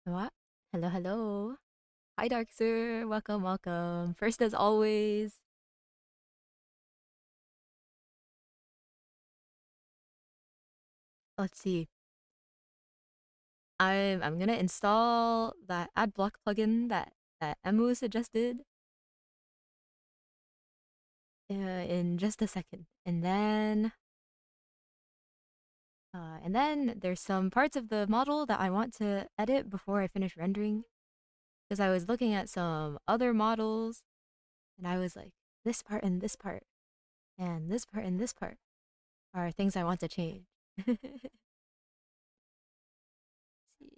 What? Hello, hello. Hi, Dark Sir. Welcome, welcome. First, as always, let's see. I'm gonna install that ad block plugin that Emu suggested in just a second, and then there's some parts of the model that I want to edit before I finish rendering because I was looking at some other models and I was like, this part and this part and this part and this part are things I want to change. See.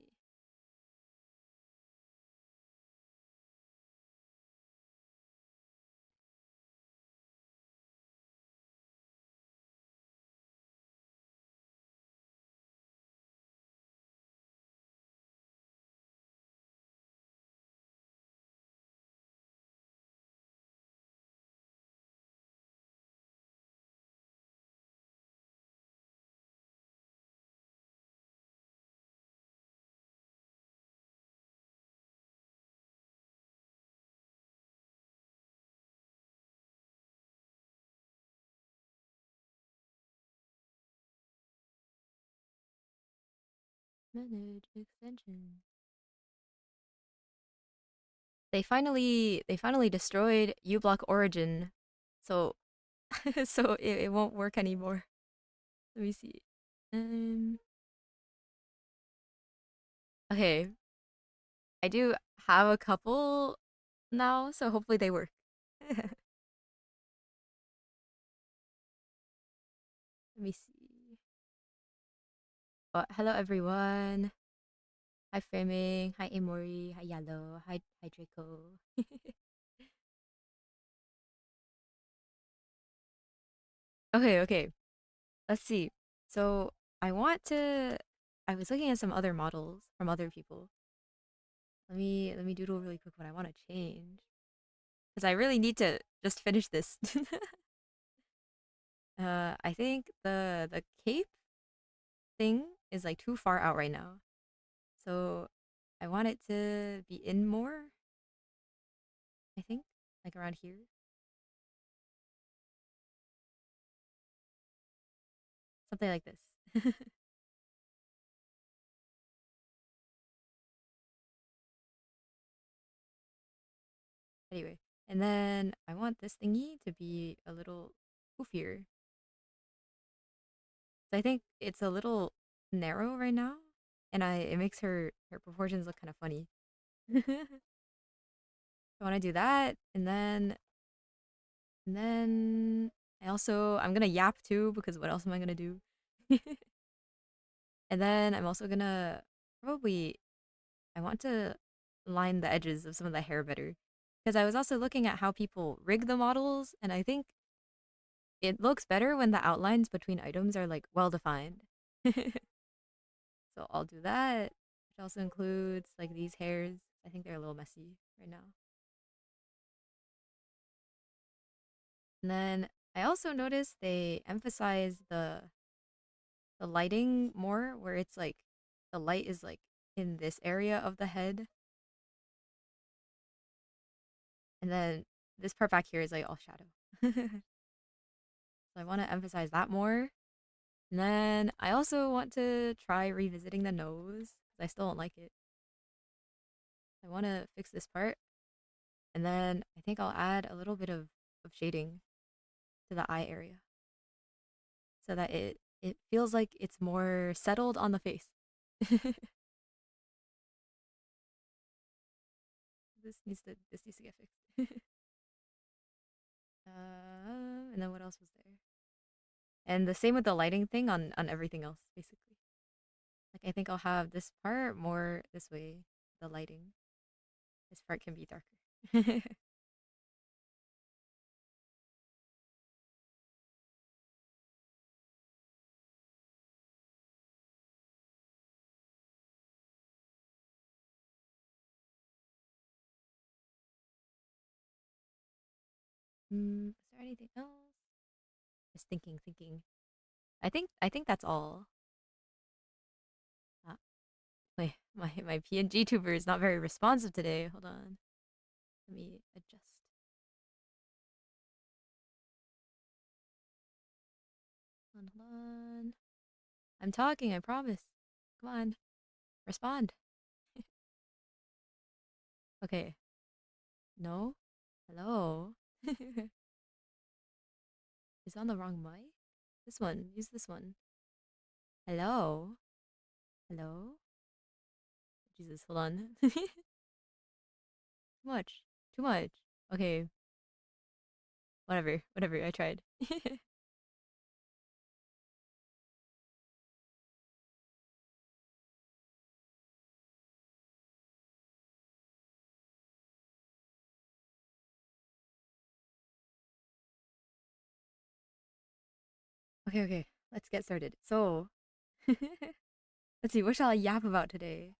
Manage extension. They finally destroyed uBlock Origin, so so it won't work anymore. Let me see. Um. Okay, I do have a couple now, so hopefully they work. Let me see. Oh, hello everyone. Hi Framing. Hi Amori. Hi Yellow. Hi Draco. Okay, okay. Let's see. So I want to. I was looking at some other models from other people. Let me doodle really quick what I want to change because I really need to just finish this. I think the cape thing is like too far out right now, so I want it to be in more. I think like around here, something like this. Anyway, and then I want this thingy to be a little poofier. So I think it's a little narrow right now, and I it makes her proportions look kind of funny. I want to do that, and then I'm gonna yap too because what else am I gonna do? And then I'm also gonna probably I want to line the edges of some of the hair better because I was also looking at how people rig the models, and I think it looks better when the outlines between items are like well defined. So I'll do that, which also includes like these hairs. I think they're a little messy right now. And then I also noticed they emphasize the lighting more, where it's like the light is like in this area of the head, and then this part back here is like all shadow. So I want to emphasize that more. And then I also want to try revisiting the nose. I still don't like it. I want to fix this part, and then I think I'll add a little bit of shading to the eye area so that it feels like it's more settled on the face. This needs to get fixed. And then what else was there? And the same with the lighting thing on everything else, basically. Like I think I'll have this part more this way, the lighting. This part can be darker. Is there anything else? Just thinking. I think that's all. My PNG tuber is not very responsive today. Hold on. Let me adjust. Hold on. I'm talking, I promise. Come on. Respond. Okay. No? Hello? Is on the wrong mic? This one. Use this one. Hello? Hello? Jesus, hold on. Too much. Too much. Okay. Whatever. Whatever. I tried. Okay, okay. Let's get started. So, let's see. What shall I yap about today?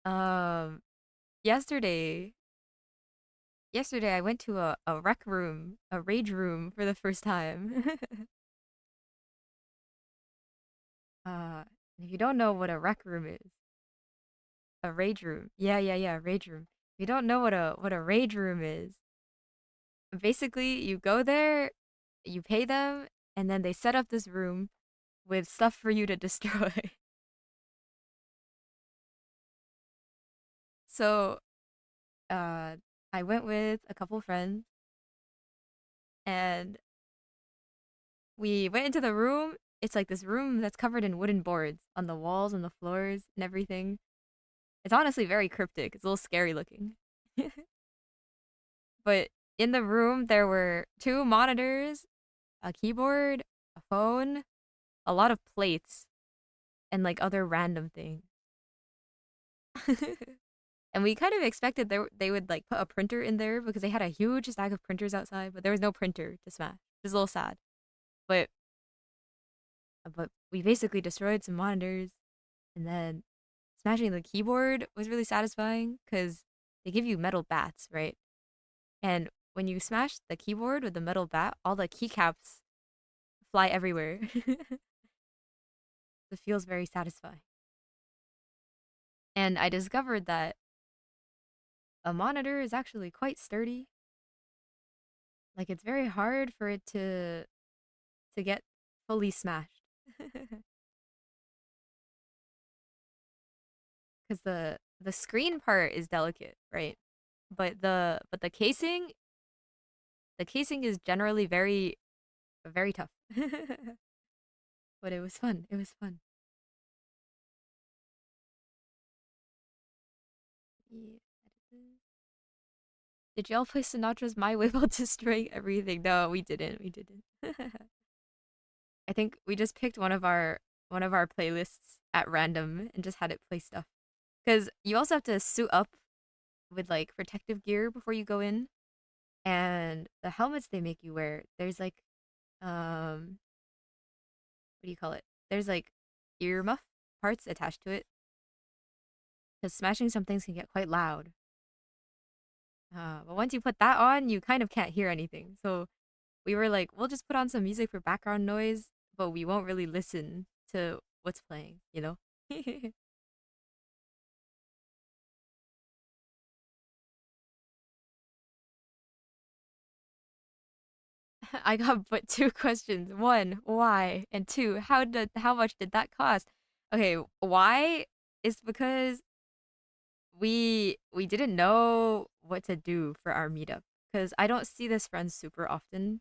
Um, yesterday, yesterday I went to a rec room, a rage room for the first time. uh, if you don't know what a rec room is, a rage room. Yeah, yeah, yeah, rage room. If you don't know what a rage room is, basically you go there, you pay them, and then they set up this room with stuff for you to destroy. So, uh, I went with a couple friends and we went into the room. It's like this room that's covered in wooden boards on the walls and the floors and everything. It's honestly very cryptic. It's a little scary looking. But in the room, there were two monitors, a keyboard, a phone, a lot of plates, and like other random things. And we kind of expected they would like put a printer in there because they had a huge stack of printers outside, but there was no printer to smash. It was a little sad. But we basically destroyed some monitors, and then smashing the keyboard was really satisfying because they give you metal bats, right? And when you smash the keyboard with the metal bat, all the keycaps fly everywhere. It feels very satisfying. And I discovered that a monitor is actually quite sturdy. Like it's very hard for it to get fully smashed. Because the screen part is delicate, right? But the casing is generally very tough. But it was fun. It was fun. Yeah. Did y'all play Sinatra's My Way while destroying everything? No, we didn't. We didn't. I think we just picked one of our playlists at random and just had it play stuff. Because you also have to suit up with like protective gear before you go in, and the helmets they make you wear. There's like um what do you call it? There's like earmuff parts attached to it because smashing some things can get quite loud. But once you put that on, you kind of can't hear anything. So we were like, we'll just put on some music for background noise, but we won't really listen to what's playing, you know? I got but two questions. One, why? And two, how much did that cost? Okay, why is because we didn't know what to do for our meetup because I don't see this friend super often,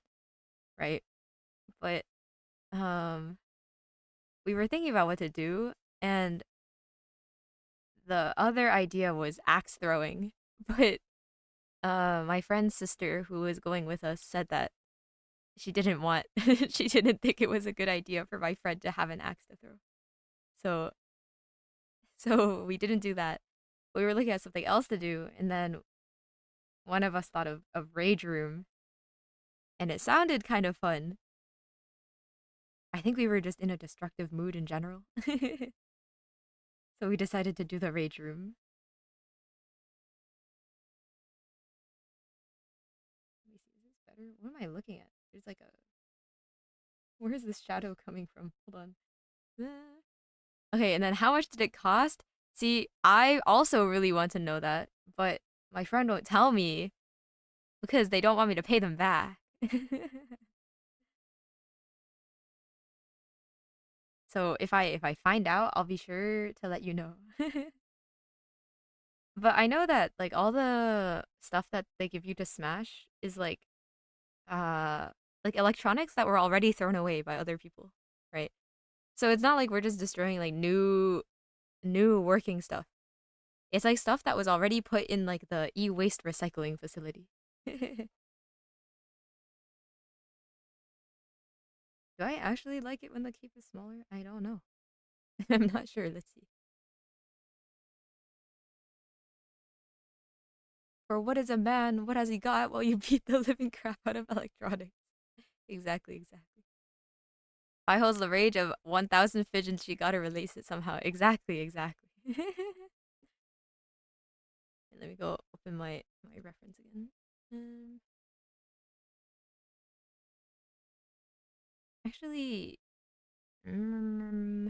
right? But um we were thinking about what to do, and the other idea was axe throwing. But my friend's sister who was going with us said that she didn't want she didn't think it was a good idea for my friend to have an axe to throw. So so we didn't do that. We were looking at something else to do, and then one of us thought of Rage Room, and it sounded kind of fun. I think we were just in a destructive mood in general. So we decided to do the Rage Room. Let me see, is this better? What am I looking at? There's like a where is this shadow coming from? Hold on. Okay, and then how much did it cost? See, I also really want to know that, but my friend won't tell me because they don't want me to pay them back. So if I find out, I'll be sure to let you know. But I know that like all the stuff that they give you to smash is uh like electronics that were already thrown away by other people, right? So it's not like we're just destroying like new working stuff. It's like stuff that was already put in like the e-waste recycling facility. Do I actually like it when the cape is smaller? I don't know. I'm not sure. Let's see. For what is a man? What has he got? Well, you beat the living crap out of electronics. Exactly, exactly. I holds the rage of 1,000 pigeons. She gotta release it somehow. Exactly, exactly. Let me go open my reference again. Um, actually, mm,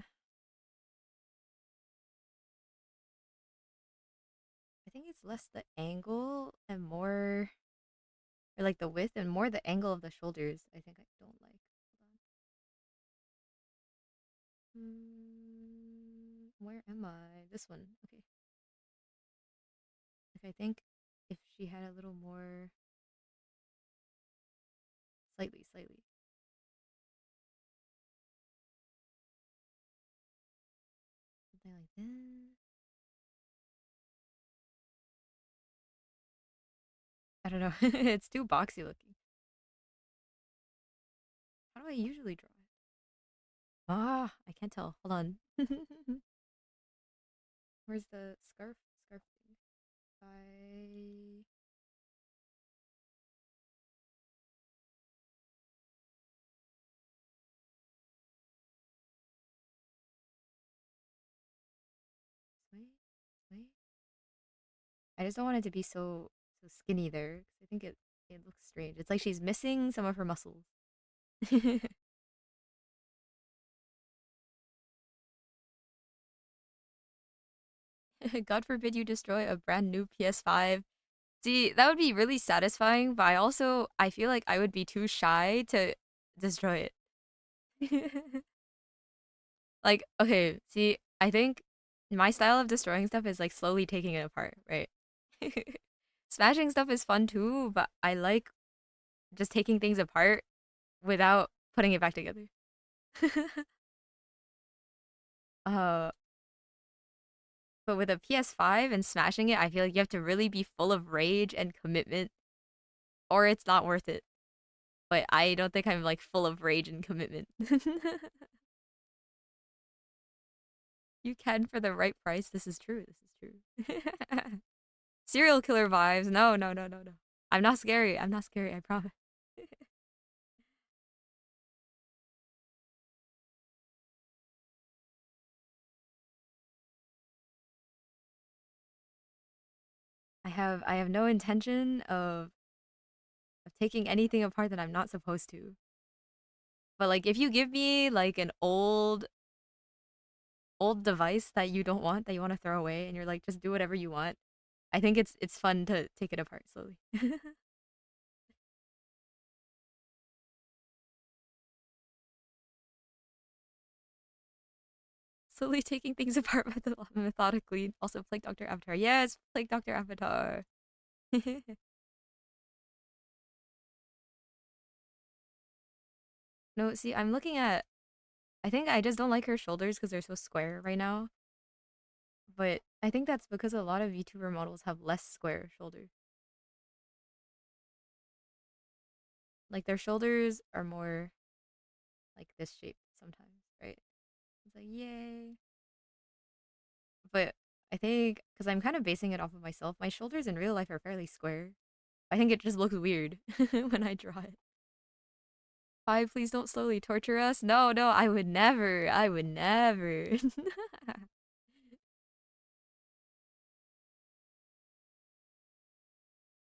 I think it's less the angle and more, or like the width and more the angle of the shoulders. I think I don't like. Hold on. Where am I? This one. Okay. Like I think if she had a little more, slightly, something like this. I don't know. It's too boxy looking. How do I usually draw it? Ah, I can't tell. Hold on. Where's the scarf? Scarf thing. I wait, wait. I just don't want it to be so skinny there. 'Cause I think it looks strange. It's like she's missing some of her muscles. God forbid you destroy a brand new PS5. See, that would be really satisfying, but I feel like I would be too shy to destroy it. Like, okay, see, I think my style of destroying stuff is like slowly taking it apart, right? Smashing stuff is fun too, but I like just taking things apart without putting it back together. uh, but with a PS5 and smashing it, I feel like you have to really be full of rage and commitment, or it's not worth it. But I don't think I'm like full of rage and commitment. You can for the right price. This is true. This is true. Serial killer vibes. No, no, no, no, no. I'm not scary. I'm not scary. I promise. I have no intention of taking anything apart that I'm not supposed to. But like if you give me like an old device that you don't want, that you want to throw away and you're like just do whatever you want, I think it's fun to take it apart slowly. Slowly taking things apart methodically. Also Plague Doctor Avatar. Yes, Plague Doctor Avatar. No, see, I'm looking at I think I just don't like her shoulders because they're so square right now. But I think that's because a lot of VTuber models have less square shoulders. Like their shoulders are more like this shape sometimes, right? It's like, yay. But I think because I'm kind of basing it off of myself, my shoulders in real life are fairly square. I think it just looks weird when I draw it. Five, please don't slowly torture us. No, no, I would never. I would never.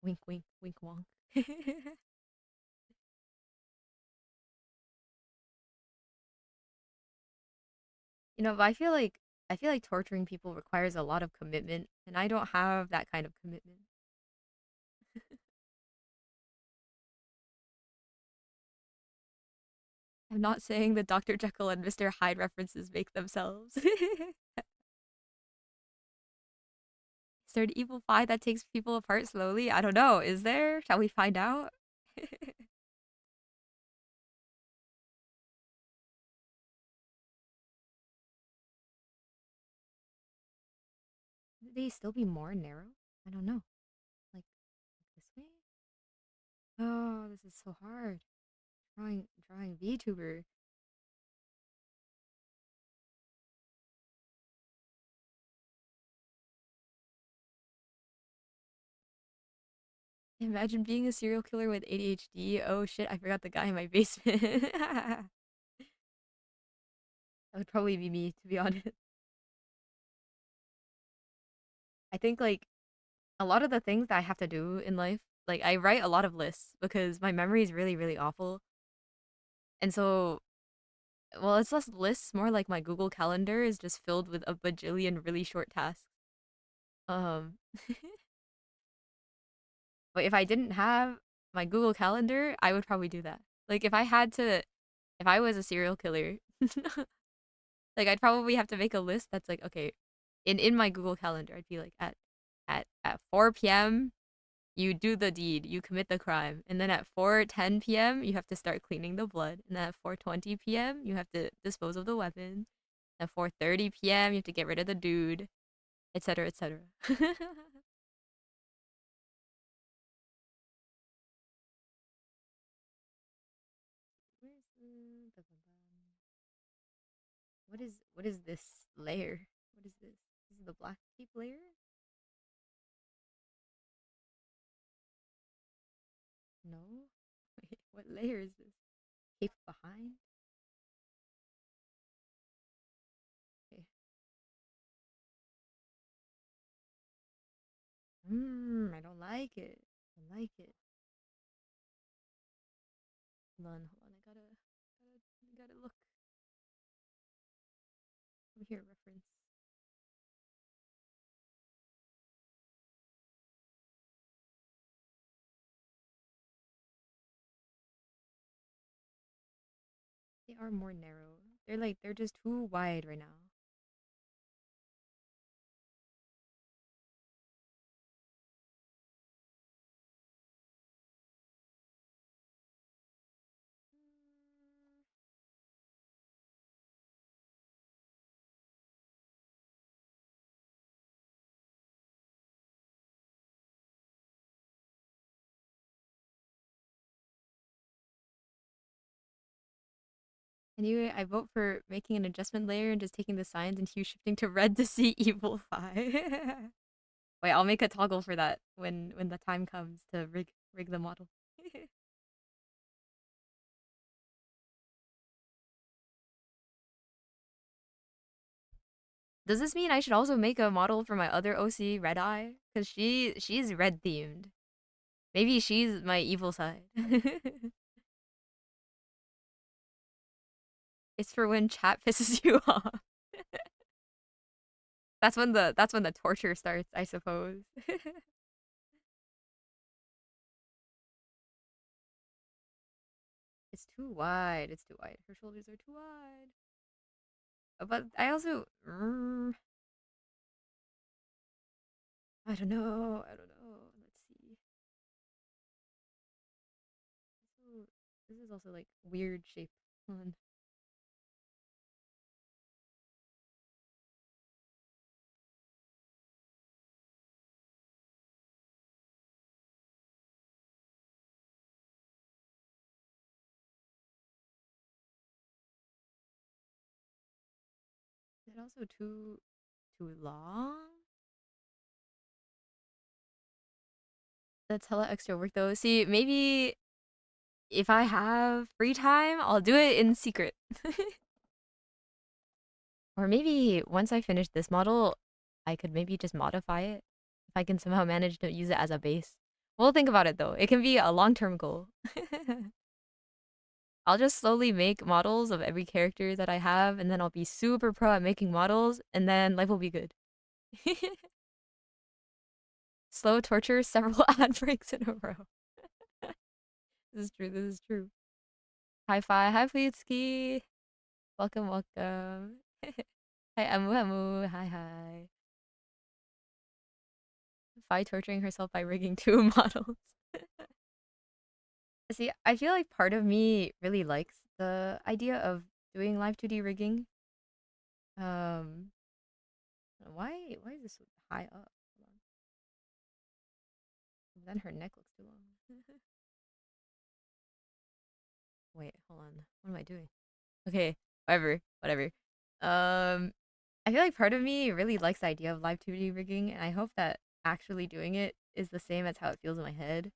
Wink, wink, wink, wonk. But I feel like I feel like torturing people requires a lot of commitment, and I don't have that kind of commitment. I'm not saying that Dr. Jekyll and Mr. Hyde references make themselves. Is there an evil pie that takes people apart slowly? I don't know. Is there? Shall we find out? Would they still be more narrow? I don't know. Like this way? Oh, this is so hard. Drawing VTuber. Imagine being a serial killer with ADHD. Oh shit, I forgot the guy in my basement. That would probably be me, to be honest. I think like a lot of the things that I have to do in life, like I write a lot of lists because my memory is really, really awful. And so, well, it's less lists, more like my Google Calendar is just filled with a bajillion really short tasks. Um, but if I didn't have my Google Calendar, I would probably do that. Like if I was a serial killer, like I'd probably have to make a list that's like, okay, in my Google Calendar, I'd be like at 4 p.m. you do the deed, you commit the crime, and then at 4:10 p.m. you have to start cleaning the blood, and then at 4:20 p.m. you have to dispose of the weapon. At 4:30 p.m. you have to get rid of the dude, etc., etc. Where's the what is this layer? What is this? This is the black tape layer? No. Wait, what layer is this? Tape behind? Okay. I don't like it. I don't like it. Hold on. I gotta look. Over here, reference. They are more narrow. They're just too wide right now. Anyway, I vote for making an adjustment layer and just taking the signs and hue shifting to red to see evil fi. Wait, I'll make a toggle for that when the time comes to rig the model. Does this mean I should also make a model for my other OC, Red Eye? Cause she's red themed. Maybe she's my evil side. It's for when chat pisses you off. That's when the torture starts, I suppose. It's too wide. It's too wide. Her shoulders are too wide. But I also, I don't know. I don't know. Let's see. So, this is also like weird shape. Hold on. Is it also too long? That's hella extra work though. See, maybe if I have free time, I'll do it in secret. Or maybe once I finish this model, I could maybe just modify it if I can somehow manage to use it as a base. We'll think about it though. It can be a long-term goal. I'll just slowly make models of every character that I have, and then I'll be super pro at making models, and then life will be good. Slow torture several ad breaks in a row. This is true. This is true. High five. Hi, Fleetski. Welcome, welcome. Hi, Amu Amu. Hi, hi. Fi torturing herself by rigging two models. See, I feel like part of me really likes the idea of doing live 2D rigging. Um, why is this so high up? Hold on. Then her neck looks too long. Wait, hold on. What am I doing? Okay, whatever, whatever. I feel like part of me really likes the idea of live 2D rigging, and I hope that actually doing it is the same as how it feels in my head.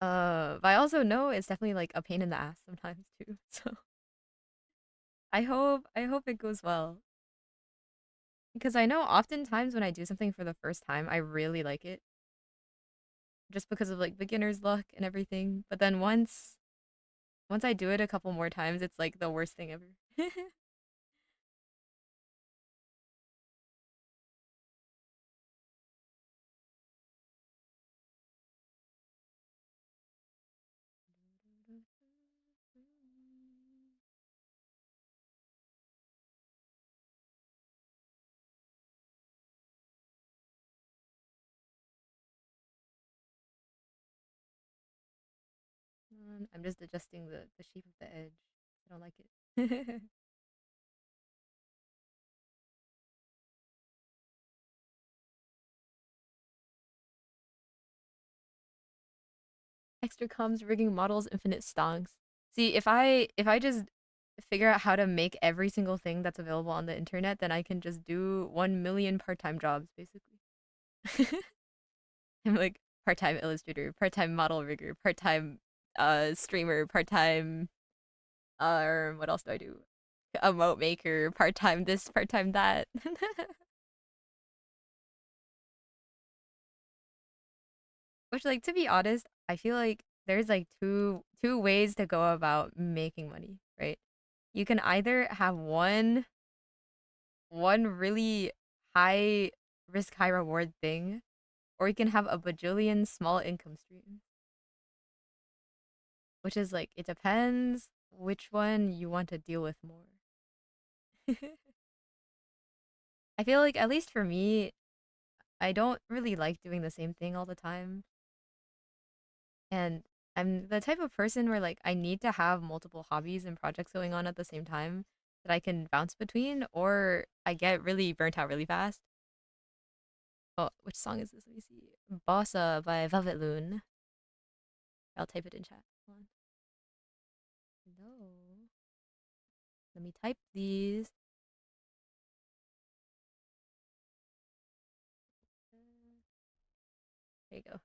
But I also know it's definitely like a pain in the ass sometimes too. So I hope it goes well. Because I know oftentimes when I do something for the first time, I really like it just because of like beginner's luck and everything. But then once I do it a couple more times, it's like the worst thing ever. I'm just adjusting the shape of the edge. I don't like it. Extra comes rigging models, infinite stonks. See, if I just figure out how to make every single thing that's available on the internet, then I can just do 1 million part-time jobs basically. I'm like part-time illustrator, part-time model rigger, part-time streamer, part-time what else do I do? Emote maker, part-time this, part-time that. Which like to be honest, I feel like there's like two ways to go about making money, right? You can either have one really high risk, high reward thing, or you can have a bajillion small income streams, which is like it depends which one you want to deal with more. I feel like at least for me, I don't really like doing the same thing all the time. And I'm the type of person where like I need to have multiple hobbies and projects going on at the same time that I can bounce between, or I get really burnt out really fast. Oh, which song is this? Let me see. Bossa by Velvet Loon. I'll type it in chat. Hold on. No. Let me type these. There you go.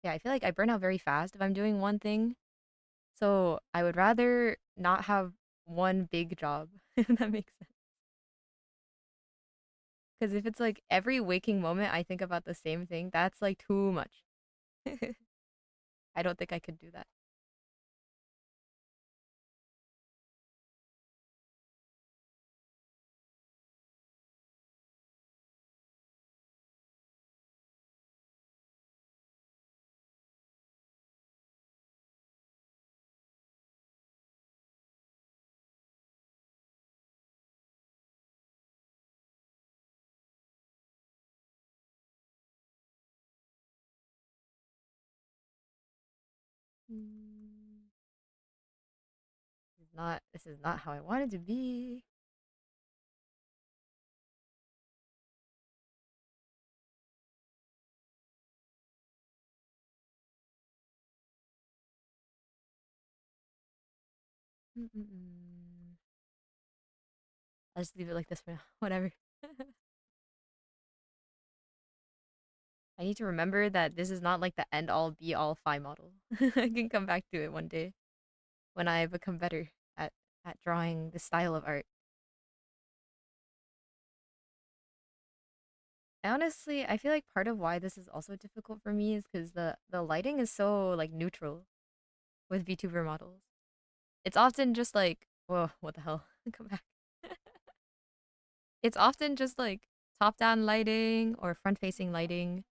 Yeah, I feel like I burn out very fast if I'm doing one thing. So I would rather not have one big job, if that makes sense. Because if it's like every waking moment I think about the same thing, that's like too much. I don't think I could do that. Mm, this is not how I wanted to be. Mm-mm-mm. I'll just leave it like this for now. Whatever. I need to remember that this is not like the end all be all Phi model. I can come back to it one day when I become better at at drawing this style of art. Honestly, I feel like part of why this is also difficult for me is because the lighting is so like neutral with VTuber models. It's often just like, whoa, what the hell? Come back. It's often just like top-down lighting or front-facing lighting,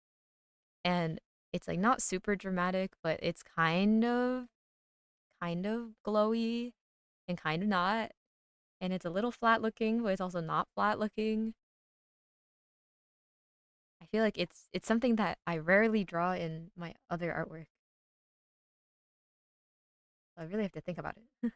and it's like not super dramatic, but it's kind of glowy and kind of not. And it's a little flat looking, but it's also not flat looking. I feel like it's something that I rarely draw in my other artwork. So I really have to think about it.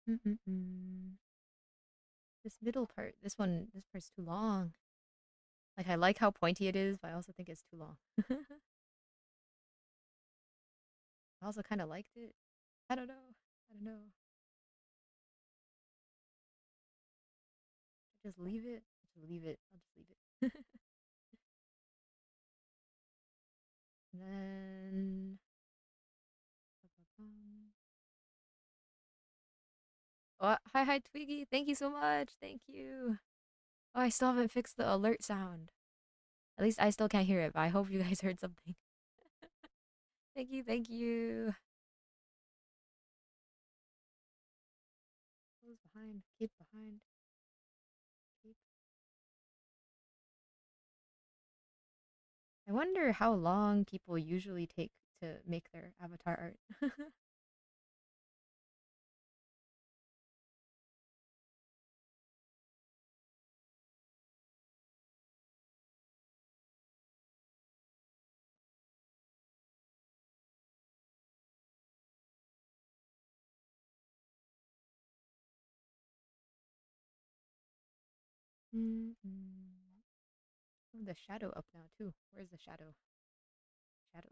Mm, mm, mm. This middle part, this part's too long. Like I like how pointy it is, but I also think it's too long. I also kind of liked it. I don't know. I don't know. Just leave it. Just leave it. I'll just leave it. And then, oh, hi, hi, Twiggy. Thank you so much. Thank you. Oh, I still haven't fixed the alert sound. At least I still can't hear it, but I hope you guys heard something. Thank you. Thank you. Close behind. Keep behind. Keep. I wonder how long people usually take to make their avatar art. Mm-mm. Oh, the shadow up now too. Where's the shadow? Shadow.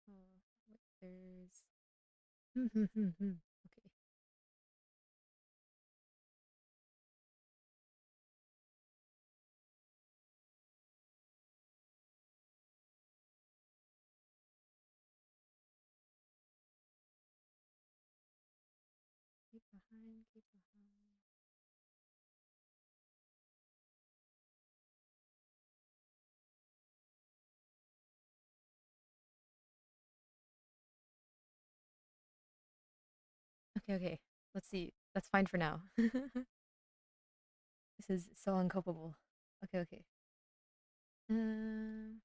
Oh, there's. Okay. Keep behind. Keep behind. Okay. Okay. Let's see. That's fine for now. This is so uncopable. Okay. Okay. Uh,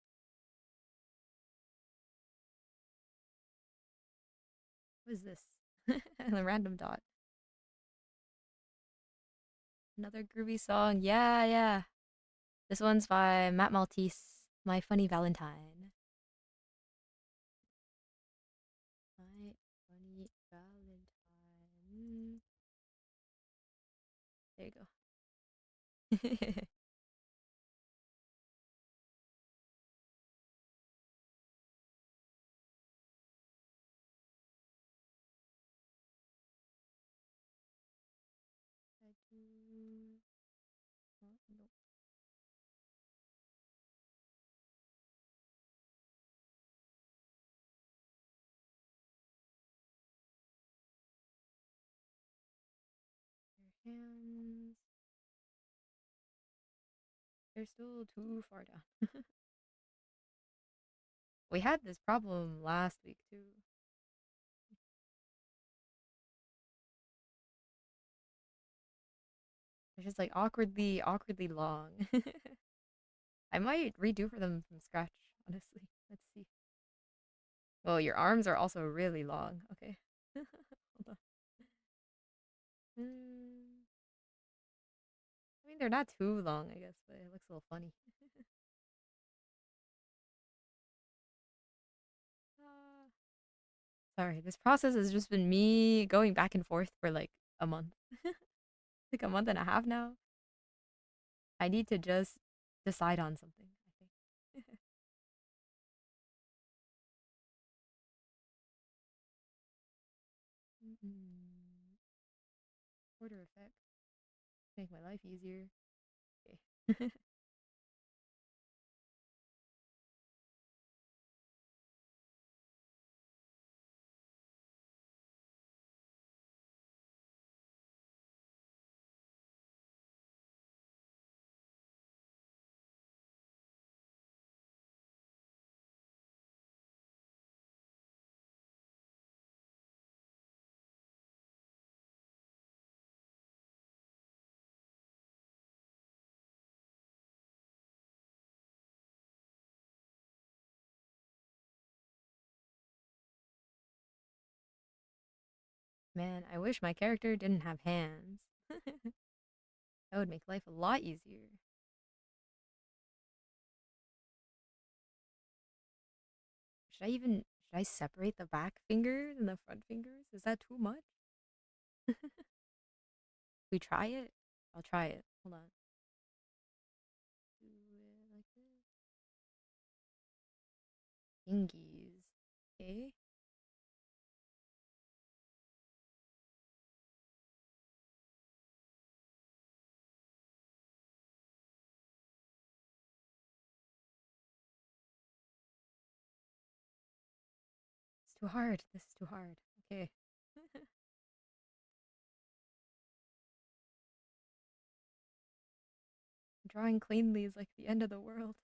what is this? A random dot. Another groovy song. Yeah. Yeah. This one's by Matt Maltese. My Funny Valentine. My Funny Valentine. There you go. I do. Oh, no. Your hands. They're still too far down. We had this problem last week too. It's just like awkwardly long. I might redo for them from scratch, honestly. Let's see. Oh, your arms are also really long. Okay. Hold on. Mm, I mean, they're not too long, I guess, but it looks a little funny. Uh, Sorry, this process has just been me going back and forth for like a month. Like a month and a half now. I need to just decide on something, I think. Mm, Order effect. Make my life easier. Okay. Man, I wish my character didn't have hands. That would make life a lot easier. Should I separate the back fingers and the front fingers? Is that too much? We try it? I'll try it. Hold on. Do it like this. Fingies. Okay. It's too hard. This is too hard. Okay. Drawing cleanly is like the end of the world.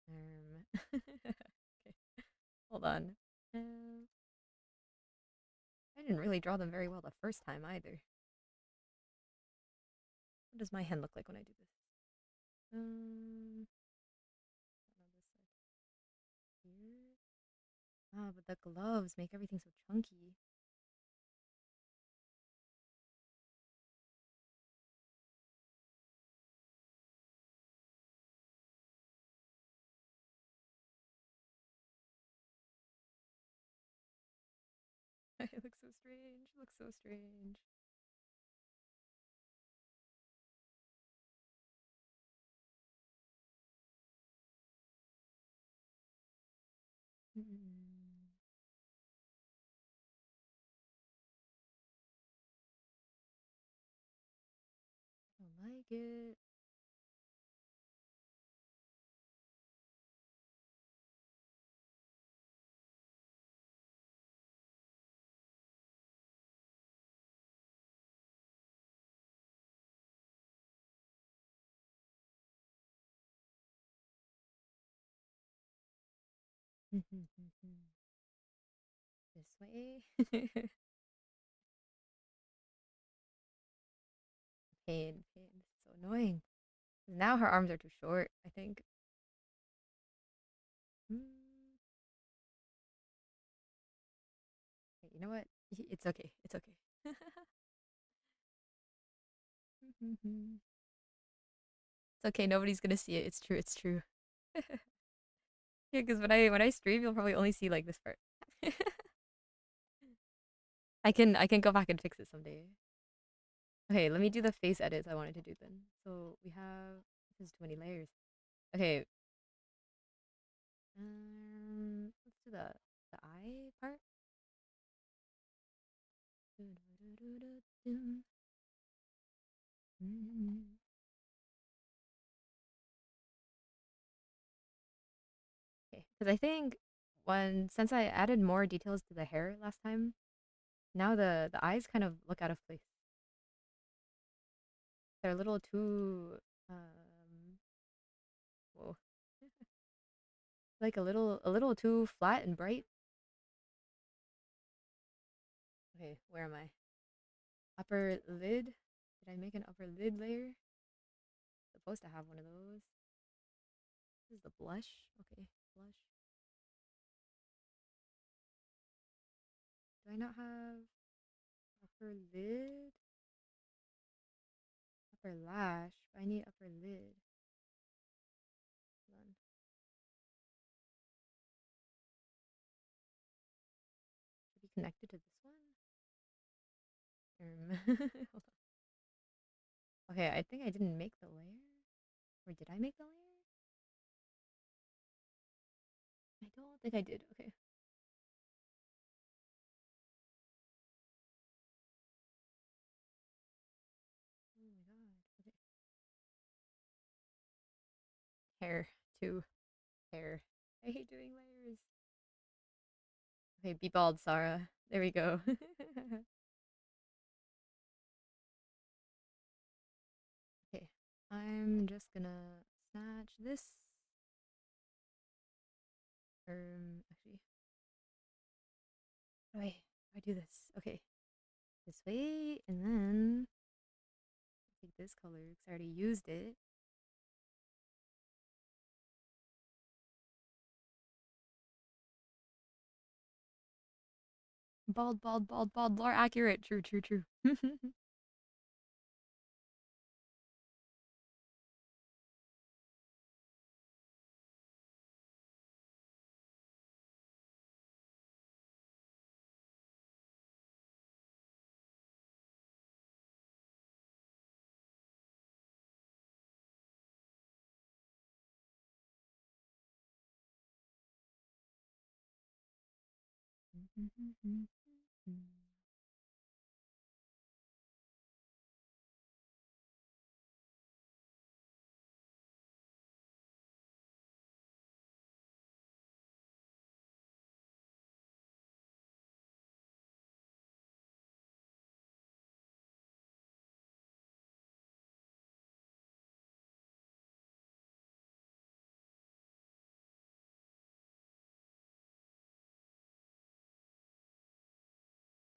Okay. Hold on. Um, I didn't really draw them very well the first time either. What does my hand look like when I do this? Um, on this side here. Ah, but the gloves make everything so chunky. It looks so strange. It looks so strange. Mm, I don't like it. This way. Pain. This is so annoying. 'Cause now her arms are too short, I think. Mm, okay, you know what? It's okay. It's okay. It's okay. Nobody's gonna see it. It's true. It's true. Yeah, because when I stream, you'll probably only see like this part. I can go back and fix it someday. Okay, let me do the face edits I wanted to do then. So we have this is too many layers. Okay, let's do the eye part. Okay, because I think since I added more details to the hair last time, now the eyes kind of look out of place. They're a little too whoa, like a little too flat and bright. Okay, where am I? Upper lid. Did I make an upper lid layer? Supposed to have one of those. This is the blush. Okay, blush. Do I not have upper lid? Upper lash. I need upper lid. Hold on. Should be connected to this one? Hold on. Okay, I think I didn't make the layer. Or did I make the layer? I don't think I did. Okay. Oh my god. Okay. Hair. Two. Hair. I hate doing layers. Okay, be bald, Sarah. There we go. Okay. I'm just gonna snatch this. Actually. Wait, how do I do this? Okay. This way, and then take this color because I already used it. Bald, bald, bald, bald, more accurate. True, true, true.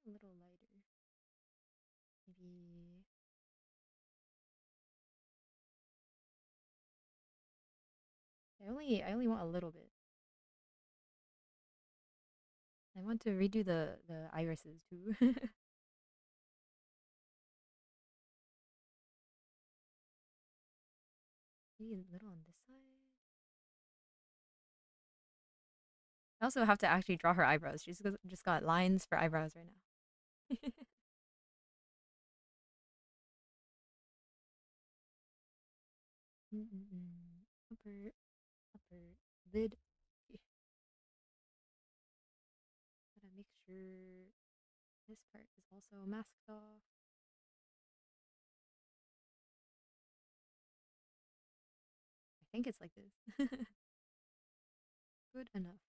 A little lighter. Maybe I only want a little bit. I want to redo the irises too. Maybe a little on this side. I also have to actually draw her eyebrows. She's just got lines for eyebrows right now. Upper, upper lid. Gotta make sure this part is also masked off. I think it's like this. Good enough.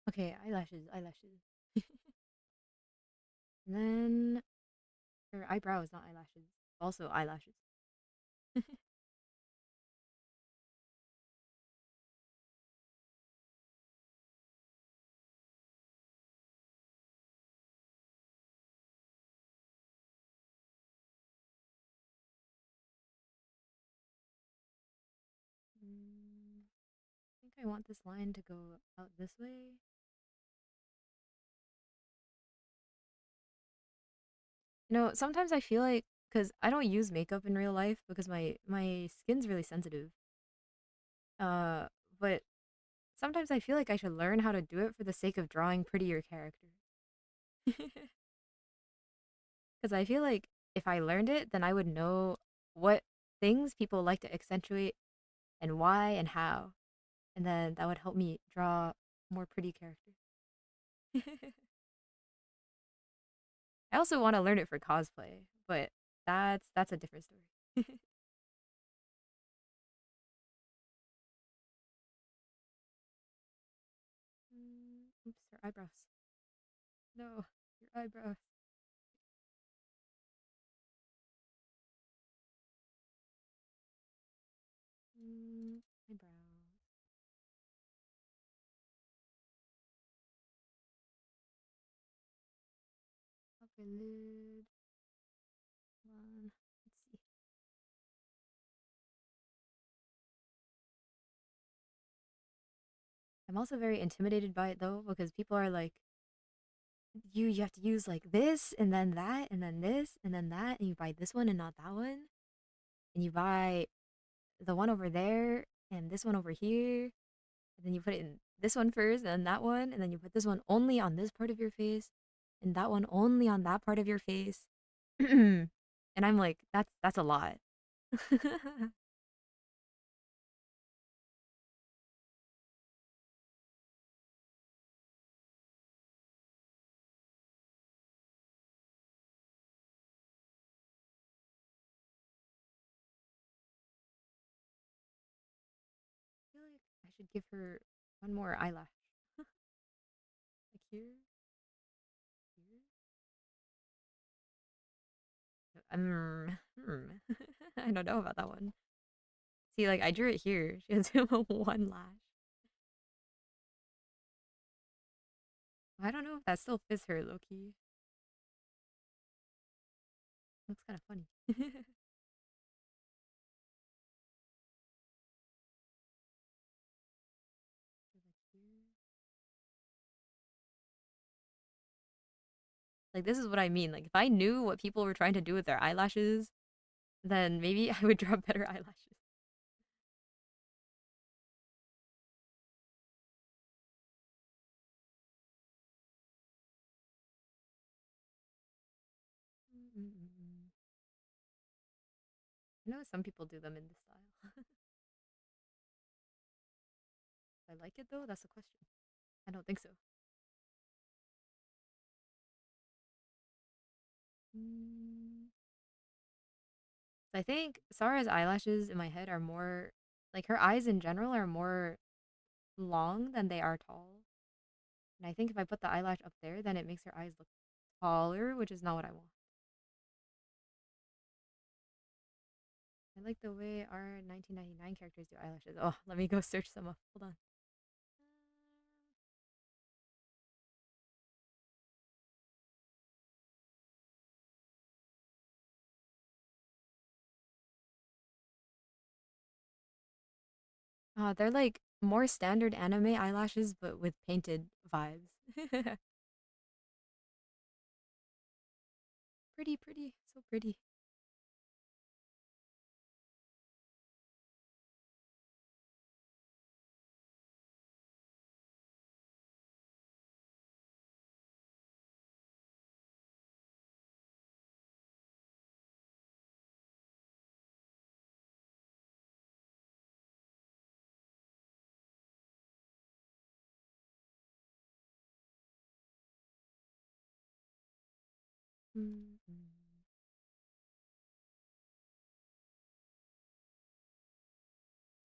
Okay, eyelashes, eyelashes. And then her eyebrows, not eyelashes. Also eyelashes. I think I want this line to go out this way. Sometimes I feel like because I don't use makeup in real life because my skin's really sensitive. Uh, but sometimes I feel like I should learn how to do it for the sake of drawing prettier characters. Because I feel like if I learned it, then I would know what things people like to accentuate and why and how, and then that would help me draw more pretty characters. I also want to learn it for cosplay, but That's a different story. Oops, her eyebrows. No, your eyebrows. Eyebrows. Upper lid. One. Let's see. I'm also very intimidated by it though, because people are like, you have to use like this and then that and then this and then that, and you buy this one and not that one, and you buy the one over there and this one over here, and then you put it in this one first and then that one, and then you put this one only on this part of your face and that one only on that part of your face. And I'm like, that's a lot. I feel like I should give her one more eyelash. Like here, here. I don't know about that one. See, like I drew it here. She has one lash. I don't know if that still fits her, Loki. Looks kind of funny. Like this is what I mean. Like if I knew what people were trying to do with their eyelashes, then maybe I would draw better eyelashes. Mm-mm-mm. I know some people do them in this style. I like it though. That's the question. I don't think so. Mm. I think Sarah's eyelashes in my head are more like her eyes in general are more long than they are tall. And I think if I put the eyelash up there, then it makes her eyes look taller, which is not what I want. I like the way our 1999 characters do eyelashes. Oh, let me go search some up. Hold on. They're like more standard anime eyelashes, but with painted vibes. Pretty, pretty, so pretty. Mm-hmm.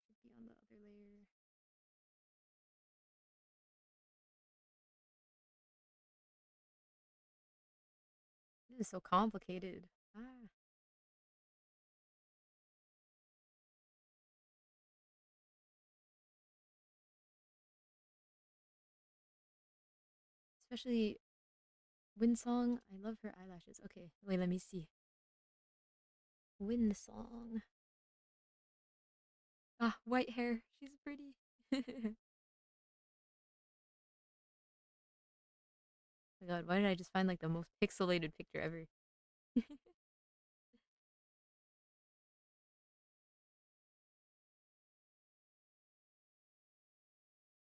Should be on the other layer. This is so complicated. Ah, especially Windsong. I love her eyelashes. Okay, wait, let me see. Windsong. Ah, white hair. She's pretty. Oh my god, why did I just find like the most pixelated picture ever?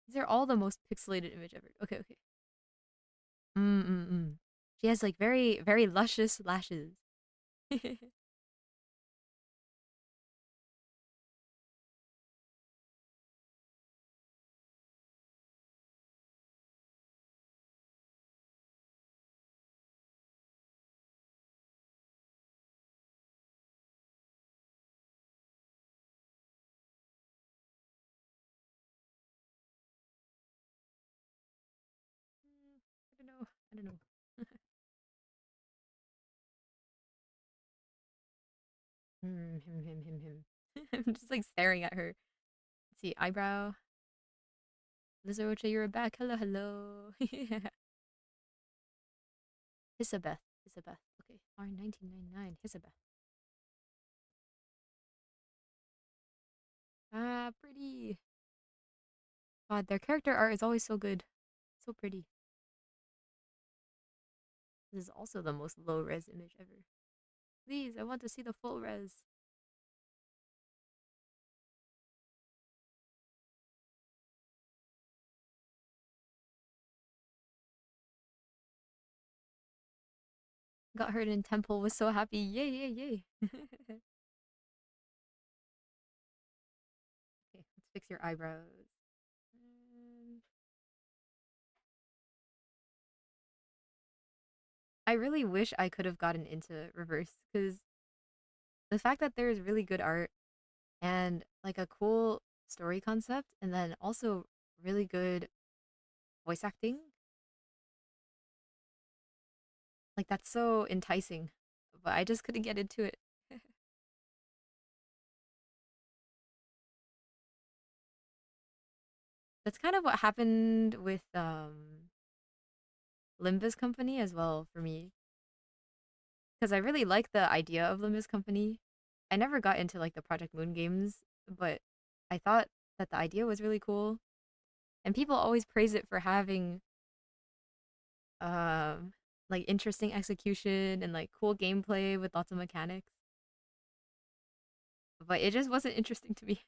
These are all the most pixelated image ever. Okay, okay. Mm-mm-mm. She has like very, very luscious lashes. I don't know. Him. I'm just like staring at her. Let's see, eyebrow. Lizard, you're back. Hello, hello. Hisabeth. Hisabeth. Okay. R1999. Hisabeth. Ah, pretty. God, their character art is always so good. So pretty. This is also the most low res image ever. Please, I want to see the full res. Got hurt in temple, was so happy. Yay, yay, yay. Okay, let's fix your eyebrows. Um, I really wish I could have gotten into reverse because the fact that there is really good art and like a cool story concept and then also really good voice acting, like that's so enticing. But I just couldn't get into it. That's kind of what happened with Limbus Company as well for me. Because I really like the idea of Limbus Company. I never got into like the Project Moon games, but I thought that the idea was really cool. And people always praise it for having um like interesting execution and like cool gameplay with lots of mechanics. But it just wasn't interesting to me.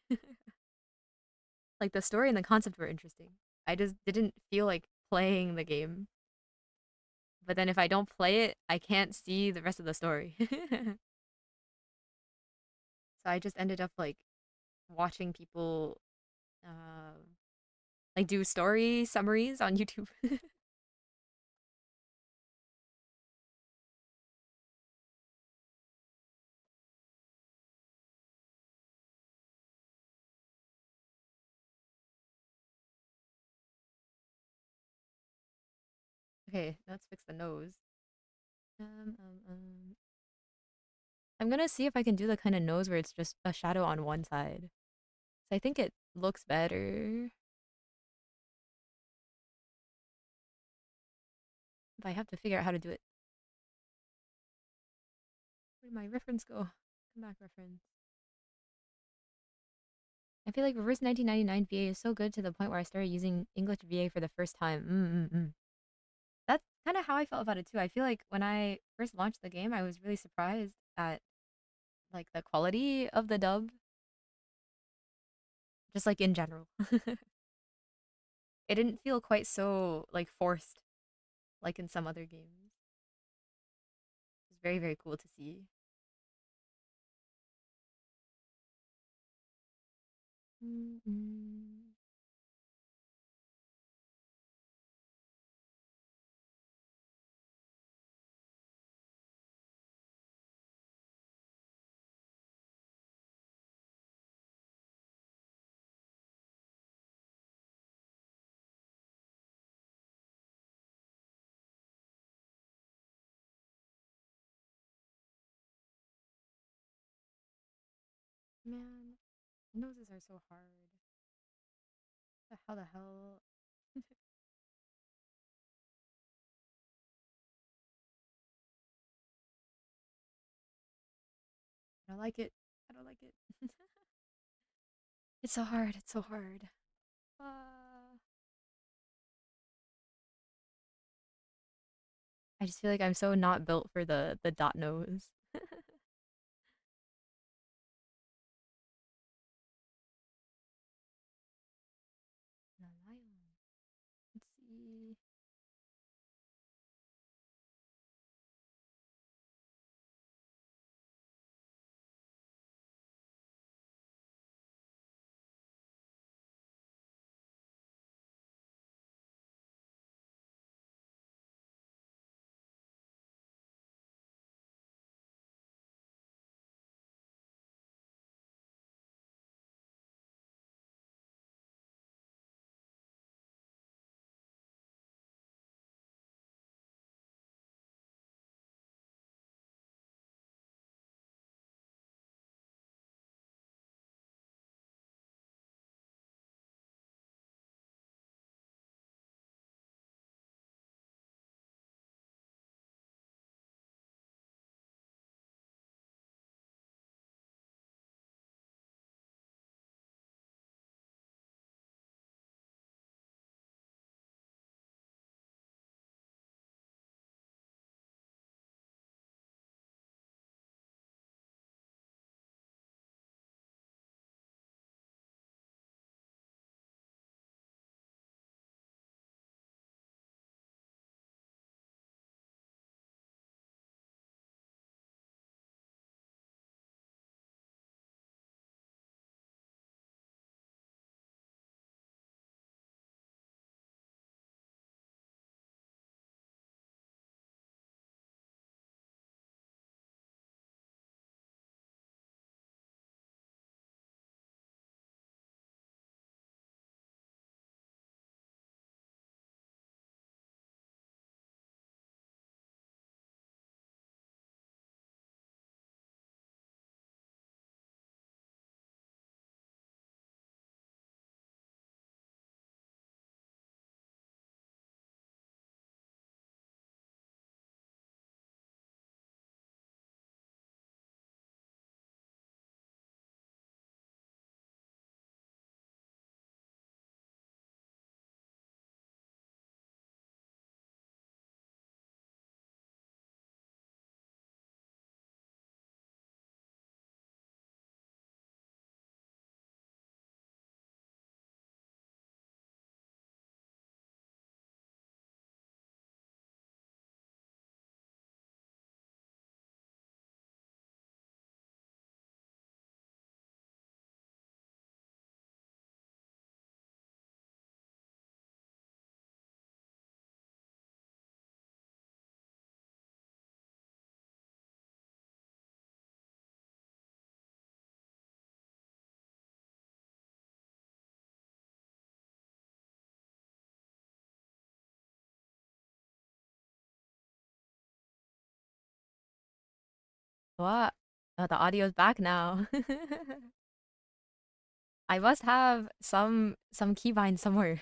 Like the story and the concept were interesting. I just didn't feel like playing the game. But then if I don't play it, I can't see the rest of the story. So I just ended up like watching people uh, like do story summaries on YouTube. Okay, let's fix the nose. Um, um, um. I'm gonna see if I can do the kind of nose where it's just a shadow on one side. So I think it looks better. But I have to figure out how to do it. Where did my reference go? Come back, reference. I feel like Reverse 1999 VA is so good to the point where I started using English VA for the first time. That's kind of how I felt about it too. I feel like when I first launched the game, I was really surprised at like the quality of the dub, just like in general. It didn't feel quite so like forced like in some other games. It's very, very cool to see. Mm-mm. Man, noses are so hard. The hell? I don't like it. I don't like it. It's so hard. It's so hard. Uh, I just feel like I'm so not built for the dot nose. The lion. Let's see. What? Oh, the audio's back now. I must have some keybind somewhere.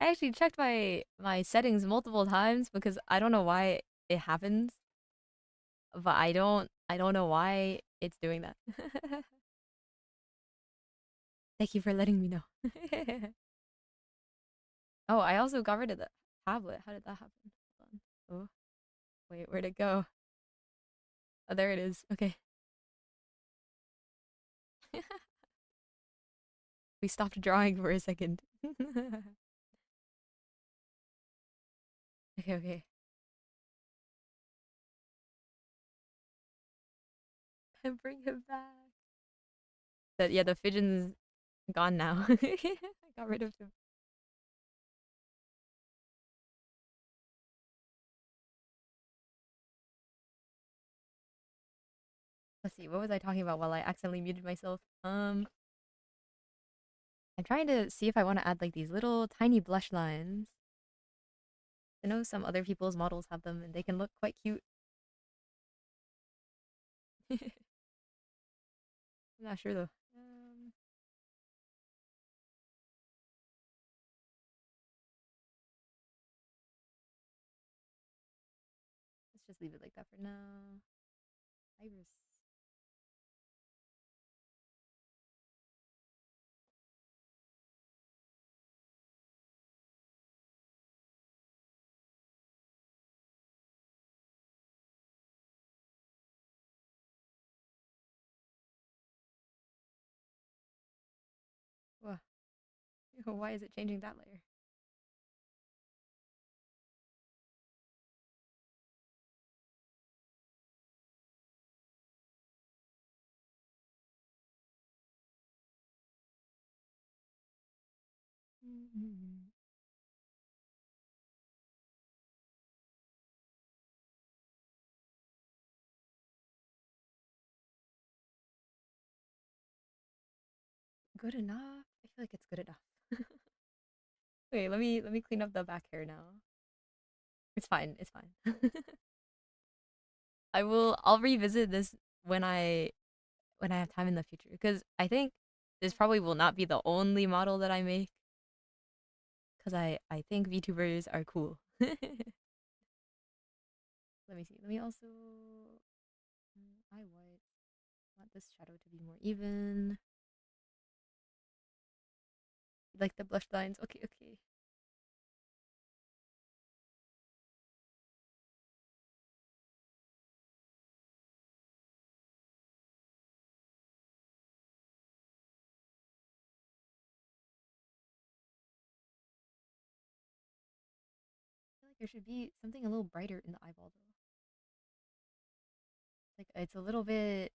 I actually checked my settings multiple times because I don't know why it happens, but I don't know why it's doing that. Thank you for letting me know. Oh, I also got rid of the tablet. How did that happen? Hold on. Oh, wait, where'd it go? Oh, there it is. Okay. We stopped drawing for a second. Okay, okay. Bring him back. But yeah, the pigeon's gone now. I got rid of him. Let's see, what was I talking about while I accidentally muted myself? I'm trying to see if I want to add like these little tiny blush lines. I know some other people's models have them and they can look quite cute. I'm not sure though. Let's just leave it like that for now. Iris. Whoa. Why is it changing that layer? Good enough. I feel like it's good enough. Wait, let me clean up the back hair now. It's fine. It's fine. I'll revisit this when I have time in the future because I think this probably will not be the only model that I make because I think VTubers are cool. Let me see. Let me also eye white. I want this shadow to be more even. Like the blush lines. Okay, okay. I feel like there should be something a little brighter in the eyeball though. Like it's a little bit,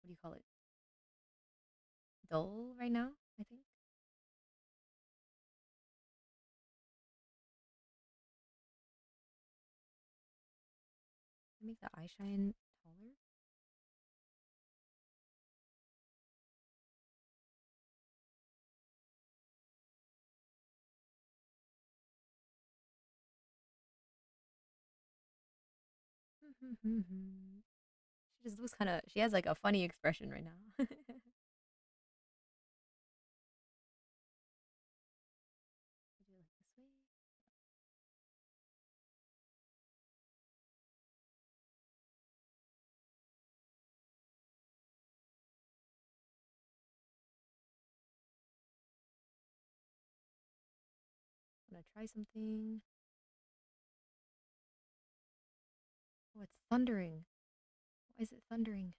what do you call it? Dull right now, I think. Make the eye shine taller. She just looks kind of, she has like a funny expression right now. Do it like this way. I'm gonna try something. Oh, it's thundering. Why is it thundering?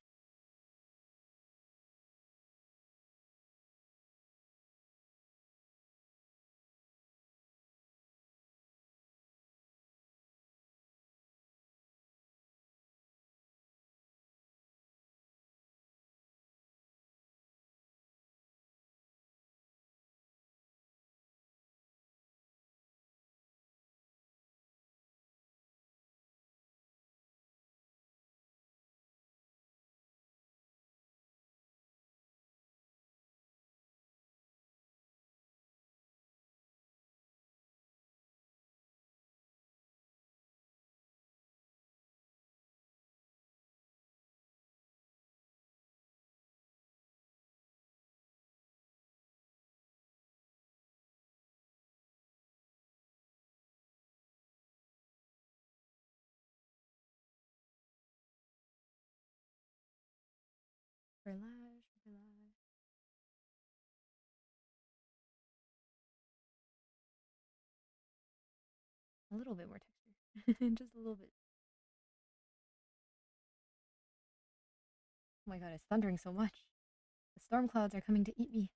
Relax, relax. A little bit more texture. Just a little bit. Oh my god, it's thundering so much. The storm clouds are coming to eat me.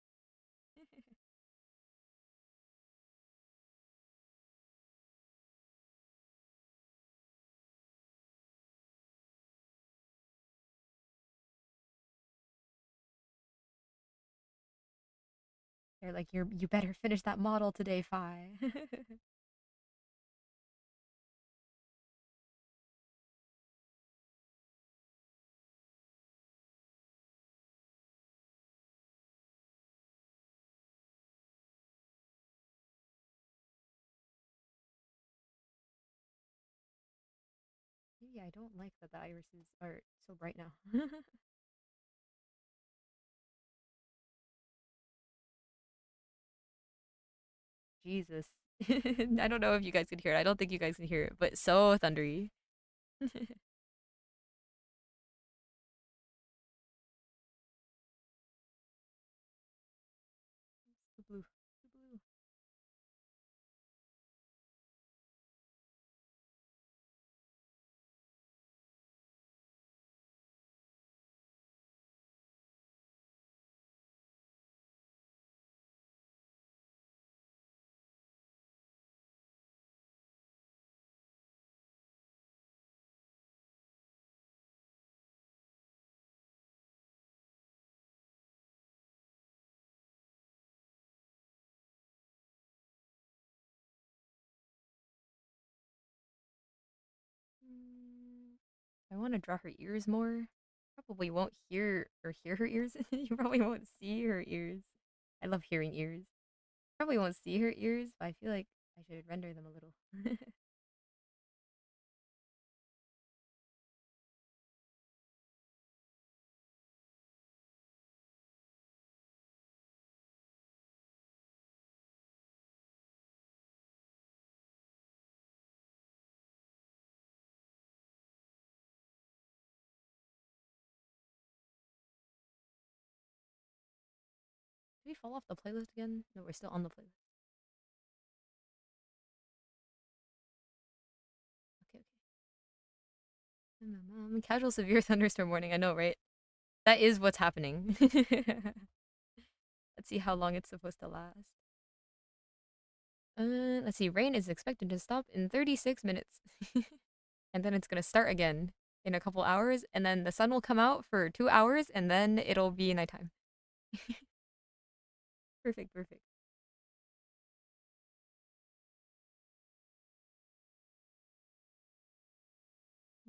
They're like, you better finish that model today, Fi. Maybe I don't like that the irises are so bright now. Jesus. I don't know if you guys can hear it. I don't think you guys can hear it, but so thundery. The blue. The blue. Mm, I want to draw her ears more. Probably won't hear her ears. You probably won't see her ears. I love hearing ears. Probably won't see her ears, but I feel like I should render them a little. Did we fall off the playlist again? No, we're still on the playlist. Okay, okay. Casual severe thunderstorm warning. I know, right? That is what's happening. Let's see how long it's supposed to last. Let's see. Rain is expected to stop in 36 minutes. And then it's gonna start again in a couple hours, and then the sun will come out for 2 hours, and then it'll be nighttime. Perfect, perfect.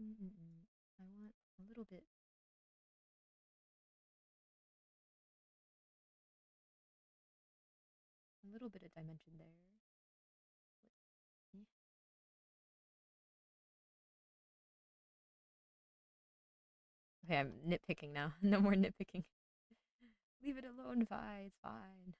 Mm-mm-mm. I want a little bit of dimension there. Eh. Okay, I'm nitpicking now. No more nitpicking. Leave it alone, Vi. It's fine.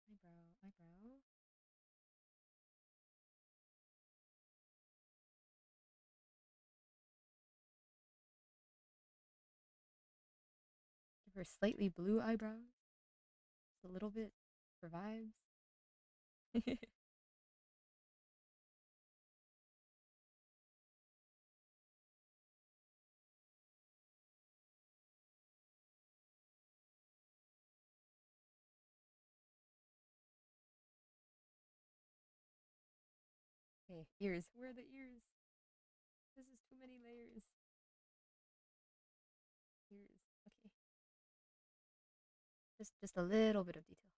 Eyebrow, eyebrow. Give her slightly blue eyebrows. Just a little bit for vibes. Okay, ears. Where are the ears? This is too many layers. Ears. Okay. Just a little bit of detail.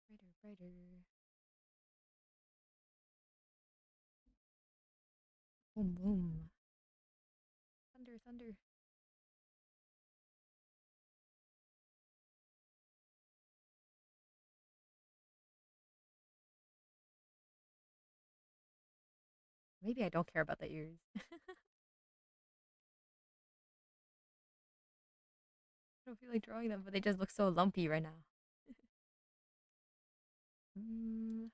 Brighter, brighter. Boom, boom. Thunder, thunder. Maybe I don't care about the ears. I don't feel like drawing them, but they just look so lumpy right now. Mm,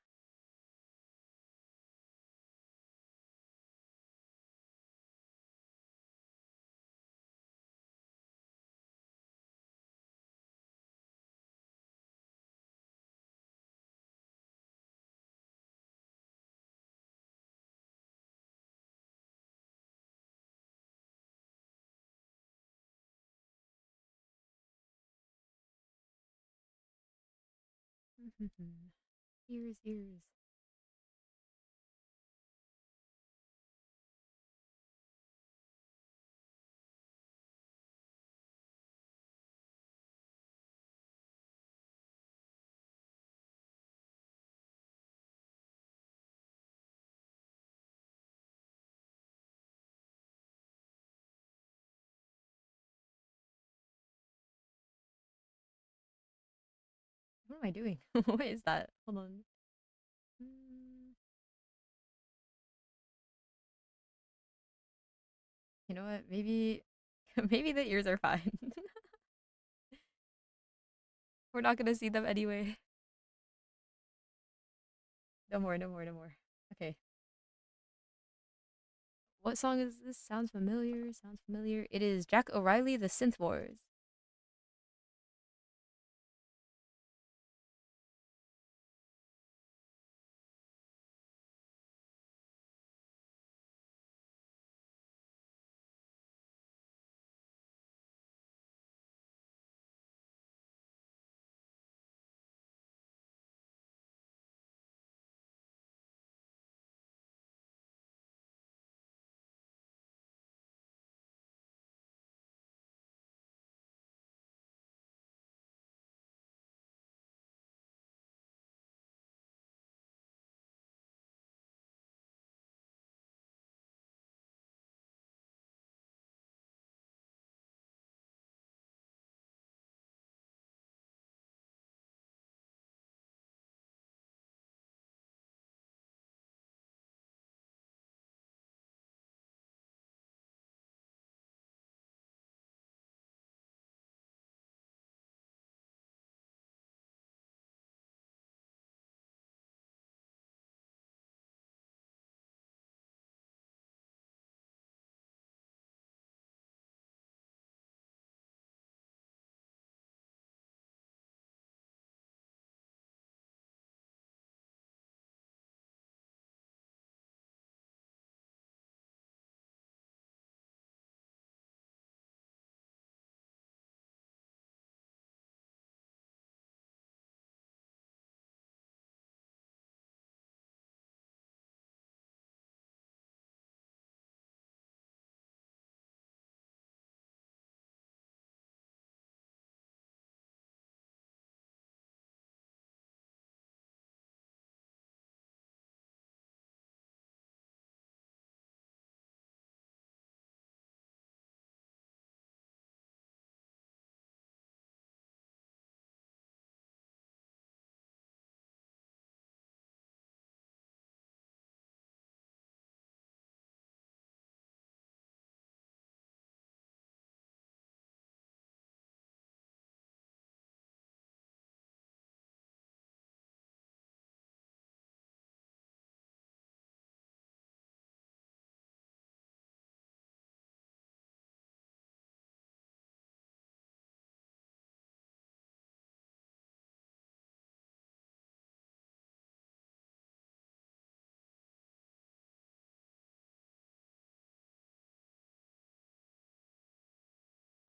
ears, ears. What am I doing? What is that? Hold on. Mm, you know what? Maybe, maybe the ears are fine. We're not gonna see them anyway. No more, no more, no more. Okay. What song is this? Sounds familiar. Sounds familiar. It is Jack O'Reilly, The Synth Wars.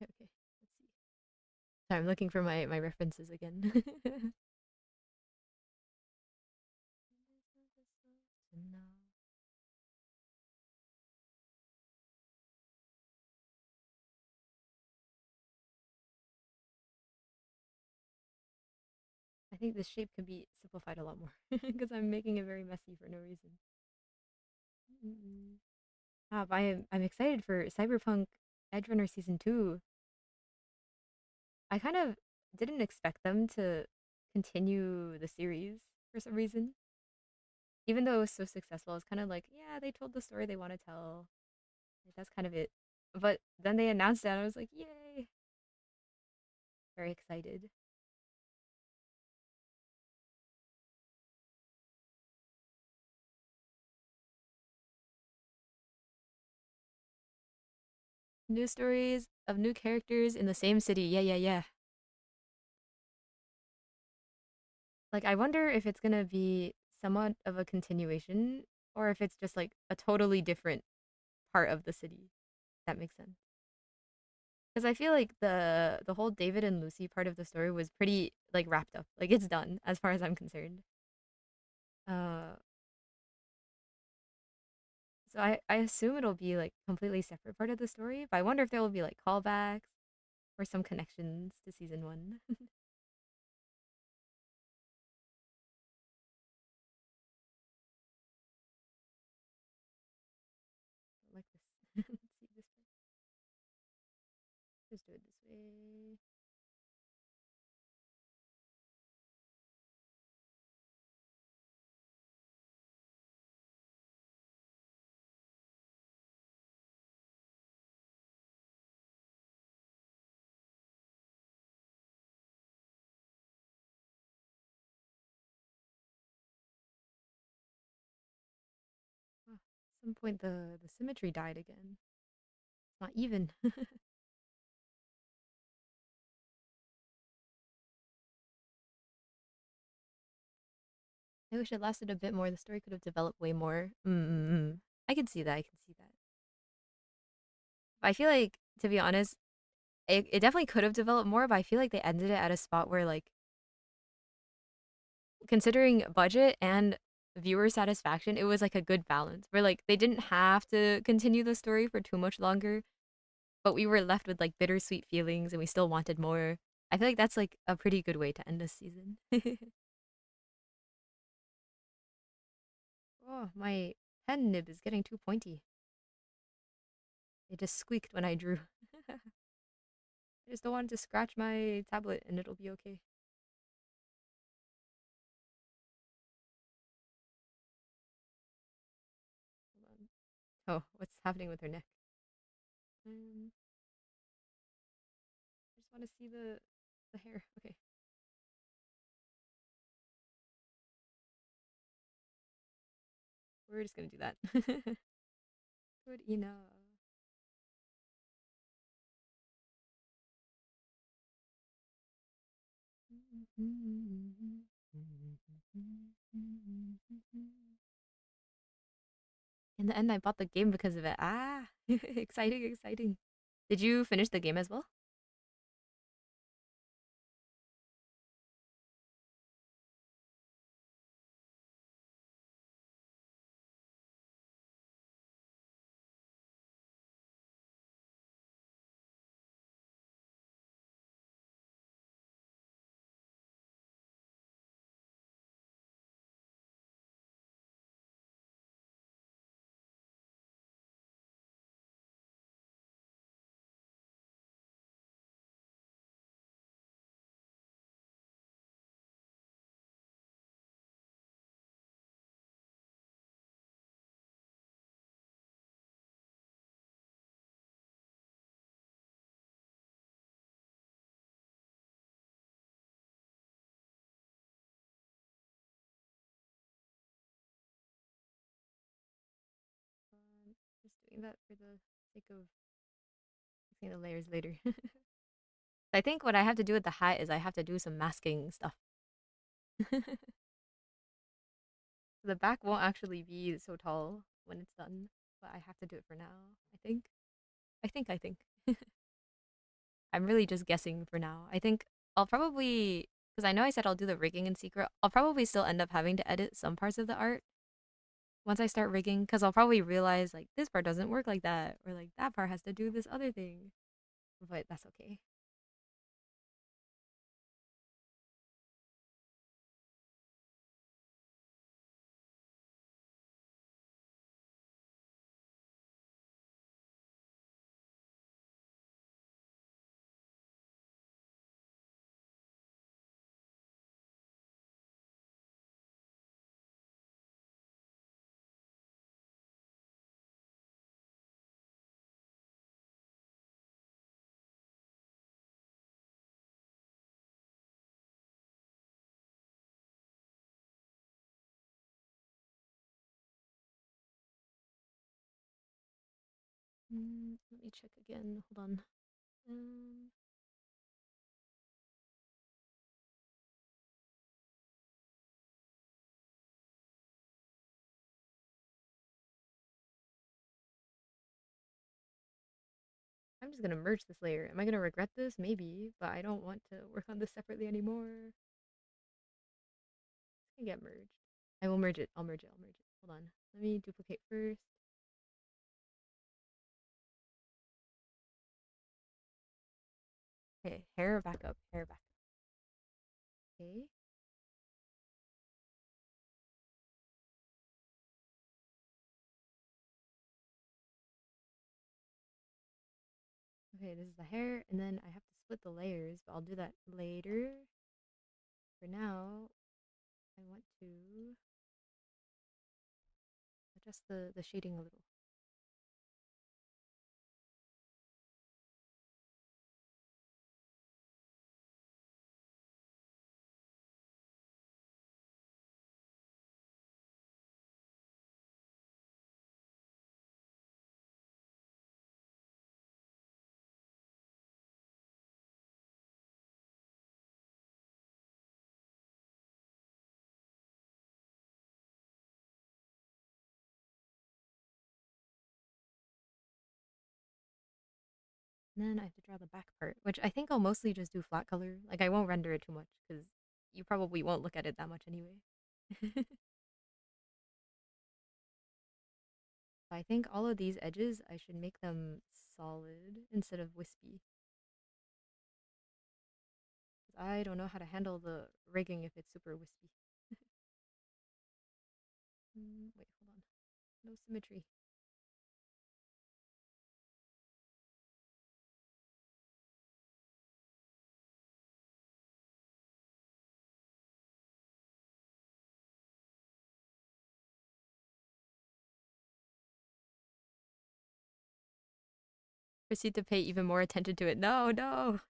Okay, let's see. Sorry, I'm looking for my references again. I think this shape can be simplified a lot more because I'm making it very messy for no reason. I'm excited for Cyberpunk Edgerunner Season 2. I kind of didn't expect them to continue the series for some reason. Even though it was so successful, it's kind of like, yeah, they told the story they want to tell. Like, that's kind of it. But then they announced that, and I was like, yay! Very excited. New stories of new characters in the same city. Yeah, yeah, yeah. Like, I wonder if it's gonna be somewhat of a continuation or if it's just like a totally different part of the city. That makes sense. Because I feel like the whole David and Lucy part of the story was pretty like wrapped up. Like it's done as far as I'm concerned. Uh, so I assume it'll be like completely separate part of the story. But I wonder if there will be like callbacks or some connections to season one. Like this. Let's see this way. Just do it this way. Oh, at some point the symmetry died again. It's not even. I wish it lasted a bit more. The story could have developed way more. I can see that. I can see that. I feel like, to be honest, it definitely could have developed more, but I feel like they ended it at a spot where, like, considering budget and viewer satisfaction, it was like a good balance. Where like they didn't have to continue the story for too much longer, but we were left with like bittersweet feelings, and we still wanted more. I feel like that's like a pretty good way to end this season. Oh, my pen nib is getting too pointy. It just squeaked when I drew. I just don't want it to scratch my tablet, and it'll be okay. Hold on. Oh, what's happening with her neck? Um, I just want to see the hair. Okay, we're just gonna do that. Good enough. In the end, I bought the game because of it. Ah, exciting, exciting. Did you finish the game as well? Just doing that for the sake of fixing the layers later. I think what I have to do with the hat is I have to do some masking stuff. The back won't actually be so tall when it's done, but I have to do it for now. I think. I think. I'm really just guessing for now. I think I'll probably, because I know I said I'll do the rigging in secret, I'll probably still end up having to edit some parts of the art once I start rigging, because I'll probably realize like this part doesn't work like that, or like that part has to do this other thing. But that's okay. Let me check again. Hold on. I'm just gonna merge this layer. Am I gonna regret this? Maybe, but I don't want to work on this separately anymore. It's gonna get merged. I will merge it. I'll merge it. I'll merge it. Hold on. Let me duplicate first. Okay, hair back up. Hair back up. Okay. Okay, this is the hair, and then I have to split the layers, but I'll do that later. For now, I want to adjust the shading a little. And then I have to draw the back part, which I think I'll mostly just do flat color. Like I won't render it too much because you probably won't look at it that much anyway. I think all of these edges, I should make them solid instead of wispy. 'Cause I don't know how to handle the rigging if it's super wispy. Wait, hold on. No symmetry. Proceed to pay even more attention to it. No, no.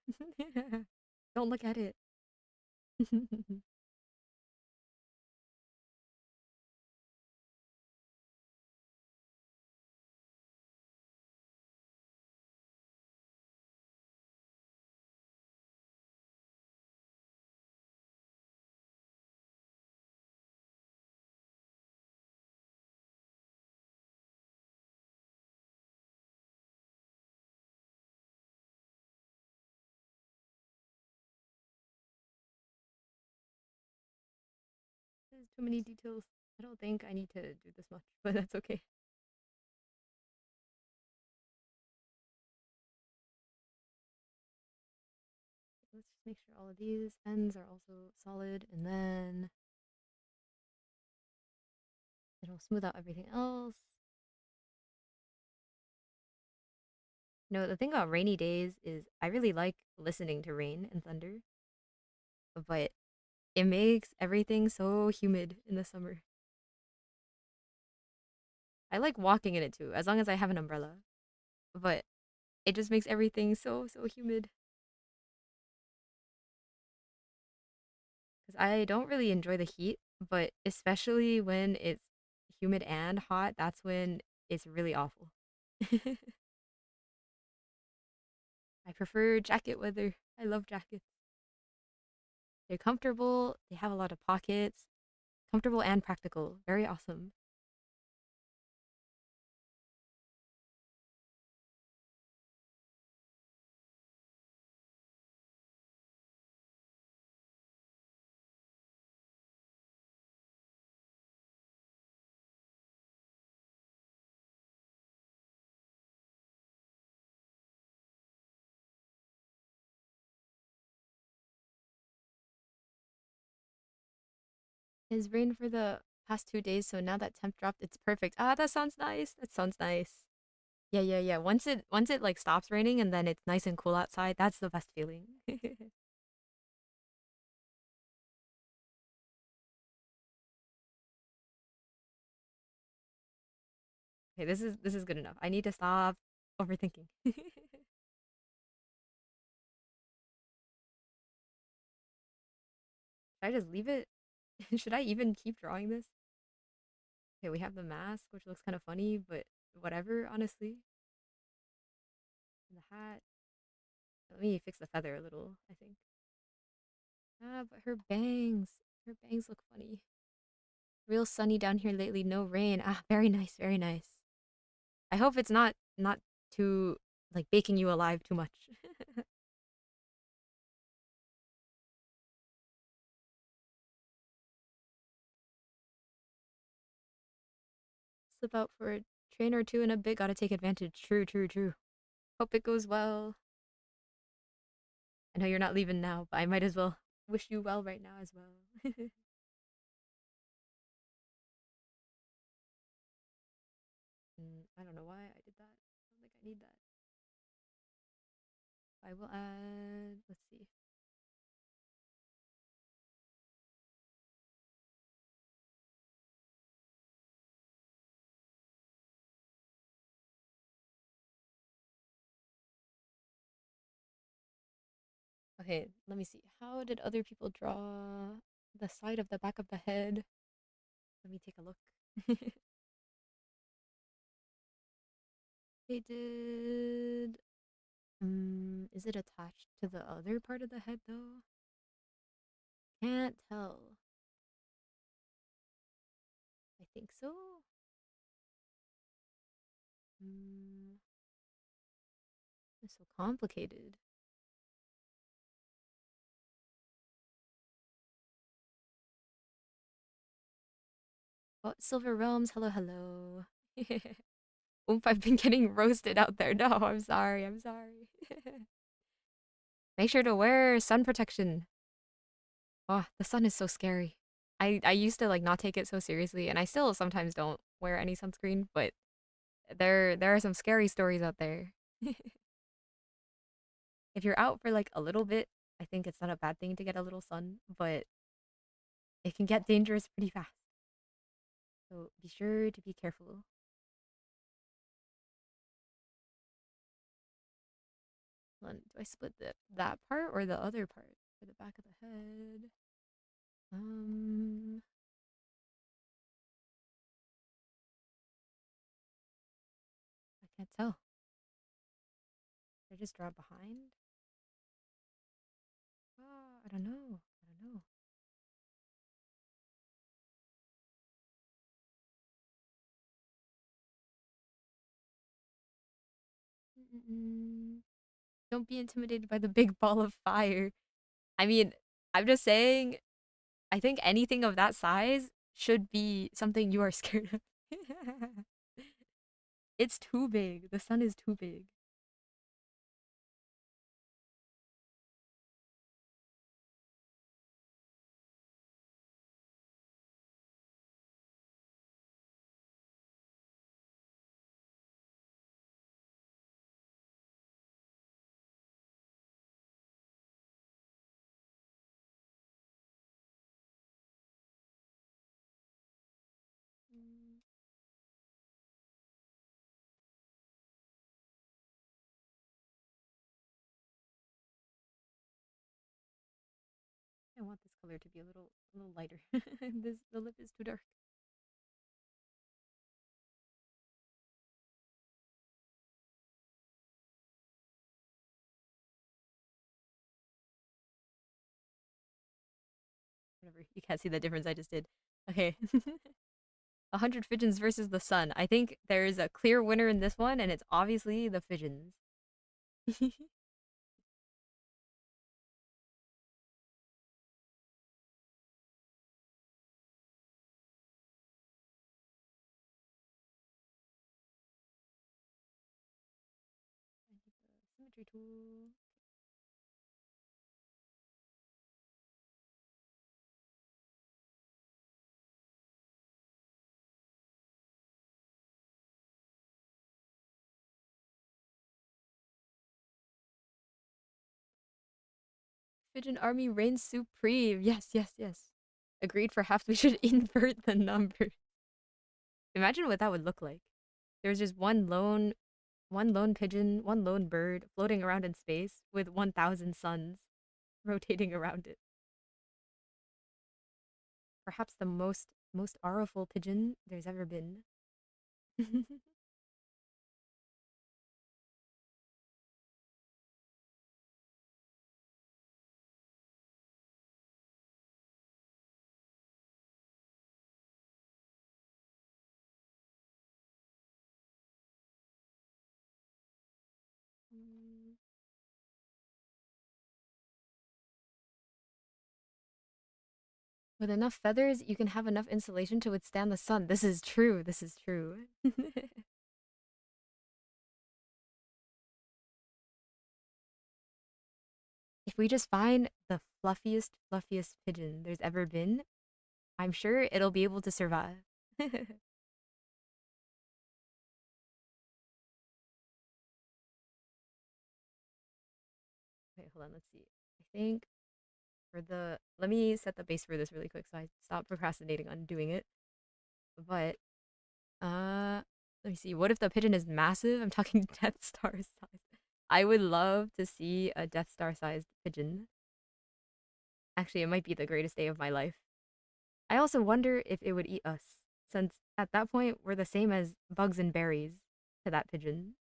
Don't look at it. There's too many details. I don't think I need to do this much, but that's okay. Let's just make sure all of these ends are also solid, and then it'll smooth out everything else. No, the thing about rainy days is I really like listening to rain and thunder, but it makes everything so humid in the summer. I like walking in it too, as long as I have an umbrella, but it just makes everything so, so humid. Because I don't really enjoy the heat, but especially when it's humid and hot, that's when it's really awful. I prefer jacket weather. I love jackets. They're comfortable, they have a lot of pockets, comfortable and practical. Very awesome. It's rained for the past 2 days, so now that temp dropped, it's perfect. Ah, that sounds nice. That sounds nice. Yeah, yeah, yeah. Once it like stops raining and then it's nice and cool outside, that's the best feeling. Okay, this is good enough. I need to stop overthinking. Should I just leave it? Should I even keep drawing this? Okay, we have the mask, which looks kind of funny, but whatever, honestly. And the hat. Let me fix the feather a little, I think. Ah, but her bangs. Her bangs look funny. Real sunny down here lately, no rain. Ah, very nice, very nice. I hope it's not too like baking you alive too much. Slip out for a train or two in a bit, gotta take advantage. True, true, true. Hope it goes well. I know you're not leaving now, but I might as well wish you well right now as well. I don't know why I did that. I don't think I need that. I will add, let's see. Okay, let me see. How did other people draw the side of the back of the head? Let me take a look. They did. Is it attached to the other part of the head though? Can't tell. I think so. Mm, it's so complicated. Oh, Silver Realms, hello, hello. Oof, I've been getting roasted out there. No, I'm sorry, I'm sorry. Make sure to wear sun protection. Oh, the sun is so scary. I used to like not take it so seriously, and I still sometimes don't wear any sunscreen, but there are some scary stories out there. If you're out for like a little bit, I think it's not a bad thing to get a little sun, but it can get dangerous pretty fast. So be sure to be careful. Do I split that part or the other part for the back of the head? Um, I can't tell. Did I just draw behind? I don't know. I don't know. Mm-mm. Don't be intimidated by the big ball of fire. I mean, I'm just saying, I think anything of that size should be something you are scared of. It's too big. The sun is too big. Mm, I want this color to be a little lighter. The lip is too dark. Whatever. You can't see the difference I just did. Okay. 100 Pigeons versus the Sun. I think there is a clear winner in this one, and it's obviously the Pigeons. Symmetry tool. Pigeon army reigns supreme. Yes, yes, yes. Agreed. Perhaps we should invert the numbers. Imagine what that would look like. There's just one lone pigeon, one lone bird floating around in space with 1,000 suns rotating around it. Perhaps the most powerful pigeon there's ever been. With enough feathers, you can have enough insulation to withstand the sun. This is true. This is true. If we just find the fluffiest pigeon there's ever been, I'm sure it'll be able to survive. Wait, hold on, let's see. I think for the let me set the base for this really quick so I stop procrastinating on doing it. But uh let me see. What if the pigeon is massive? I'm talking Death Star size. I would love to see a Death Star sized pigeon. Actually, it might be the greatest day of my life. I also wonder if it would eat us, since at that point we're the same as bugs and berries to that pigeon.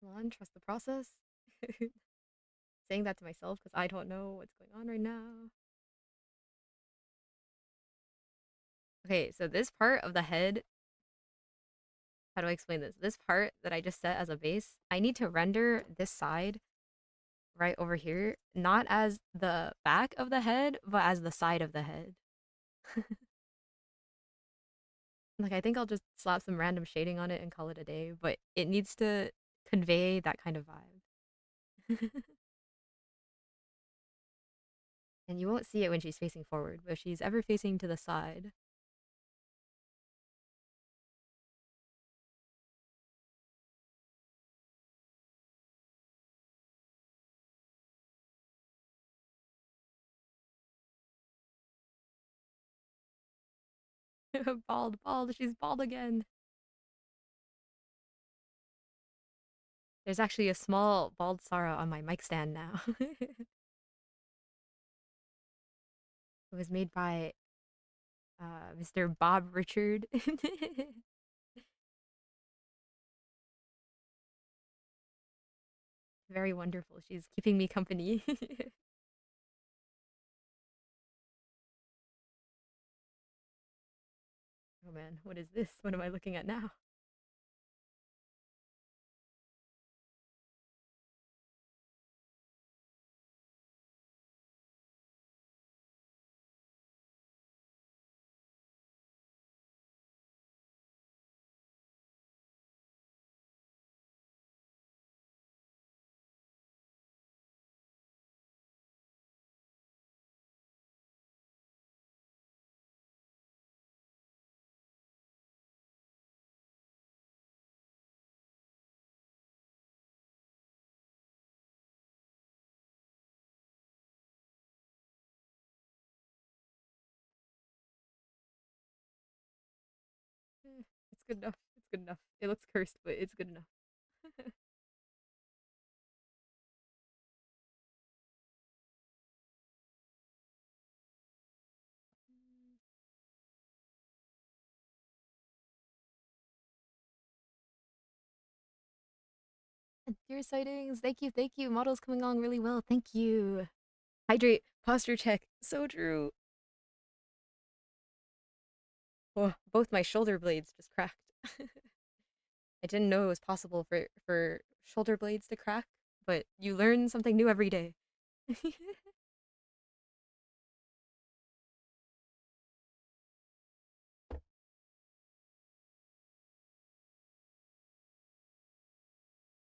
Come on, trust the process. Saying that to myself because I don't know what's going on right now. Okay, so this part of the head, how do I explain this? This part that I just set as a base, I need to render this side right over here, not as the back of the head, but as the side of the head. Like, I think I'll just slap some random shading on it and call it a day, but it needs to convey that kind of vibe. And you won't see it when she's facing forward, but if she's ever facing to the side. Bald, she's bald again. There's actually a small bald Sarah on my mic stand now. It was made by Mr. Bob Richard. Very wonderful. She's keeping me company. Oh man, what is this? What am I looking at now? It's good enough. It's good enough. It looks cursed, but it's good enough. Dear sightings, thank you, thank you. Model's coming along really well. Thank you. Hydrate, posture check. So true. Oh, both my shoulder blades just cracked. I didn't know it was possible for shoulder blades to crack, but you learn something new every day.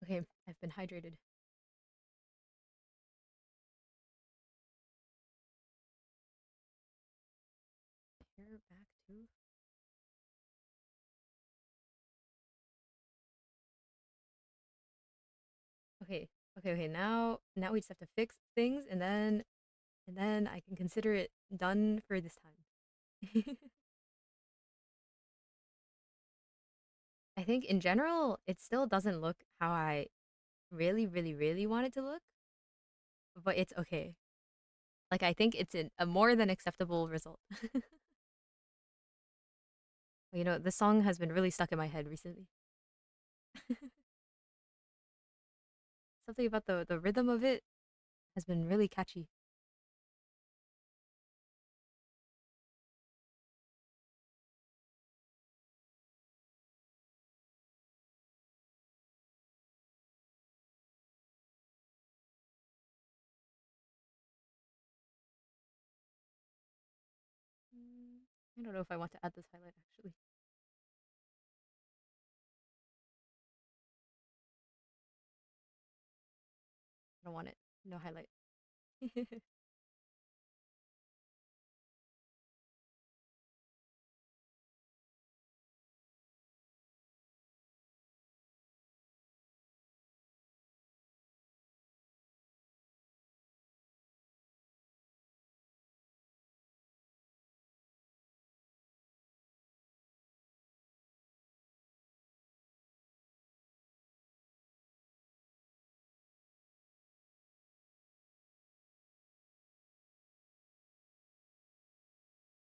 Okay, I've been hydrated. Hair back too. Okay, okay. Now we just have to fix things, and then I can consider it done for this time. I think in general, it still doesn't look how I really, really, really want it to look, but it's okay. Like, I think it's a more than acceptable result. You know, this song has been really stuck in my head recently. Something about the rhythm of it has been really catchy. Mm, I don't know if I want to add this highlight actually. I don't want it. No highlight.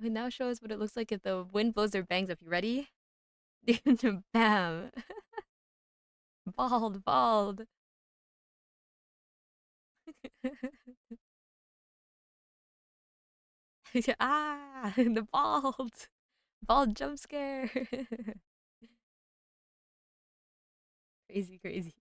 It now shows what it looks like if the wind blows their bangs up. You ready? Bam. Bald, bald. Ah, the bald. Bald jump scare. Crazy, crazy.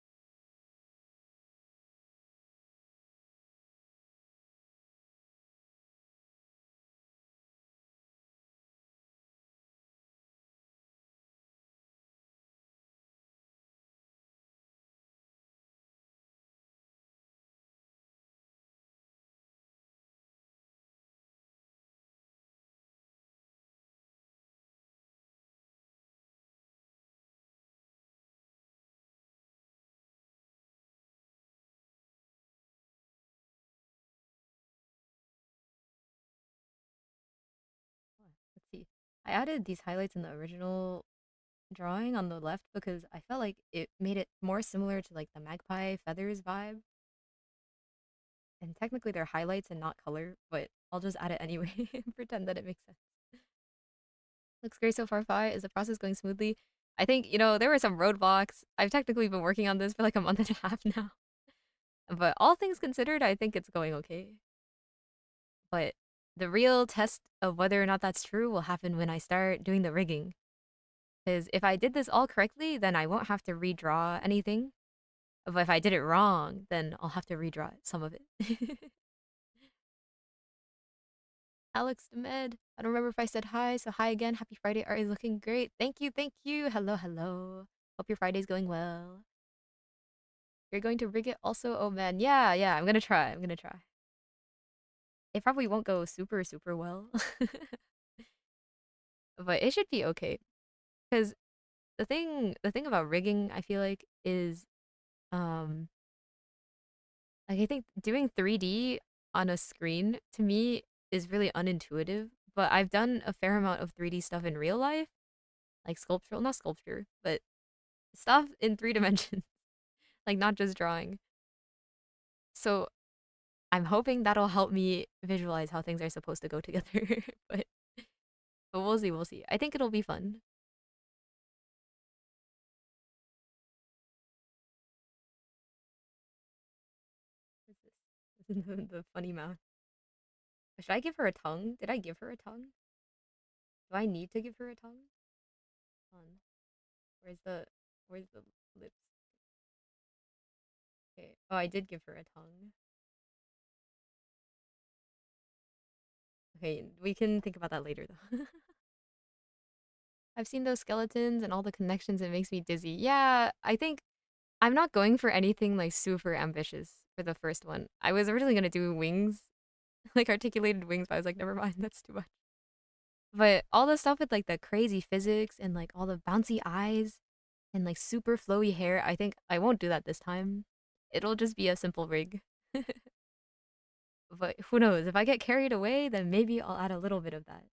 Let's see. I added these highlights in the original drawing on the left because I felt like it made it more similar to like the magpie feathers vibe. And technically they're highlights and not color, but I'll just add it anyway and pretend that it makes sense. Looks great so far, Fi. Is the process going smoothly? I think, there were some roadblocks. I've technically been working on this for like a month and a half now. But all things considered, I think it's going okay. But the real test of whether or not that's true will happen when I start doing the rigging. Because if I did this all correctly, then I won't have to redraw anything. But if I did it wrong, then I'll have to redraw some of it. Alex Demed. I don't remember if I said hi, so hi again. Happy Friday. Art is looking great. Thank you, thank you. Hello, hello. Hope your Friday's going well. You're going to rig it also? Oh man, yeah, yeah, I'm gonna try. I'm gonna try. It probably won't go super, super well. But it should be okay. Because the thing about rigging, I feel is um like I think doing 3D on a screen to me is really unintuitive. But I've done a fair amount of 3D stuff in real life, like sculptural, not sculpture, but stuff in 3 dimensions, like not just drawing. So I'm hoping that'll help me visualize how things are supposed to go together. but but we'll see, we'll see. I think it'll be fun. What's this? The funny mouth. Should I give her a tongue? Did I give her a tongue? Do I need to give her a tongue? Hold on. Where's the where's the lips? Okay. Oh, I did give her a tongue. Okay, we can think about that later though. I've seen those skeletons and all the connections. It makes me dizzy. Yeah, I think I'm not going for anything like super ambitious for the first one. I was originally gonna do wings, like articulated wings, but I was like, never mind, that's too much. But all the stuff with like the crazy physics and like all the bouncy eyes and like super flowy hair, I think I won't do that this time. It'll just be a simple rig. But who knows? If I get carried away, then maybe I'll add a little bit of that.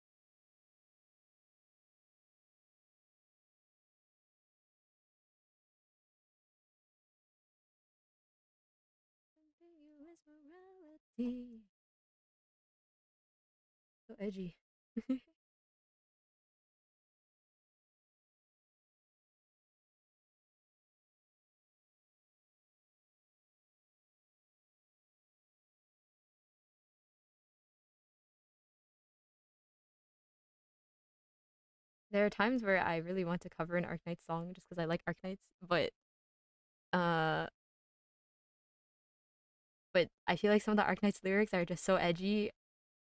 Morality. So edgy. There are times where I really want to cover an Arknights song just because I like Arknights, uh, but I feel like some of the Arknights lyrics are just so edgy.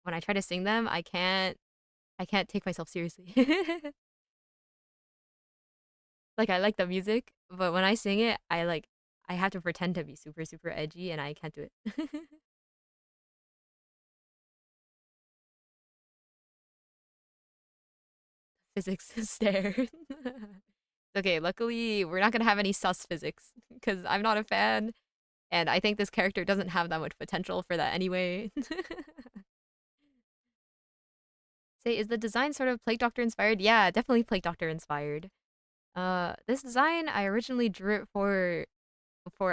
When I try to sing them, I can't take myself seriously. Like I like the music, but when I sing it, I have to pretend to be super super edgy, and I can't do it. Physics stare. Okay, luckily we're not gonna have any sus physics because I'm not a fan, and I think this character doesn't have that much potential for that anyway. Say, is the design sort of Plague Doctor inspired? Yeah, definitely Plague Doctor inspired. This design I originally drew it for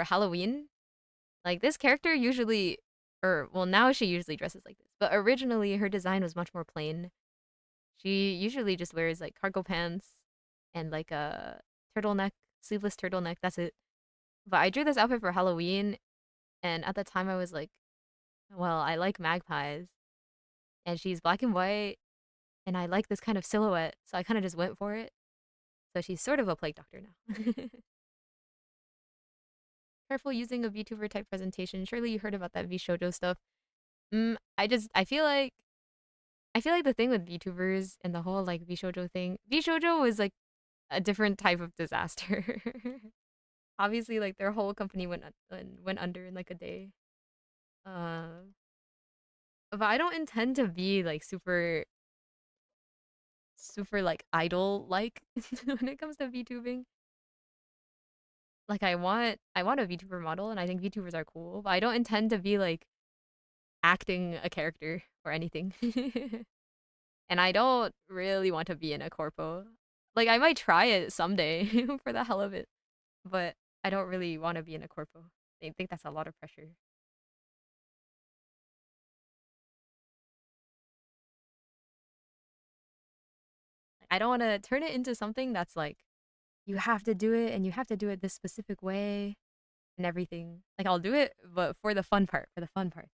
Halloween. Like this character usually, or well, now she usually dresses like this, but originally her design was much more plain. She usually just wears like cargo pants and like a turtleneck, sleeveless turtleneck. That's it. But I drew this outfit for Halloween, and at the time I was like, well, I like magpies, and she's black and white, and I like this kind of silhouette, so I kind of just went for it. So she's sort of a plague doctor now. Careful using a VTuber type presentation. Surely you heard about that VShojo stuff. I feel like the thing with VTubers and the whole like VShojo thing, VShojo was like a different type of disaster. Obviously, like their whole company went under in like a day. Uh, but I don't intend to be like super super like idol like when it comes to VTubing. Like I want a VTuber model, and I think VTubers are cool, but I don't intend to be like acting a character or anything. And I don't really want to be in a corpo. Like I might try it someday for the hell of it, but I don't really want to be in a corpo. I think that's a lot of pressure. I don't want to turn it into something that's like you have to do it and you have to do it this specific way and everything. Like I'll do it, but for the fun part, for the fun part.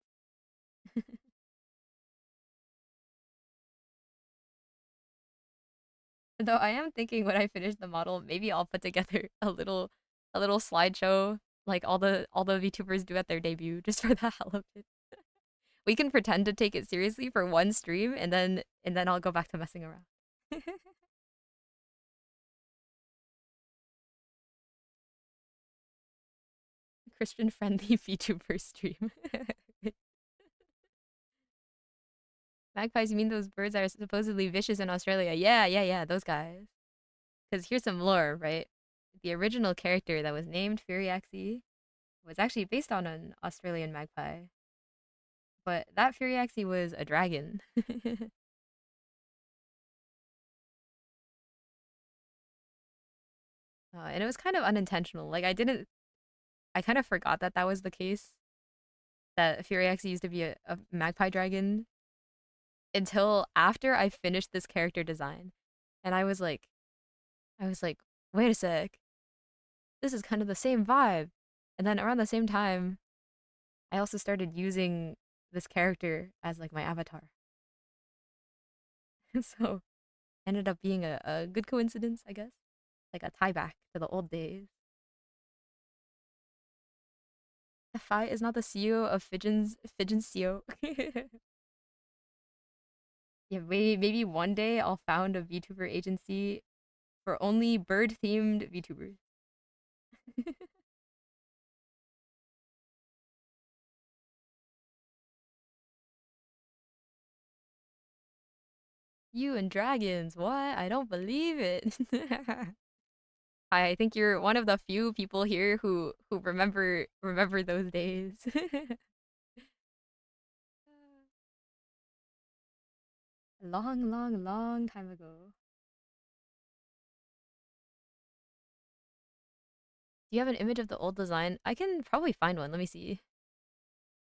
Though I am thinking when I finish the model, maybe I'll put together a little slideshow like all the VTubers do at their debut just for the hell of it. We can pretend to take it seriously for one stream, and then I'll go back to messing around. Christian friendly VTuber stream. Magpies, you mean those birds that are supposedly vicious in Australia? Yeah, yeah, yeah, those guys. Because here's some lore, right? The original character that was named Furiaxi was actually based on an Australian magpie, but that Furiaxi was a dragon. And it was kind of unintentional. Like I kind of forgot that that was the case. That Furiaxi used to be a magpie dragon until after I finished this character design, and I was like, wait a sec, this is kind of the same vibe. And then around the same time, I also started using this character as like my avatar. So ended up being a good coincidence, I guess. Like a tie back to the old days. Fi is not the CEO of Fidgeon's CEO. Yeah, maybe one day I'll found a VTuber agency for only bird themed VTubers. You and dragons, what? I don't believe it. I think you're one of the few people here who remember those days. A long, long, long time ago. Do you have an image of the old design? I can probably find one. Let me see.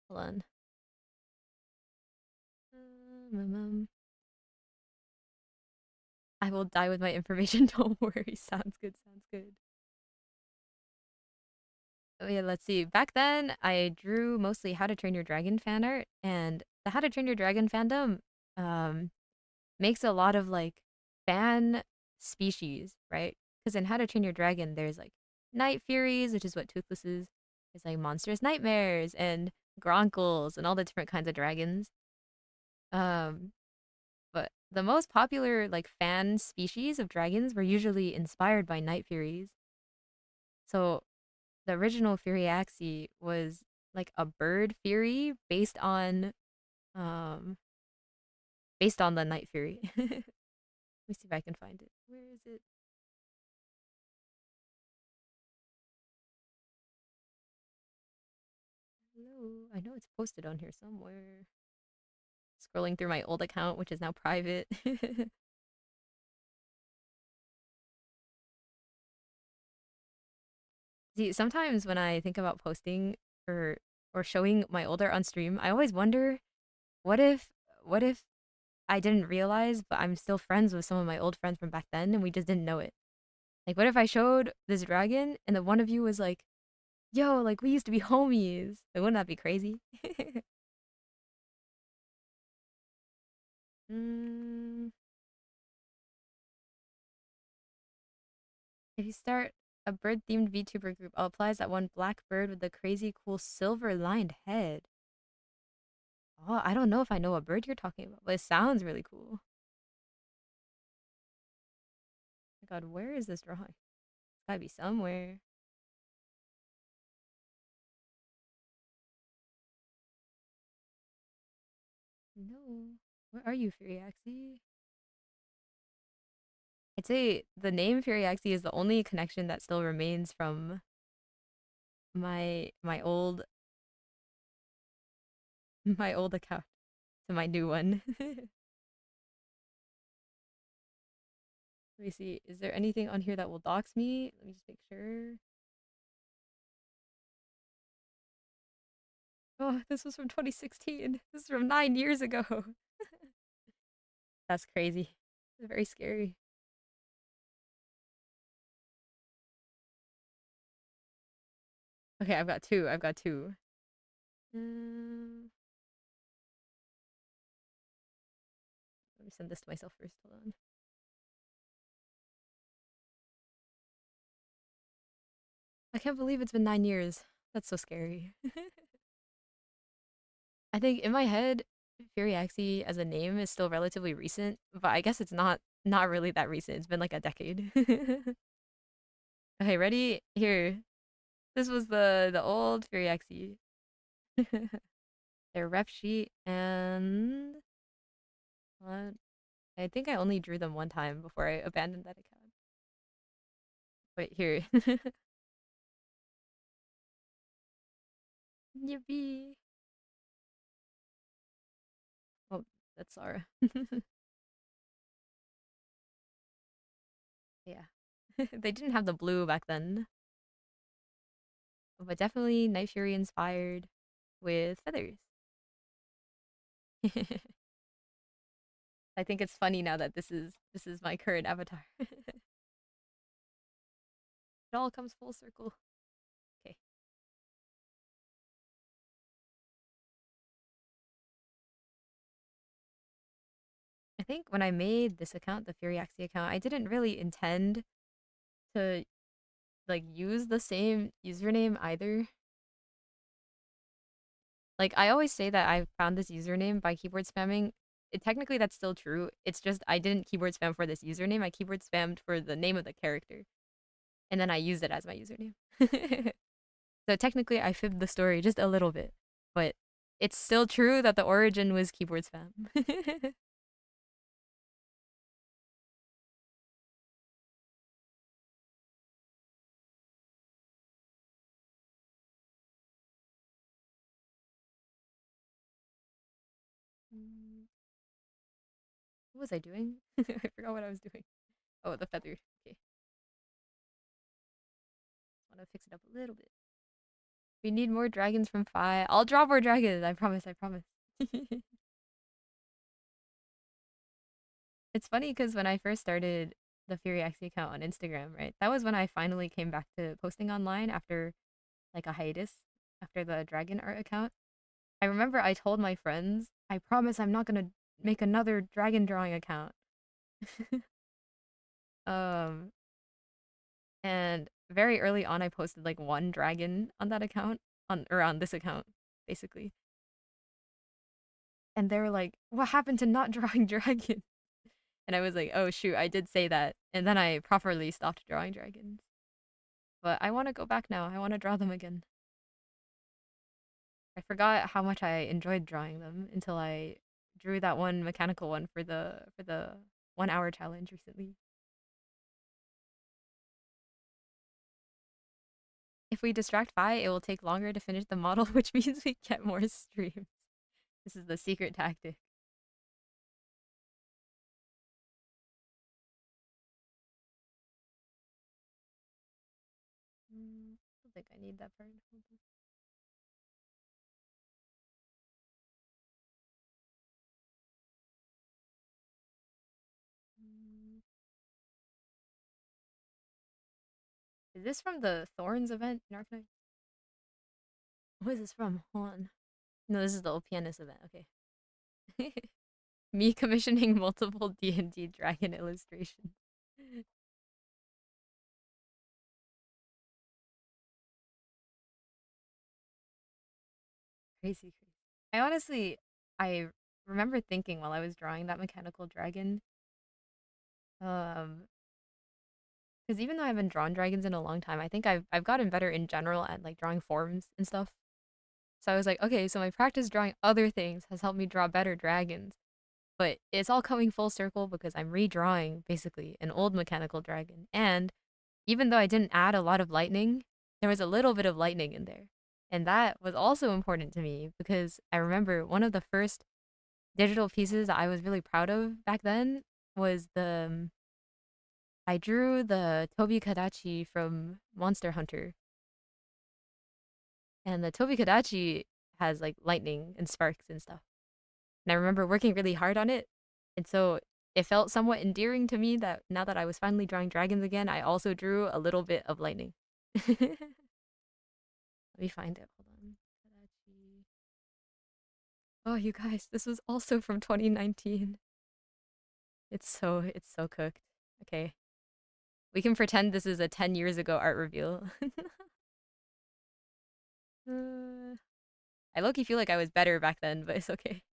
Hold on. Um, I will die with my information. Don't worry. Sounds good. Sounds good. Oh yeah, let's see. Back then, I drew mostly How to Train Your Dragon fan art, and the How to Train Your Dragon fandom um makes a lot of like fan species, right? Because in How to Train Your Dragon, there's like Night Furies, which is what Toothless is. There's like Monstrous Nightmares and Gronkles and all the different kinds of dragons. Um, but the most popular like fan species of dragons were usually inspired by Night Furies. So the original Furiaxi was like a bird fury um based on the Night Fury. Let me see if I can find it. Where is it? Hello. I know it's posted on here somewhere. Scrolling through my old account, which is now private. See, sometimes when I think about posting or showing my older on stream, I always wonder what if what if I didn't realize, but I'm still friends with some of my old friends from back then and we just didn't know it. Like what if I showed this dragon and then one of you was like, yo, like we used to be homies. Like, wouldn't that be crazy? mm, if you start a bird themed VTuber group, I'll apply as that one black bird with the crazy cool silver lined head. Oh, I don't know if I know what bird you're talking about, but it sounds really cool. Oh my god, where is this drawing? It's gotta be somewhere. No. Where are you, Furiaxi? I'd say the name Furiaxi is the only connection that still remains from my old my old account to my new one. Let me see. Is there anything on here that will dox me? Let me just make sure. Oh, this was from 2016. This is from 9 years ago. That's crazy. It's very scary. Okay, I've got two. I've got two. Um, Let me send this to myself first. Hold on. I can't believe it's been 9 years. That's so scary. I think in my head, Furiaxi as a name is still relatively recent, but I guess it's not really that recent. It's been like a decade. Okay, ready? Here. This was the old Furiaxi. Their rep sheet and I think I only drew them one time before I abandoned that account. Wait, here. Yippee. Oh, that's Sarah. Yeah. They didn't have the blue back then, but definitely Night Fury inspired with feathers. I think it's funny now that this is my current avatar. It all comes full circle. Okay. I think when I made this account, the Furiaxi account, I didn't really intend to like use the same username either. Like I always say that I found this username by keyboard spamming. Technically that's still true. It's just I didn't keyboard spam for this username. I keyboard spammed for the name of the character. And then I used it as my username. So technically I fibbed the story just a little bit. But it's still true that the origin was keyboard spam. Mm, what was I doing? I forgot what I was doing. Oh, the feather. Okay. Just want to fix it up a little bit. We need more dragons from Fi. I'll draw more dragons. I promise. I promise. It's funny because when I first started the Fury Axie account on Instagram, right? That was when I finally came back to posting online after like a hiatus after the dragon art account. I remember I told my friends, I promise I'm not gonna make another dragon drawing account. um, and very early on, I posted like one dragon on that account, on this account, basically. And they were like, "What happened to not drawing dragons?" And I was like, "Oh shoot, I did say that." And then I properly stopped drawing dragons. But I want to go back now. I want to draw them again. I forgot how much I enjoyed drawing them until I drew that one mechanical one for the 1 hour challenge recently. If we distract Fi, it will take longer to finish the model, which means we get more streams. This is the secret tactic. I don't think I need that part. Mm, Is this from the Thorns event in Arknight? What is this from? Hold on. No, this is the Opianus event. Okay. Me commissioning multiple D&D dragon illustrations. Crazy, crazy. I honestly, I remember thinking while I was drawing that mechanical dragon, um, because even though I haven't drawn dragons in a long time, I think I've gotten better in general at like drawing forms and stuff. So I was like, okay, so my practice drawing other things has helped me draw better dragons. But it's all coming full circle because I'm redrawing basically an old mechanical dragon. And even though I didn't add a lot of lightning, there was a little bit of lightning in there. And that was also important to me because I remember one of the first digital pieces that I was really proud of back then was I drew the Tobi Kadachi from Monster Hunter. And the Tobi Kadachi has like lightning and sparks and stuff. And I remember working really hard on it. And so it felt somewhat endearing to me that now that I was finally drawing dragons again, I also drew a little bit of lightning. Let me find it. Hold on. Kadachi. Oh, you guys, this was also from 2019. It's so cooked. Okay. We can pretend this is a 10 years ago art reveal. I low-key feel like I was better back then, but it's okay.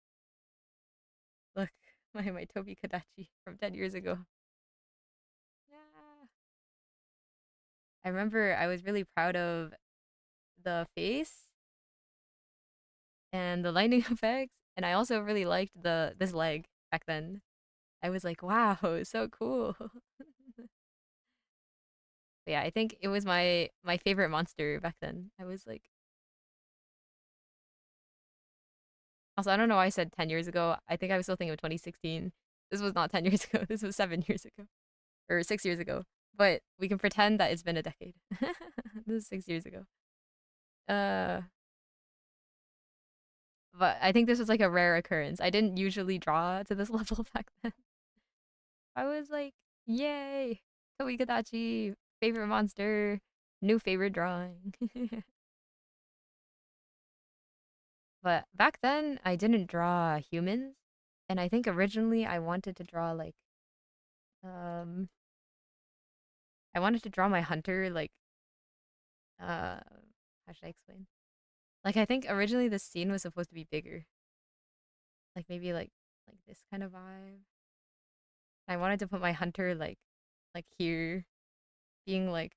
Look, my Tobi Kadachi from 10 years ago. Yeah. I remember I was really proud of the face and the lightning effects, and I also really liked this leg back then. I was like, wow, so cool. But yeah, I think it was my favorite monster back then. I was like, also I don't know why I said 10 years ago. I think I was still thinking of 2016. This was not 10 years ago. This was 7 years ago or 6 years ago. But we can pretend that it's been a decade. This is 6 years ago. Uh, but I think this was like a rare occurrence. I didn't usually draw to this level back then. I was like, yay, Toigadachi, favorite monster, new favorite drawing. But back then, I didn't draw humans, and I think originally I wanted to draw like, um, I wanted to draw my hunter like, how should I explain? Like I think originally the scene was supposed to be bigger, like maybe like this kind of vibe. I wanted to put my hunter like here, being like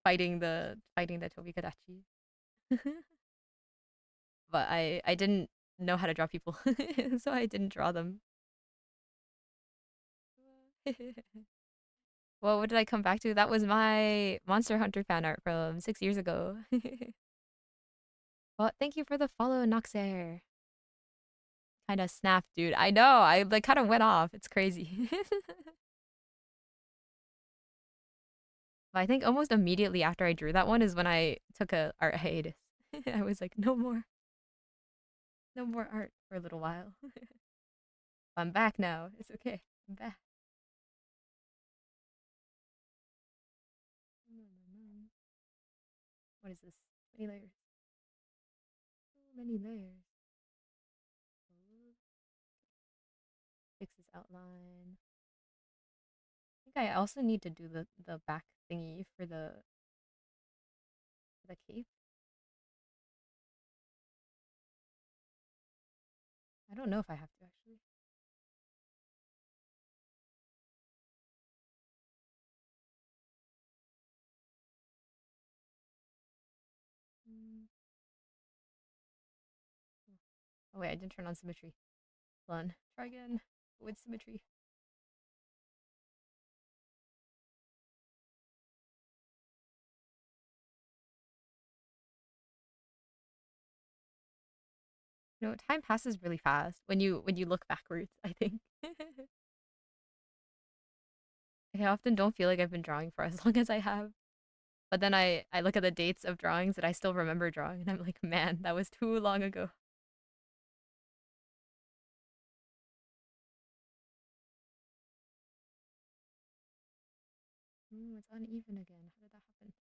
fighting the Tobi Kadachi. But I didn't know how to draw people, so I didn't draw them. Well, what did I come back to? That was my Monster Hunter fan art from 6 years ago. Well, thank you for the follow, Noxair. Kind of snapped, dude. I know. I like kind of went off. It's crazy. But I think almost immediately after I drew that one is when I took a art hiatus. I was like, no more, no more art for a little while. I'm back now. It's okay. I'm back. What is this? Many layers. So many layers. Fix this outline. I think I also need to do the back thingy for the cape. I don't know if I have to actually. Mm. Oh wait, I didn't turn on symmetry. Hold on. Try again with symmetry. No, time passes really fast when you look backwards, I think. I often don't feel like I've been drawing for as long as I have. But then I look at the dates of drawings that I still remember drawing and I'm like, man, that was too long ago. It's uneven again. How did that happen?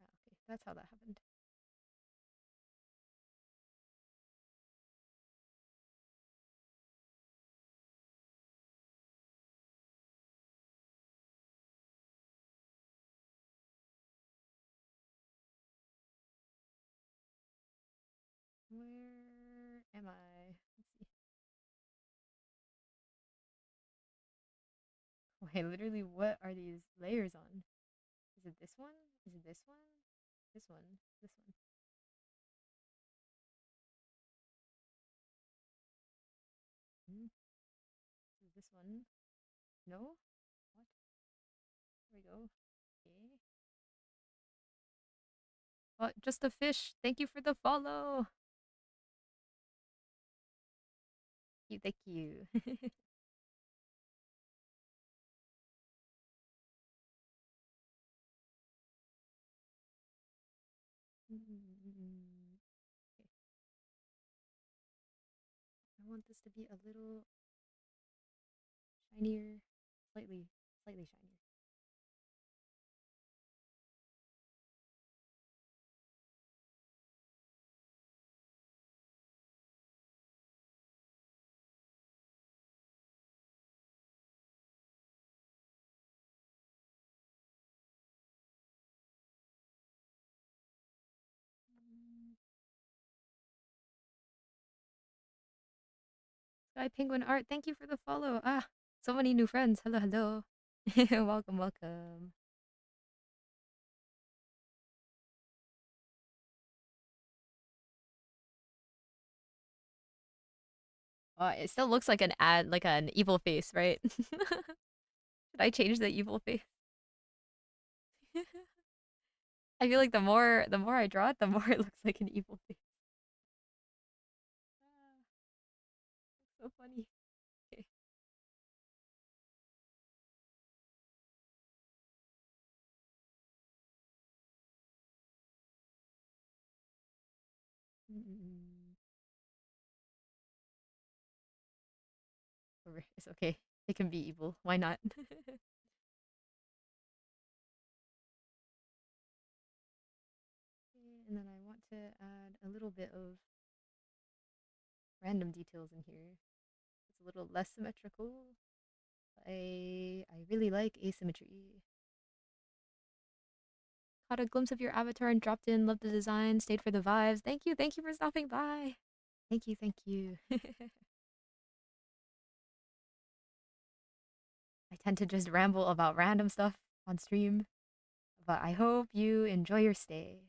Ah, okay, that's how that happened. Where am I? Let's see. Wait, literally, what are these layers on? Is it this one? Is it this one? This one? This one? Hmm? Is this one? No? What? There we go. Okay. Oh, just a fish. Thank you for the follow. Thank you. Okay. I want this to be a little shinier, slightly shinier. Mm. Sky Penguin Art, thank you for the follow. Ah, so many new friends. Hello, hello. Welcome, welcome. Oh, it still looks like an ad, like an evil face, right? Should I change the evil face? I feel like the more I draw it, the more it looks like an evil face. Ah, so funny. Okay. Mm. It's okay. It can be evil. Why not? And then I want to add a little bit of random details in here. It's a little less symmetrical. I really like asymmetry. Caught a glimpse of your avatar and dropped in. Loved the design. Stayed for the vibes. Thank you for stopping by. Thank you, thank you. I tend to just ramble about random stuff on stream, but I hope you enjoy your stay.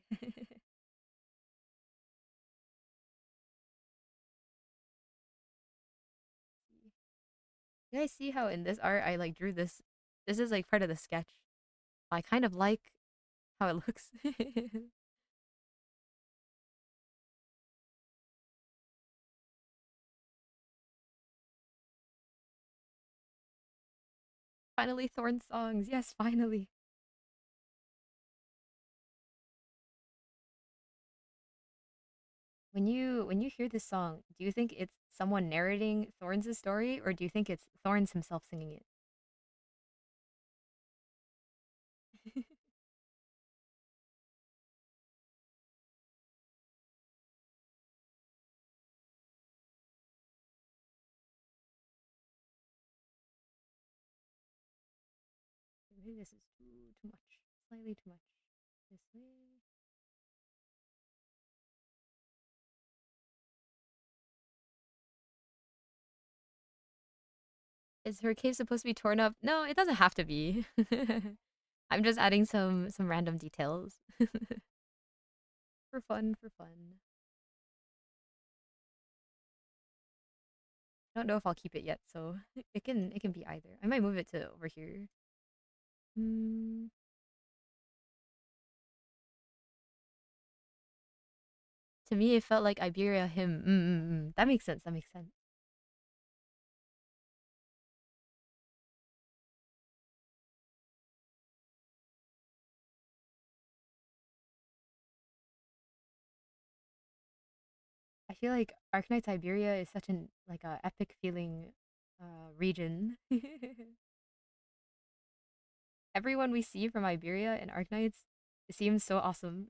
You guys see how in this art I like drew this? This is like part of the sketch. I kind of like how it looks. Finally, Thorn songs. Yes, finally. When you hear this song, do you think it's someone narrating Thorns' story, or do you think it's Thorns himself singing it? Maybe this is too much, slightly too much. This way. Is her cave supposed to be torn up? No, it doesn't have to be. I'm just adding some random details for fun, for fun. I don't know if I'll keep it yet, so it can be either. I might move it to over here. Mm, to me, it felt like Iberia him. That makes sense. That makes sense. I feel like Arknight's Iberia is such an like a epic feeling region. Everyone we see from Iberia and Arknights seems so awesome.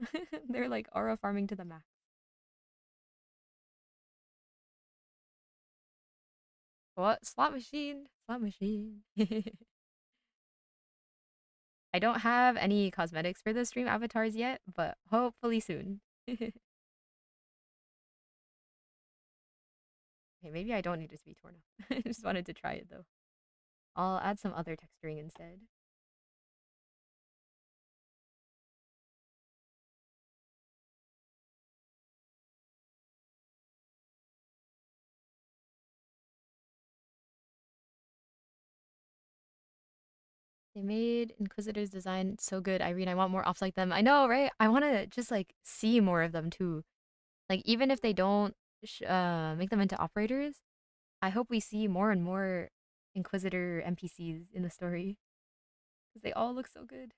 They're like aura farming to the max. What? Slot machine? Slot machine. I don't have any cosmetics for the stream avatars yet, but hopefully soon. Okay, maybe I don't need it to be torn up. I just wanted to try it though. I'll add some other texturing instead. They made Inquisitor's design so good, Irene. I want more ops like them. I know, right? I want to just like see more of them too. Like even if they don't make them into operators, I hope we see more and more Inquisitor NPCs in the story because they all look so good.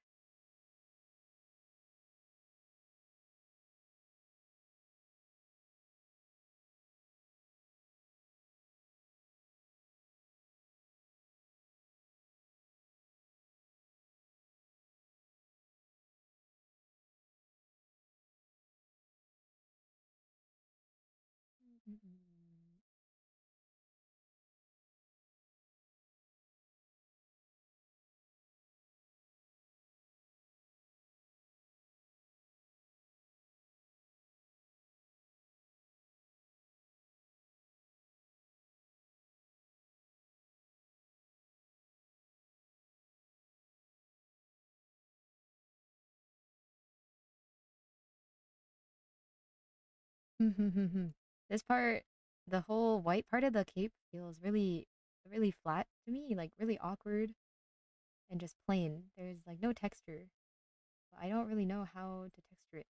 This part, the whole white part of the cape feels really flat to me, like really awkward and just plain. There's like no texture. I don't really know how to texture it.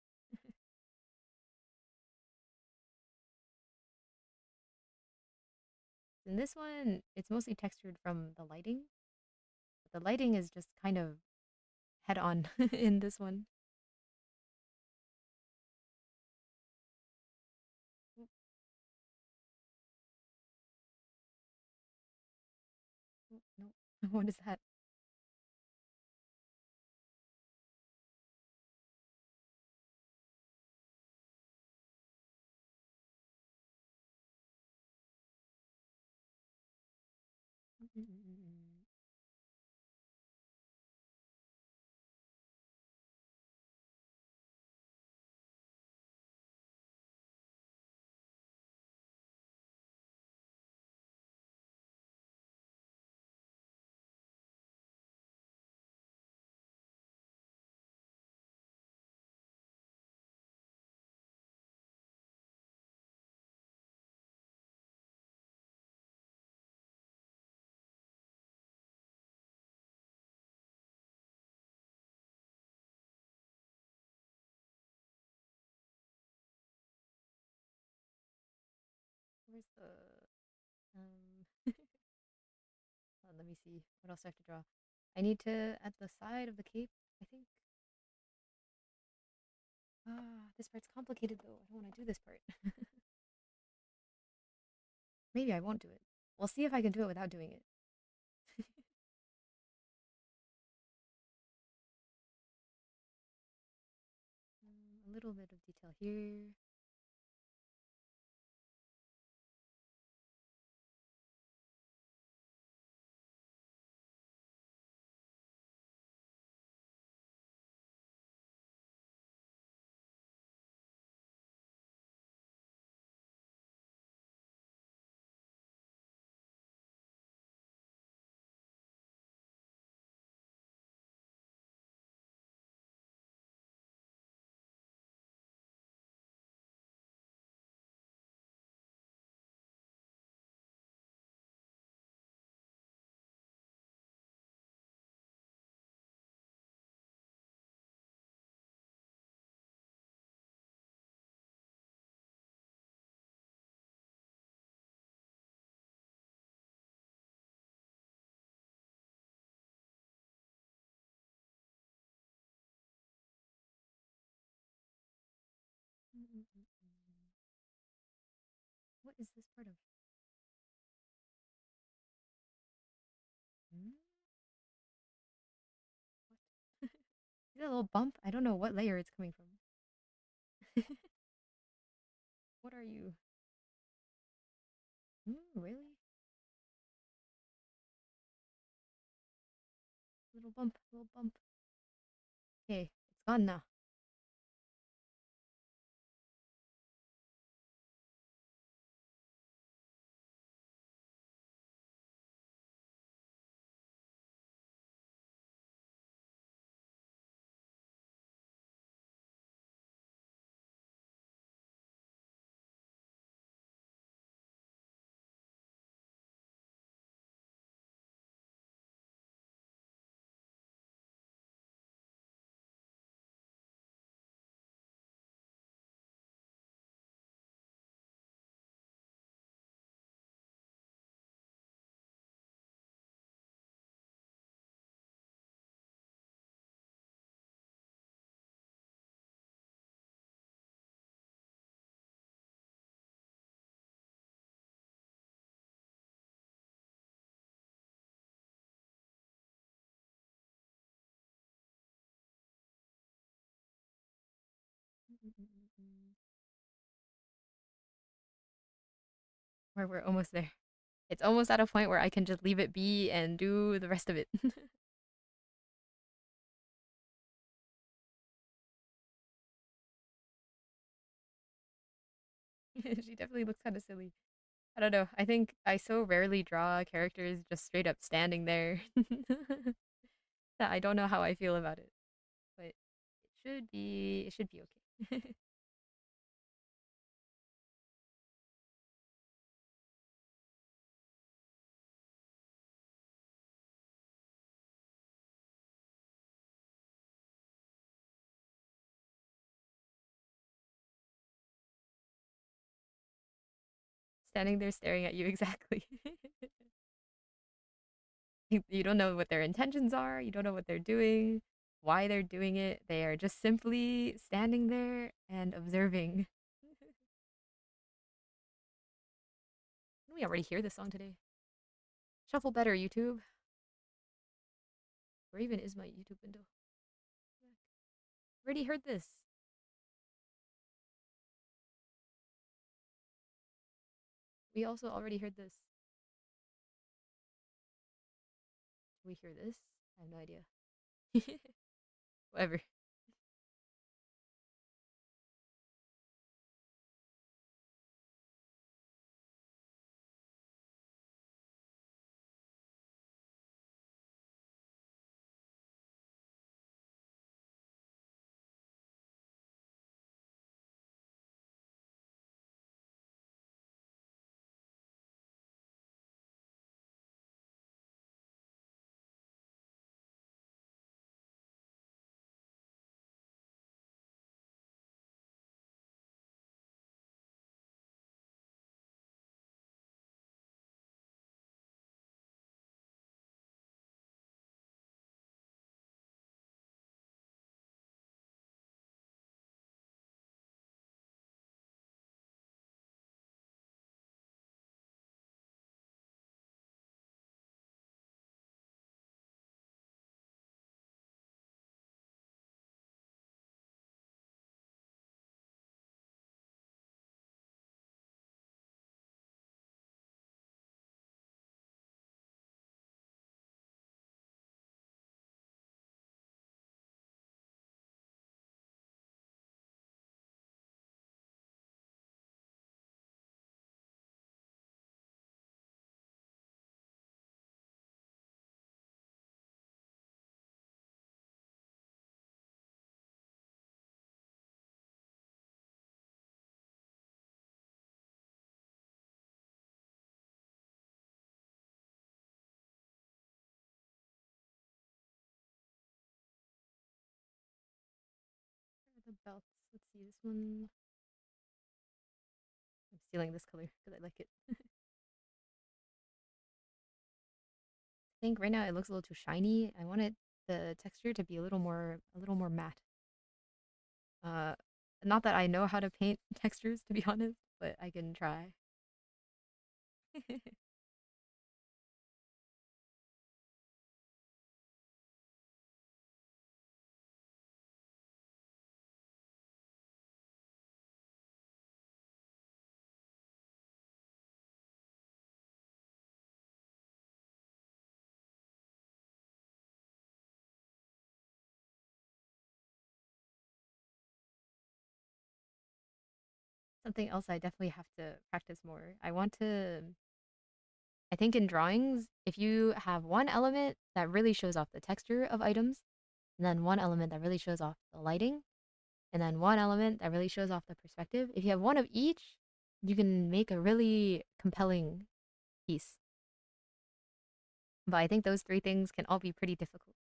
In this one, it's mostly textured from the lighting. But the lighting is just kind of head on in this one. Oop, oop, no. What is that? Where's the um let me see. What else do I have to draw? I need to at the side of the cape, I think. Ah, this part's complicated though. I don't want to do this part. Maybe I won't do it. We'll see if I can do it without doing it. A little bit of detail here. What is this part of? Hmm? What? Is that a little bump? I don't know what layer it's coming from. What are you? Really? Little bump, little bump. Okay, it's gone now. We're almost there. It's almost at a point where I can just leave it be and do the rest of it. She definitely looks kind of silly. I don't know. I think I so rarely draw characters just straight up standing there that I don't know how I feel about it. But it should be okay. Standing there staring at you exactly. You don't know what their intentions are, you don't know what they're doing, why they're doing it. They are just simply standing there and observing. We already hear this song today. Shuffle better, YouTube. Where even is my YouTube window? Already heard this. We also already heard this. Did we hear this? I have no idea. Whatever. The belts. Let's see this one. I'm stealing this color because I like it. I think right now it looks a little too shiny. I want the texture to be a little more matte. Uh, Not that I know how to paint textures to be honest, but I can try. Something else I definitely have to practice more. I think in drawings, if you have one element that really shows off the texture of items, and then one element that really shows off the lighting, and then one element that really shows off the perspective, if you have one of each, you can make a really compelling piece. But I think those three things can all be pretty difficult.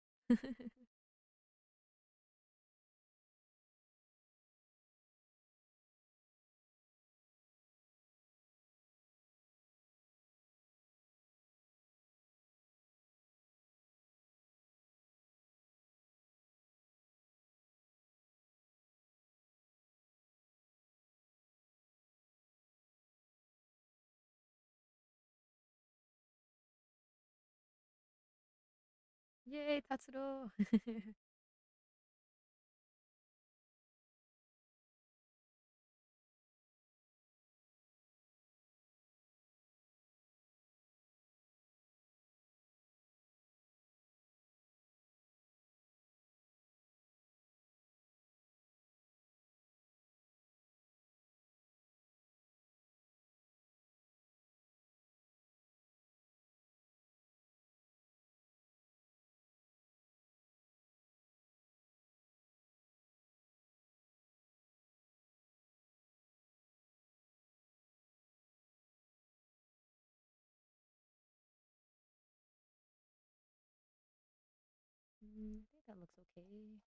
Yay, Tatsuro! I think that looks okay.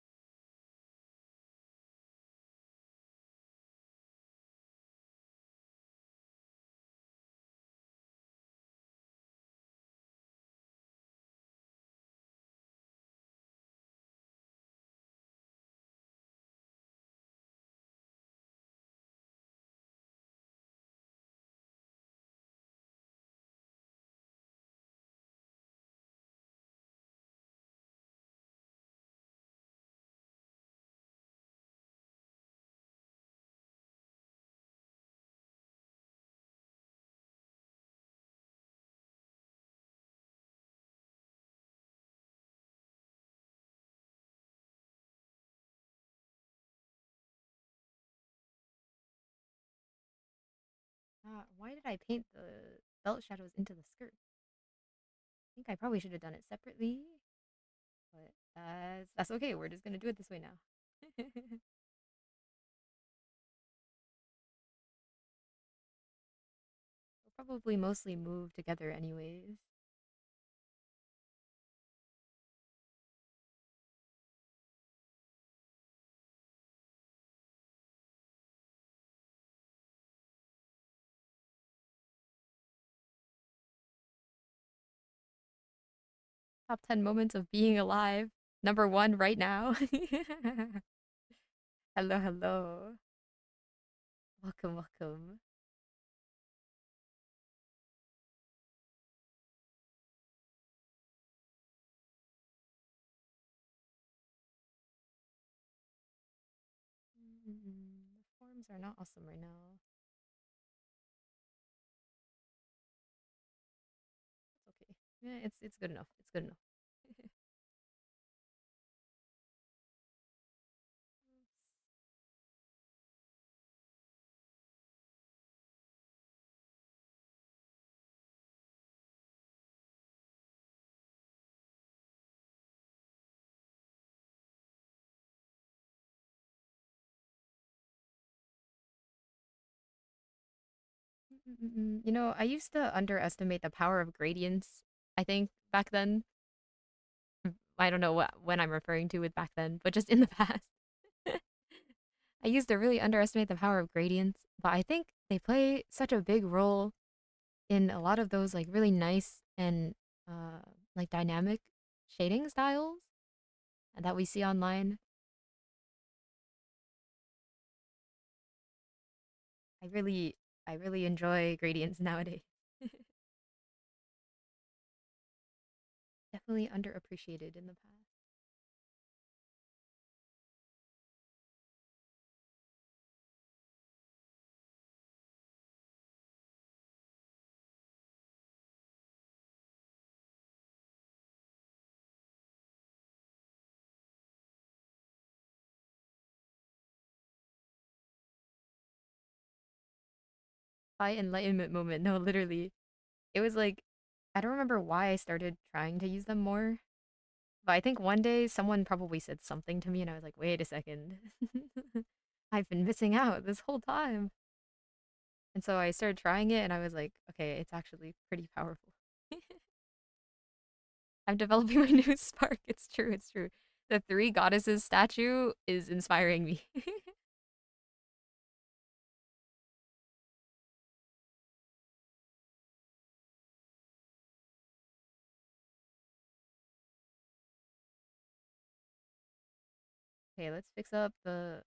Why did I paint the belt shadows into the skirt? I think I probably should have done it separately, but that's okay. We're just gonna do it this way now. They'll probably mostly move together anyways. Top 10 moments of being alive. Number one right now. Hello, hello. Welcome, welcome. The forms are not awesome right now. That's okay. Yeah, it's good enough. It's good enough. You know, I used to underestimate the power of gradients. I think back then, I don't know when I'm referring to with back then, but just in the past. I used to really underestimate the power of gradients, but I think they play such a big role in a lot of those like really nice and uh like dynamic shading styles that we see online. I really I really enjoy gradients nowadays. Definitely underappreciated in the past. High enlightenment moment. No, literally. It was like I don't remember why I started trying to use them more, but I think one day someone probably said something to me and I was like, "Wait a second. I've been missing out this whole time." And so I started trying it and I was like, "Okay, it's actually pretty powerful." I'm developing my new spark. It's true, it's true. The three goddesses statue is inspiring me. Okay, let's fix up the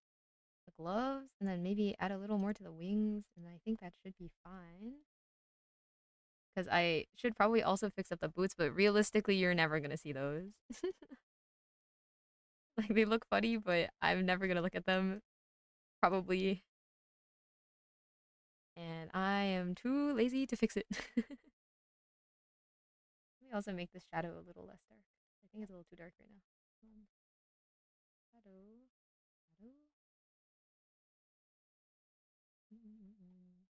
gloves and then maybe add a little more to the wings, and I think that should be fine. Because I should probably also fix up the boots, but realistically, you're never gonna see those. Like they look funny, but I'm never gonna look at them, probably. And I am too lazy to fix it. Let me also make this shadow a little less dark. I think it's a little too dark right now. Shadow, shadow. Mm-mm-mm.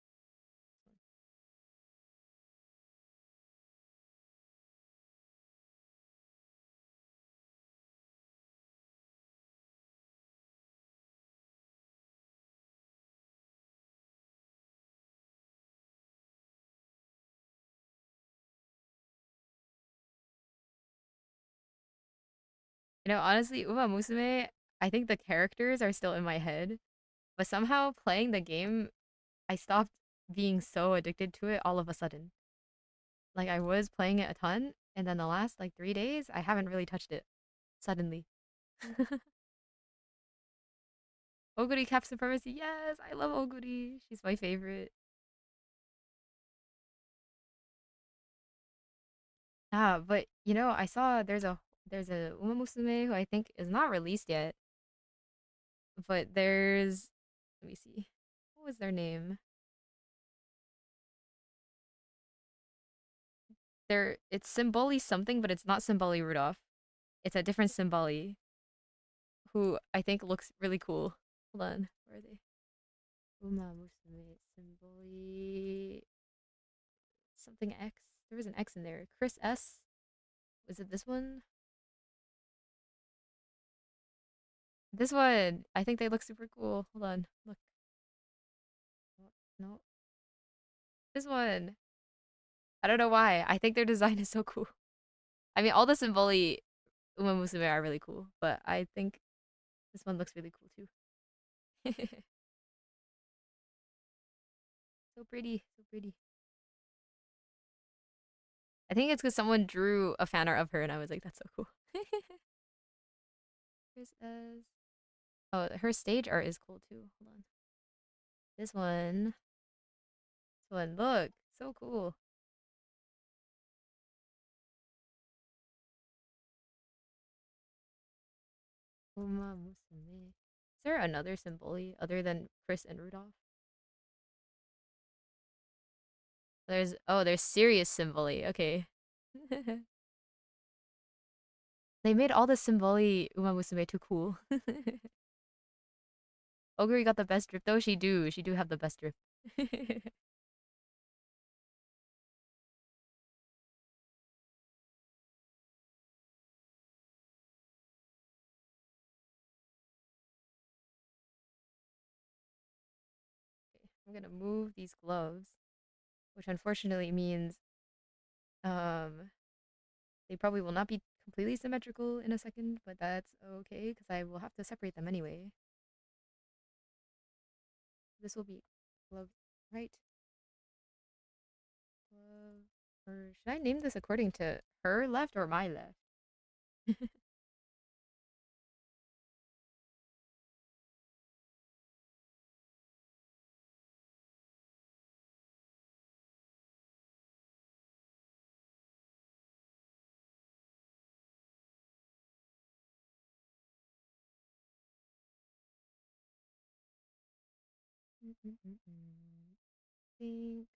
You know, honestly, Uma Musume, I think the characters are still in my head, but somehow playing the game, I stopped being so addicted to it all of a sudden. Like I was playing it a ton, and then the last like 3 days, I haven't really touched it. Suddenly. Oguri Cap Supremacy, yes, I love Oguri. She's my favorite. Ah, but you know, I saw there's a Uma Musume who I think is not released yet, but there's let me see. What was their name? It's Symboli something, but it's not Symboli Rudolph. It's a different Symboli who I think looks really cool. Hold on, where are they? Uma Musume Symboli something X. There was an X in there. Chris S. Was it this one? This one. I think they look super cool. Hold on. Look. No. No. This one. I don't know why. I think their design is so cool. I mean, all the Symboli Uma Musume are really cool, but I think this one looks really cool too. So pretty. So pretty. I think it's because someone drew a fan art of her and I was like, that's so cool. Chris S. Oh, her stage art is cool too. Hold on. This one. This one. Look. So cool. Uma Musume. Is there another Symboli other than Chris and Rudolph? There's serious Symboli. Okay. They made all the Symboli Uma Musume too cool. Oguri got the best drip though. She do have the best drip. I'm gonna move these gloves, which unfortunately means um they probably will not be completely symmetrical in a second, but that's okay because I will have to separate them anyway. This will be glove, right? Glove. Or should I name this according to her left or my left? Think.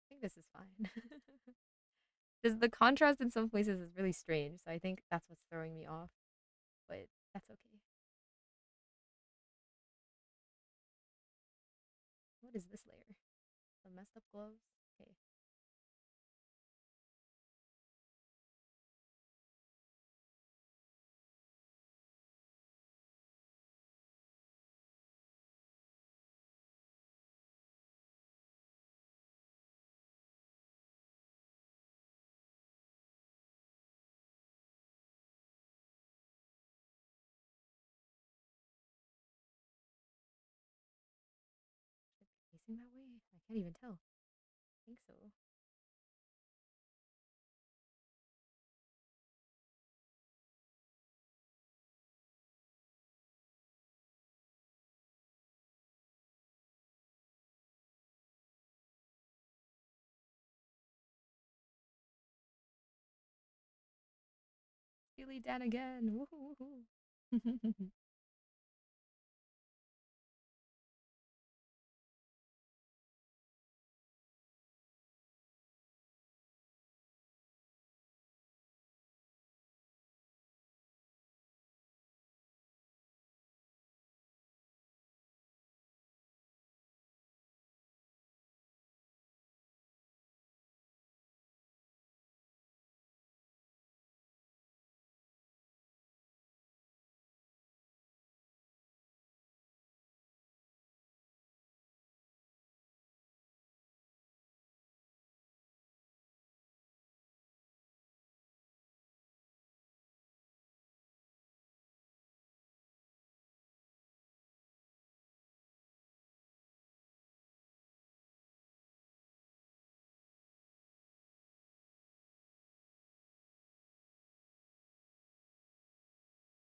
I think this is fine. Because the contrast in some places is really strange, so I think that's what's throwing me off. But that's okay. What is this layer? The messed up gloves? Okay. Facing that way? I can't even tell. I think so. Steely Dan again. Woohoo, woohoo.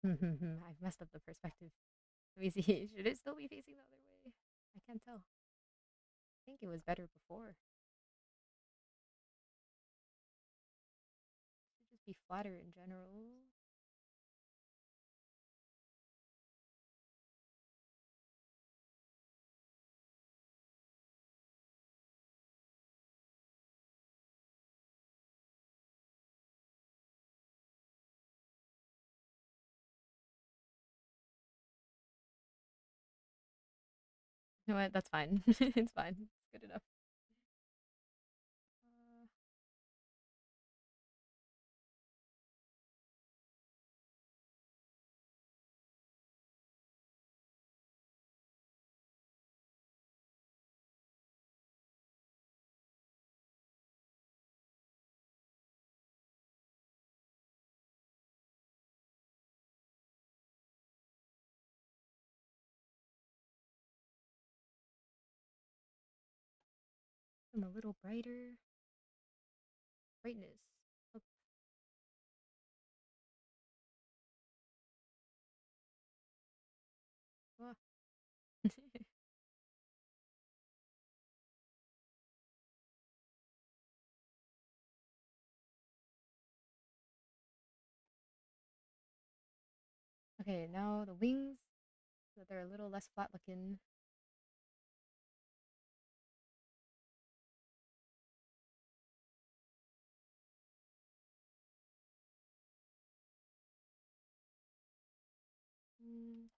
I've messed up the perspective. Let me see. Should it still be facing the other way? I can't tell. I think it was better before. It should just be flatter in general. You know what? That's fine. It's fine. It's good enough. Uh, and a little brighter. Brightness. Up. Ah. Okay, now the wings, so that they're a little less flat looking.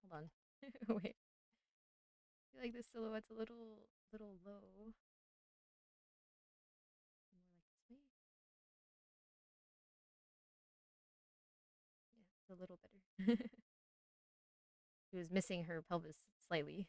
Hold on. Wait. I feel like this silhouette's a little low. More like this way. Yeah, it's a little better. She was missing her pelvis slightly.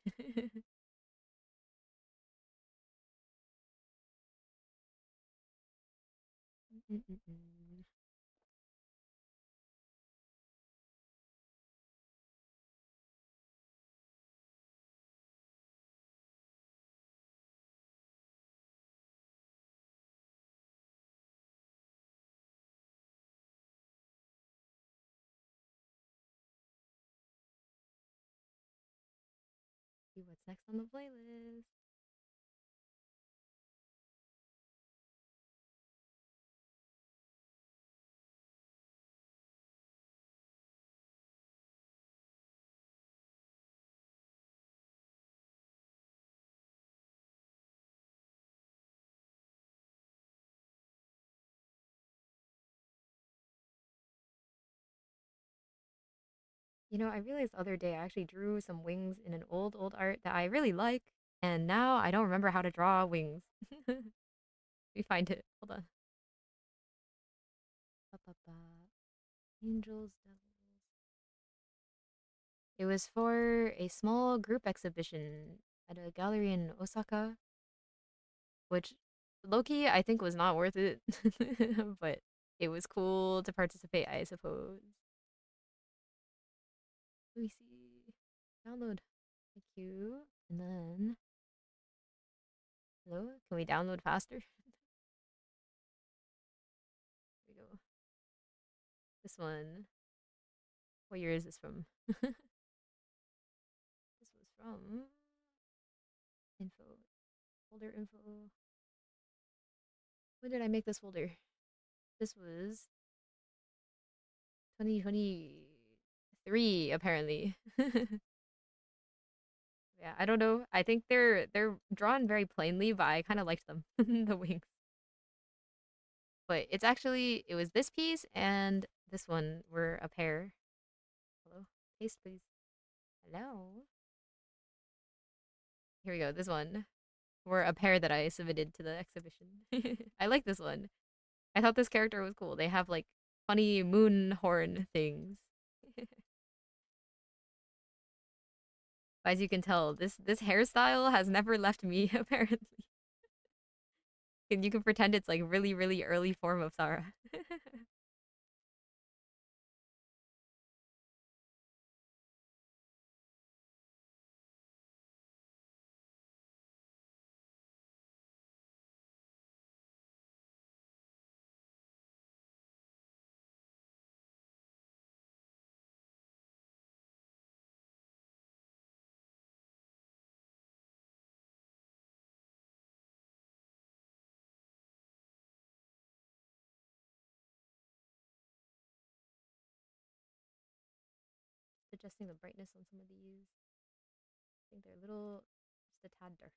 See what's next on the playlist. You know, I realized the other day I actually drew some wings in an old art that I really like, and now I don't remember how to draw wings. Let me find it. Hold on. Ba, ba, ba. Angels, devils. It was for a small group exhibition at a gallery in Osaka, which Loki I think was not worth it, but it was cool to participate, I suppose. Let me see. Download. Thank you. And then, hello? Can we download faster? Here we go. This one. What year is this from? This was from info. Folder info. When did I make this folder? This was 2023 apparently. Yeah, I don't know. I think they're drawn very plainly, but I kind of liked them, the wings. But it's actually it was this piece and this one were a pair. Hello, paste please. Hello. Here we go. This one were a pair that I submitted to the exhibition. I like this one. I thought this character was cool. They have like funny moon horn things. As you can tell, this hairstyle has never left me apparently. And you can pretend it's like really early form of Sarah. Adjusting the brightness on some of these. I think they're a little just a tad dark.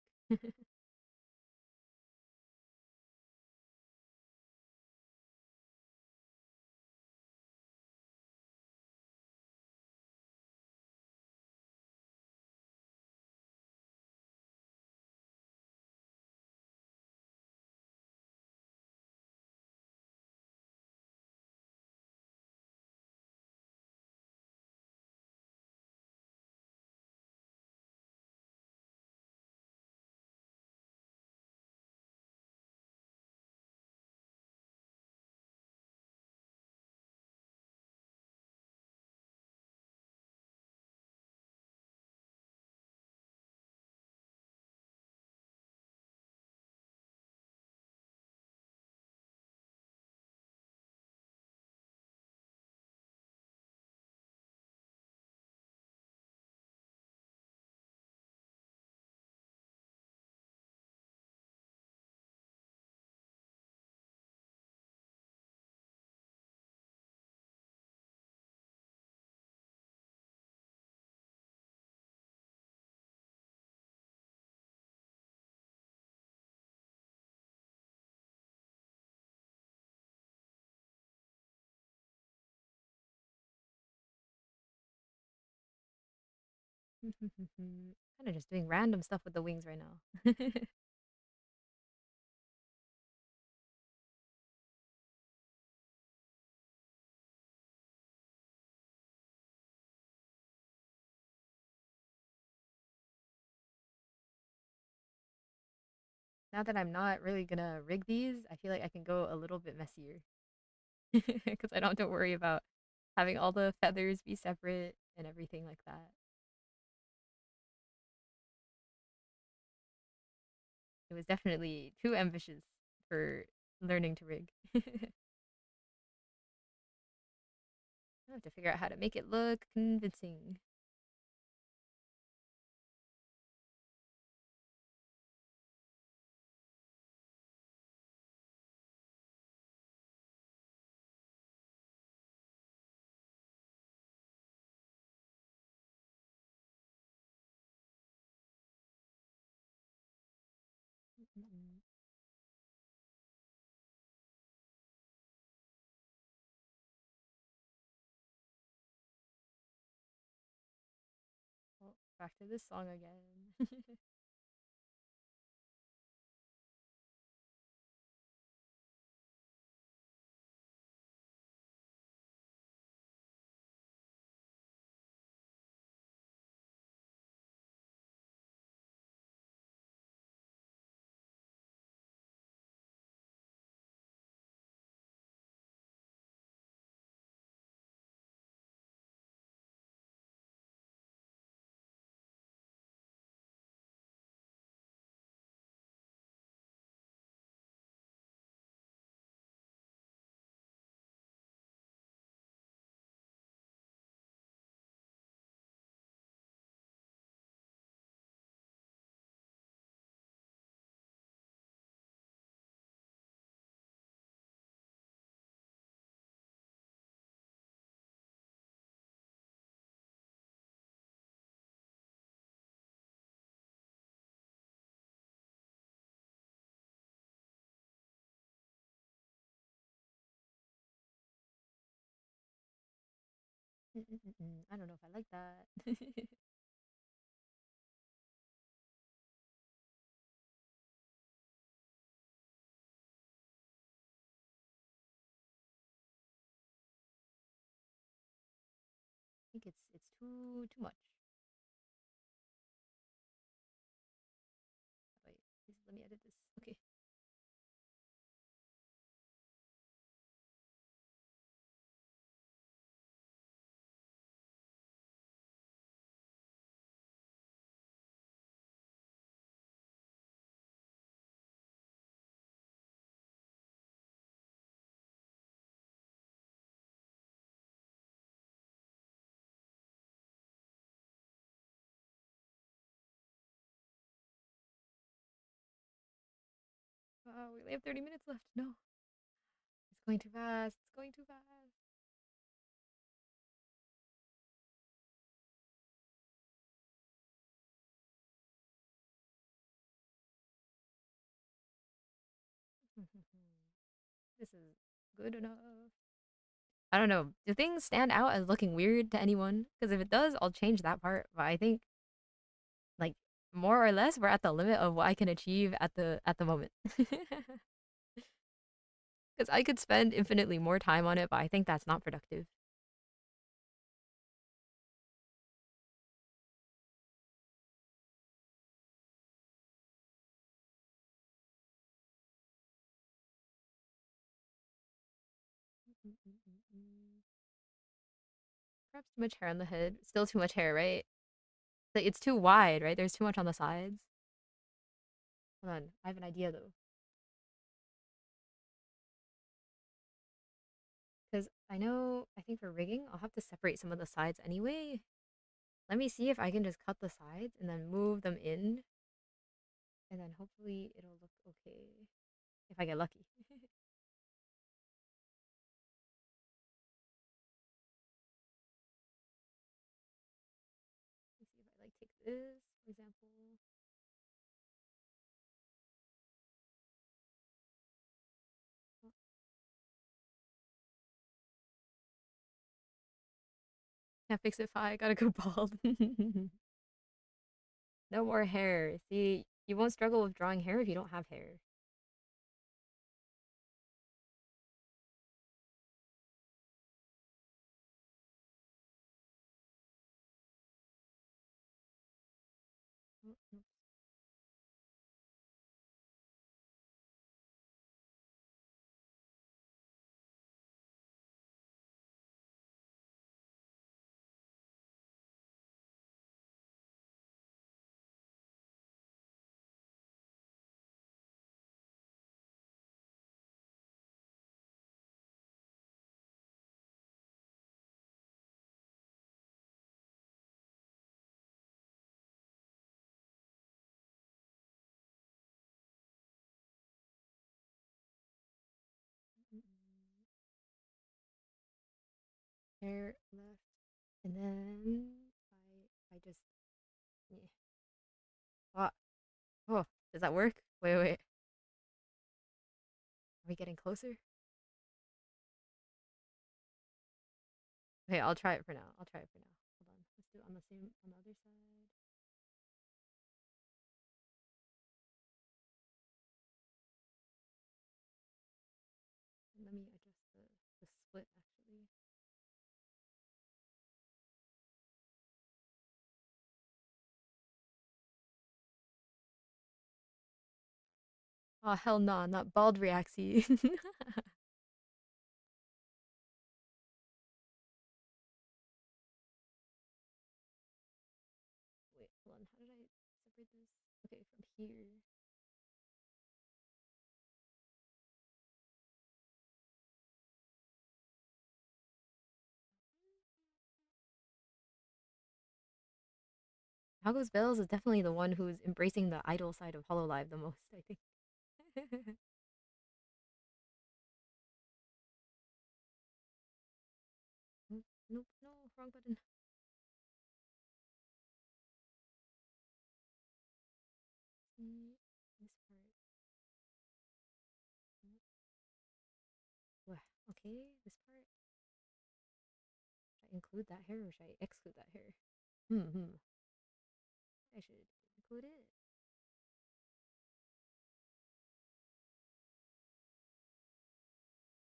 Kind of just doing random stuff with the wings right now. Now that I'm not really gonna rig these, I feel like I can go a little bit messier because I don't have to worry about having all the feathers be separate and everything like that. It was definitely too ambitious for learning to rig. I have to figure out how to make it look convincing. Well, back to this song again. I don't know if I like that. I think it's too much. Wait, please let me edit this. Okay. We only have 30 minutes left. No, it's going too fast. It's going too fast. This is good enough. I don't know. Do things stand out as looking weird to anyone? Because if it does, I'll change that part. But I think like more or less we're at the limit of what I can achieve at the moment. Because I could spend infinitely more time on it, but I think that's not productive. Perhaps too much hair on the head. Still too much hair, right? Like it's too wide, right? There's too much on the sides. Hold on, I have an idea though. Because I know, I think for rigging, I'll have to separate some of the sides anyway. Let me see if I can just cut the sides and then move them in, and then hopefully it'll look okay if I get lucky. Let me see if I like take this, for example. Oh, can't fix it, fi. I gotta go bald. No more hair. See, you won't struggle with drawing hair if you don't have hair. Oh, oops. Mm-mm. Hair left, and then I just yeah. Oh, oh, does that work? Wait, wait. Are we getting closer? Okay, I'll try it for now. I'll try it for now. Hold on. Let's do it on the same on the other side. And let me adjust the split actually. Oh hell nah, not bald reaxy. Wait, hold on. How did I separate this? Okay, from here. Hagos Bells is definitely the one who's embracing the idol side of Hololive the most, I think. Nope, nope, no, wrong button. This part. Okay, this part. Should I include that hair or should I exclude that hair? Hmm. I should include it.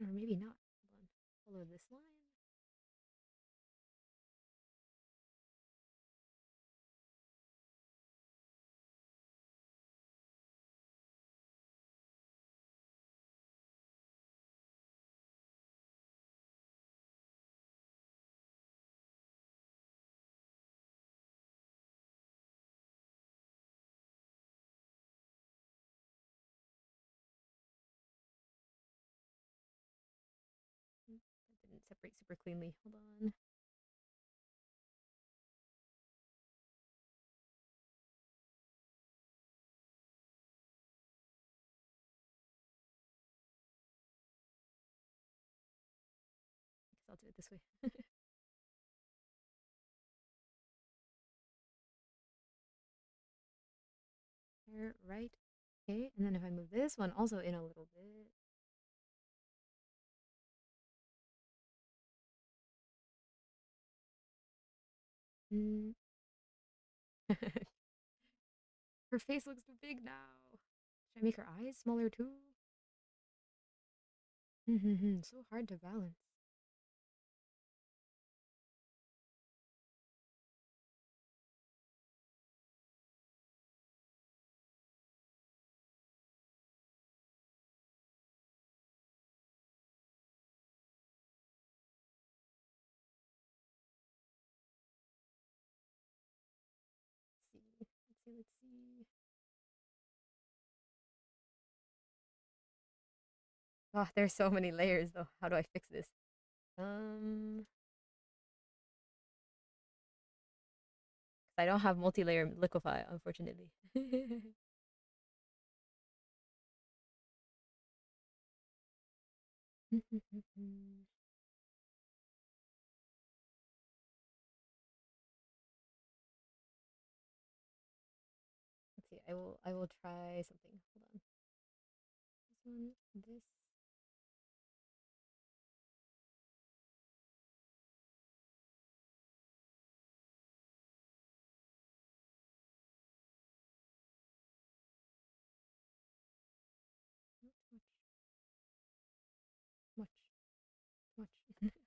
Or maybe not. Hold on. Follow this line. That didn't separate super cleanly. Hold on. I guess I'll do it this way. Hair right. Okay, and then if I move this one also in a little bit. Mm. Her face looks too big now. Should I make her eyes smaller too? So hard to balance. Let's see. Oh, there's so many layers though. How do I fix this? Um, I don't have multi-layer liquify, unfortunately. Let's see. I will try something. Hold on. This one, this.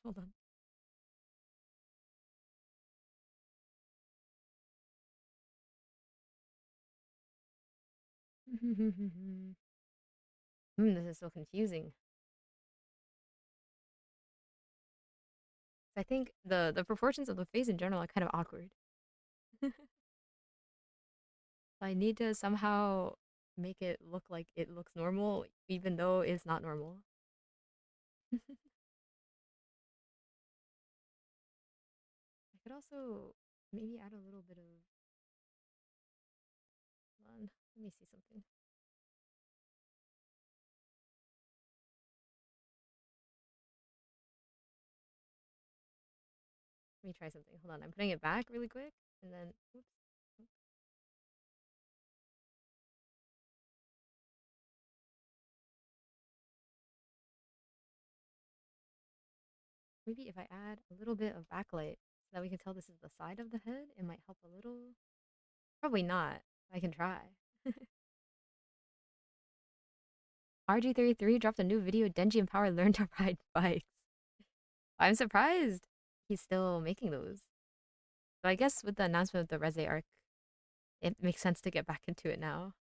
Hold on. This is so confusing. I think the proportions of the face in general are kind of awkward. I need to somehow make it look like it looks normal, even though it's not normal. I could also maybe add a little bit of. Hold on, let me see something. Let me try something. Hold on, I'm putting it back really quick, and then oops. Maybe if I add a little bit of backlight so that we can tell this is the side of the head, it might help a little. Probably not. I can try. RG33 dropped a new video. Denji and Power learn to ride bikes. I'm surprised he's still making those. So I guess with the announcement of the Reze arc, it makes sense to get back into it now.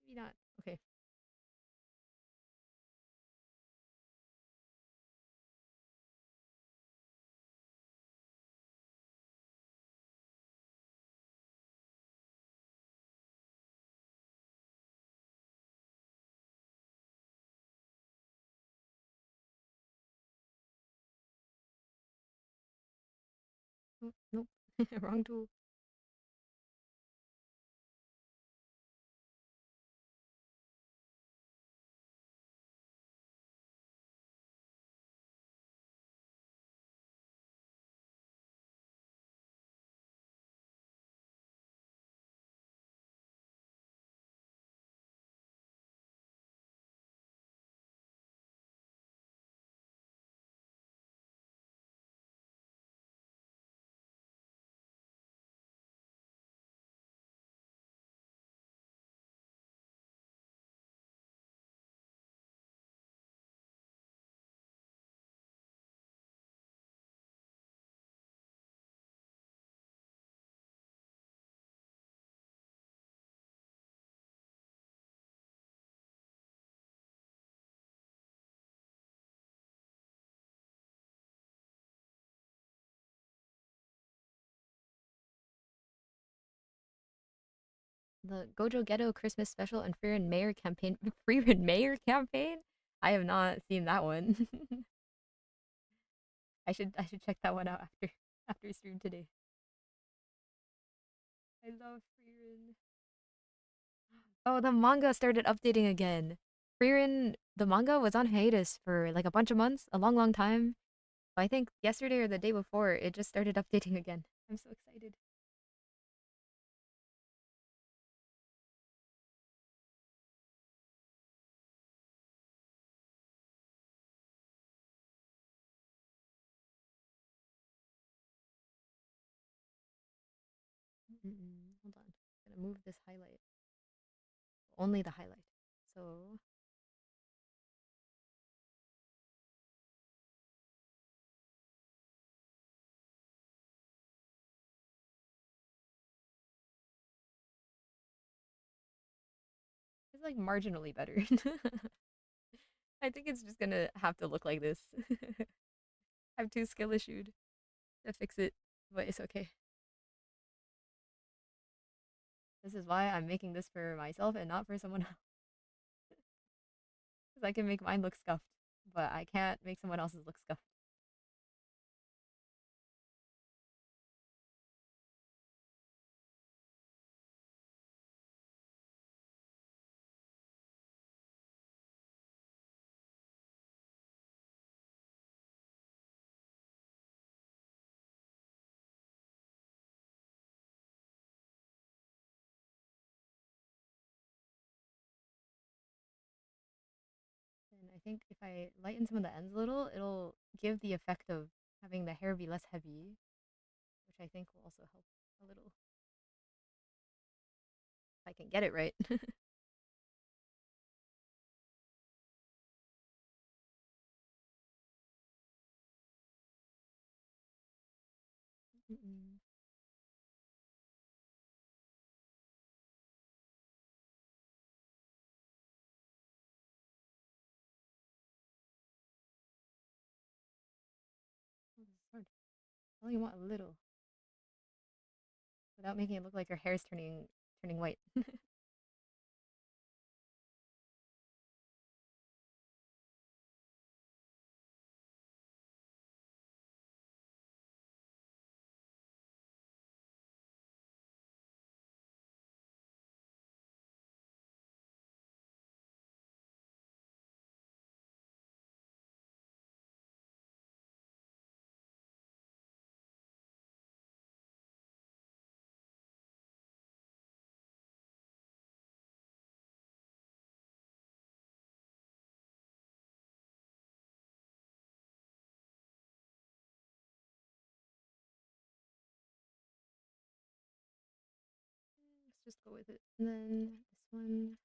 Maybe not. Okay. Oh, nope. Wrong tool. The Gojo Ghetto Christmas special and Frieren Mayor campaign. Frieren Mayor campaign? I have not seen that one. I should check that one out after stream today. I love Frieren. Oh, the manga started updating again. Frieren, the manga was on hiatus for like a bunch of months, a long, long time. But I think yesterday or the day before, it just started updating again. I'm so excited. Hold on. I'm gonna move this highlight. Only the highlight. So it's like marginally better. I think it's just gonna have to look like this. I'm too skill issued to fix it, but it's okay. This is why I'm making this for myself and not for someone else. Because I can make mine look scuffed, but I can't make someone else's look scuffed. I think if I lighten some of the ends a little, it'll give the effect of having the hair be less heavy, which I think will also help a little if I can get it right. Mm-mm. Oh, this is hard. I only want a little without making it look like your hair's turning white. Let's just go with it. And then this one.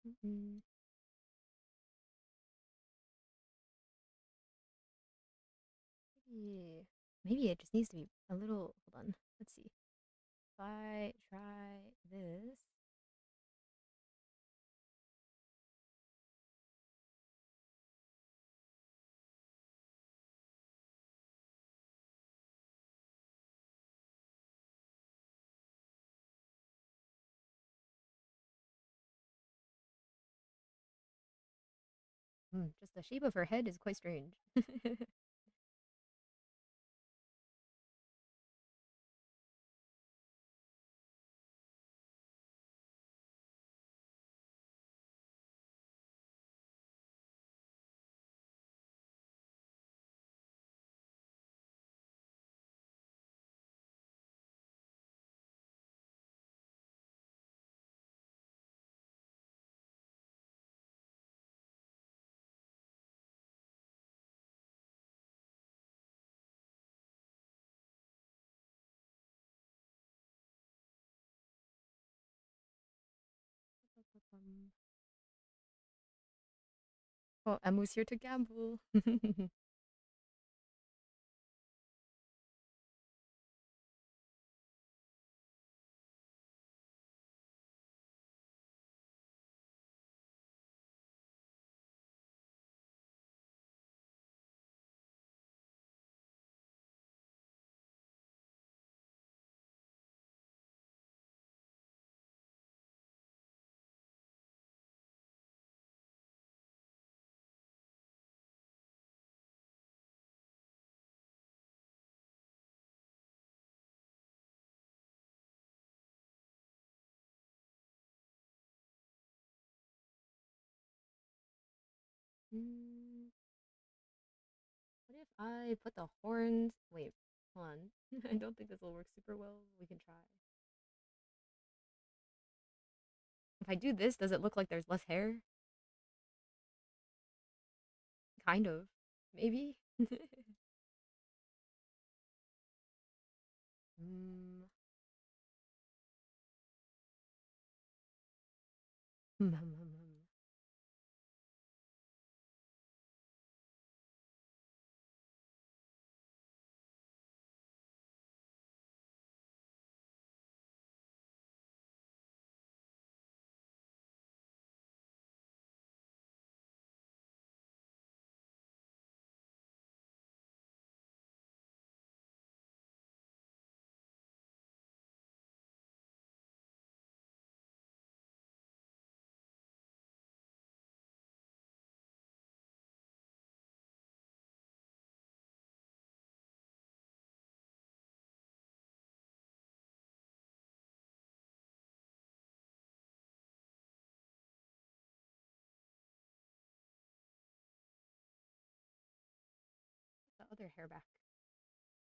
Mm-mm. Maybe, maybe it just needs to be a little. Hold on. Let's see. If I try this. Just the shape of her head is quite strange. Oh, Emu's here to gamble. Mm, what if I put the horns? Wait, hold on. I don't think this will work super well. We can try. If I do this, does it look like there's less hair? Kind of. Maybe. mm. their hair back.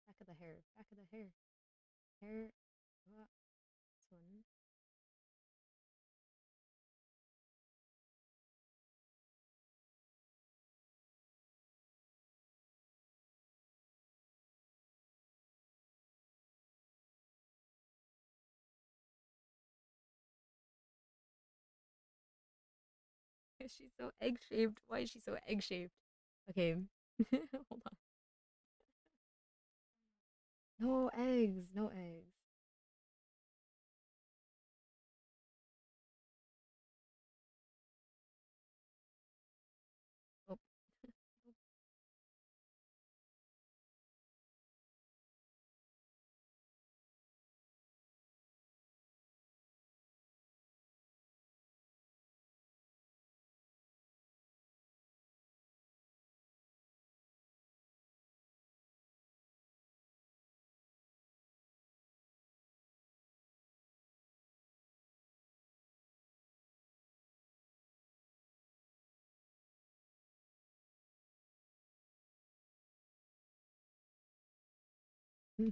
Back of the hair. Back of the hair. Hair. This one. She's so egg shaped. Why is she so egg shaped? Okay. Hold on. No eggs. No eggs. Oh. I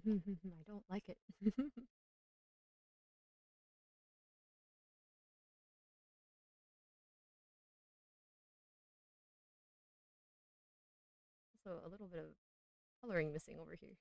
don't like it. Also, a little bit of coloring missing over here.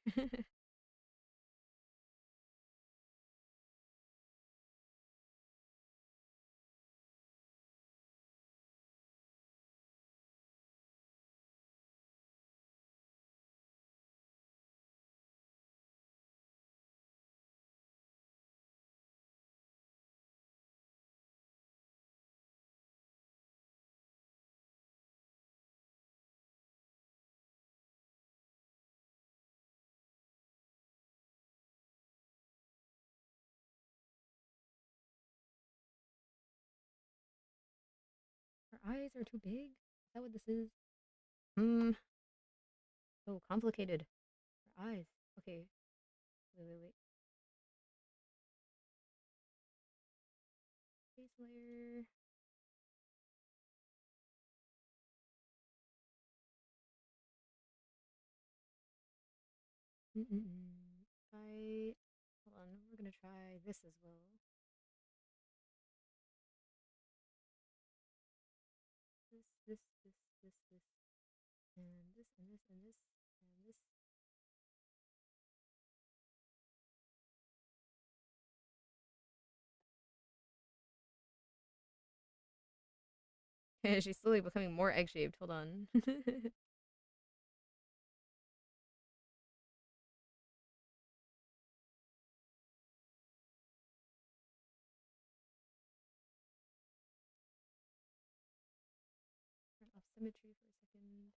Her eyes are too big? Is that what this is? Hmm. So complicated. Her eyes. Okay. Wait. Base layer. Try. Hold on. We're gonna try this as well. This, and this, and this, and this, and this. She's slowly becoming more egg shaped. Hold on. Turn off symmetry for a second.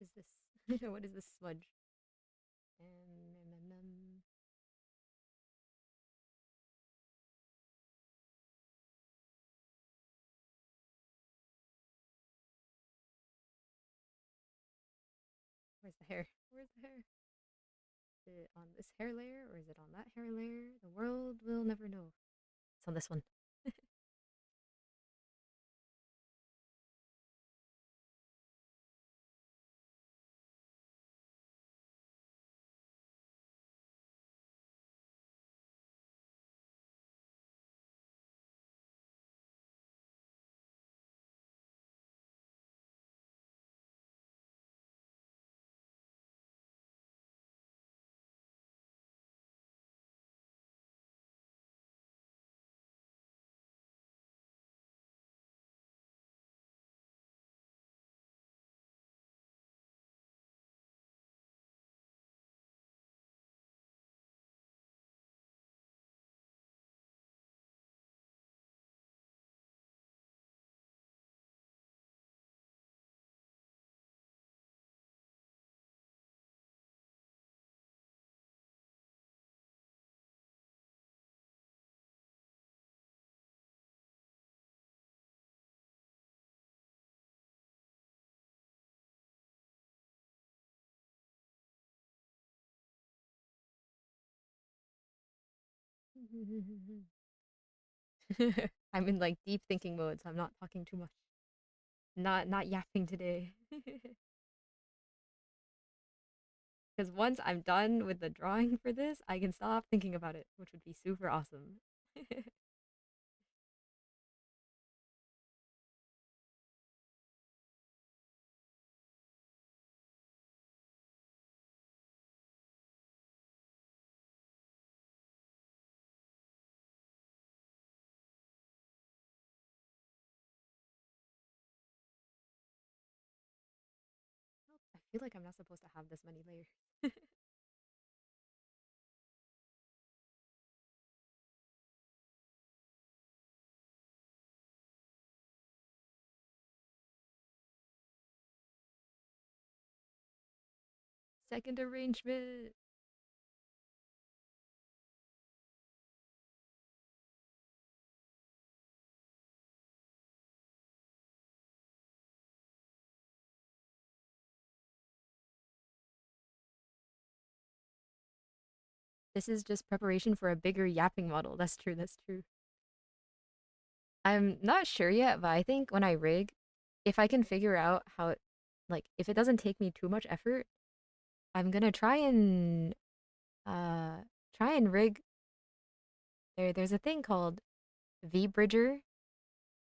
Is this? What is this smudge? Um, Where's the hair? Where's the hair? Is it on this hair layer or is it on that hair layer? The world will never know. It's on this one. I'm in like deep thinking mode, so I'm not talking too much. Not yapping today. Because once I'm done with the drawing for this, I can stop thinking about it, which would be super awesome. I feel like I'm not supposed to have this many layers. Second arrangement. This is just preparation for a bigger yapping model. That's true, that's true. I'm not sure yet, but I think when I rig, if I can figure out how it, like, if it doesn't take me too much effort, I'm gonna uh, try and rig. There's a thing called V-Bridger,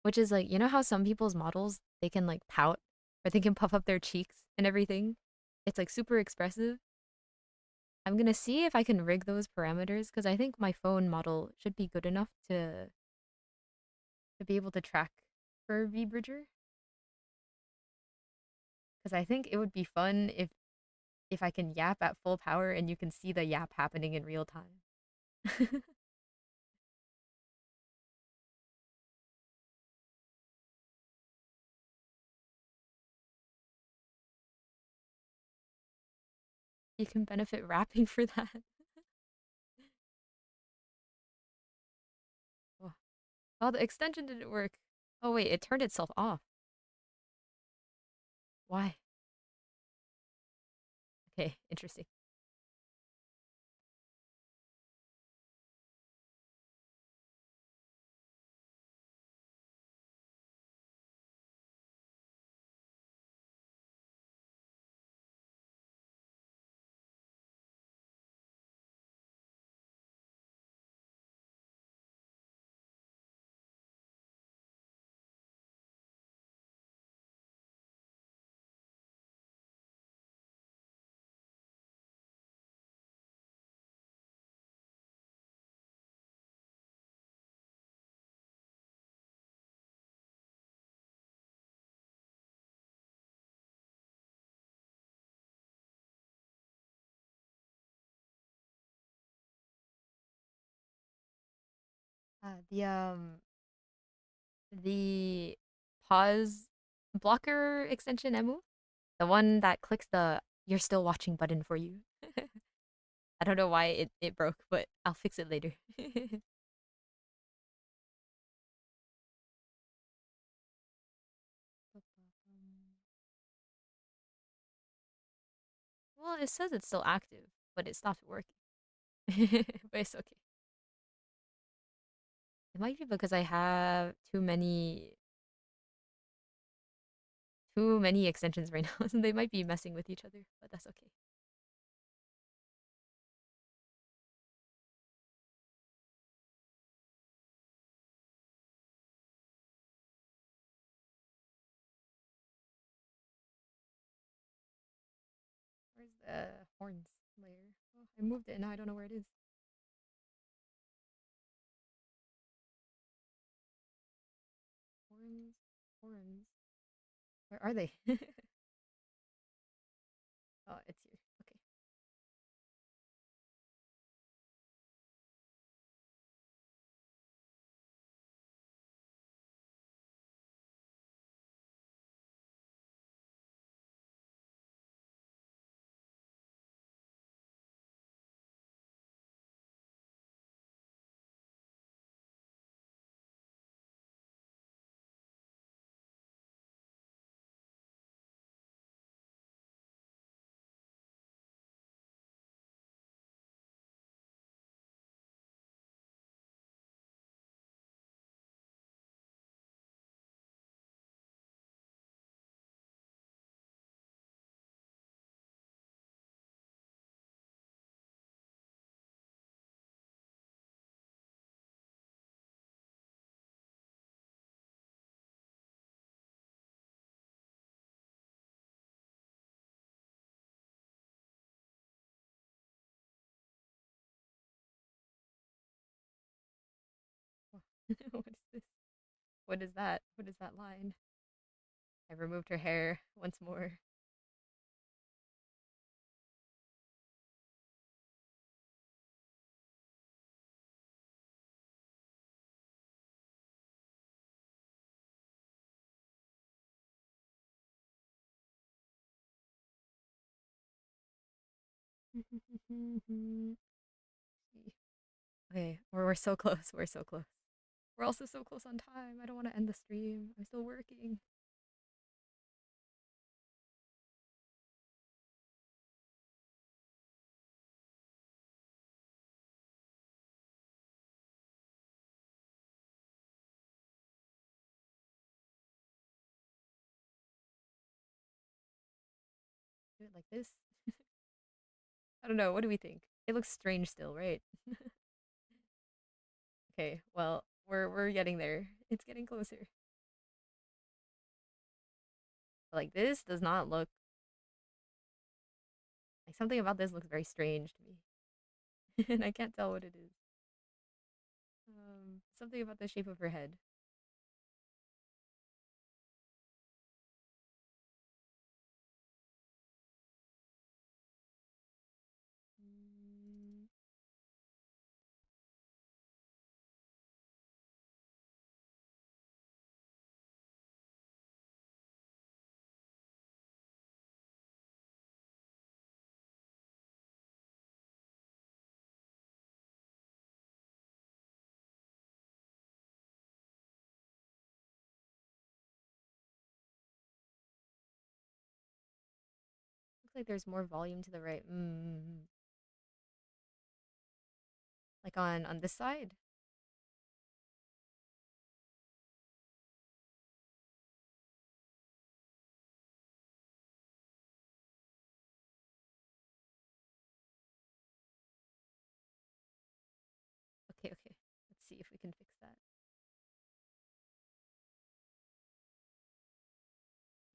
which is like, you know how some people's models, they can like pout or they can puff up their cheeks and everything? It's like super expressive. I'm gonna see if I can rig those parameters because I think my phone model should be good enough to be able to track for V-Bridger. Because I think it would be fun if I can yap at full power and you can see the yap happening in real time. You can benefit rapping for that. Oh, oh, the extension didn't work. Oh wait, it turned itself off. Why? Okay, interesting. The pause blocker extension emu, the one that clicks the "you're still watching" button for you. I don't know why it broke, but I'll fix it later. Well, it says it's still active, but it stopped working. But it's okay. It might be because I have too many extensions right now, so they might be messing with each other, but that's okay. Where's the horns layer? Oh, I moved it and now I don't know where it is. Horns, horns. Where are they? Oh, it's here. Okay. What is that? What is that line? I removed her hair once more. Okay, we're so close. We're so close. We're also so close on time. I don't want to end the stream. I'm still working. Do it like this. I don't know. What do we think? It looks strange still, right? Okay, well, we're getting there. It's getting closer. Like this does not look like something about this looks very strange to me. And I can't tell what it is. Something about the shape of her head. Mm, looks like there's more volume to the right. Like on this side. Okay, okay. Let's see if we can fix that.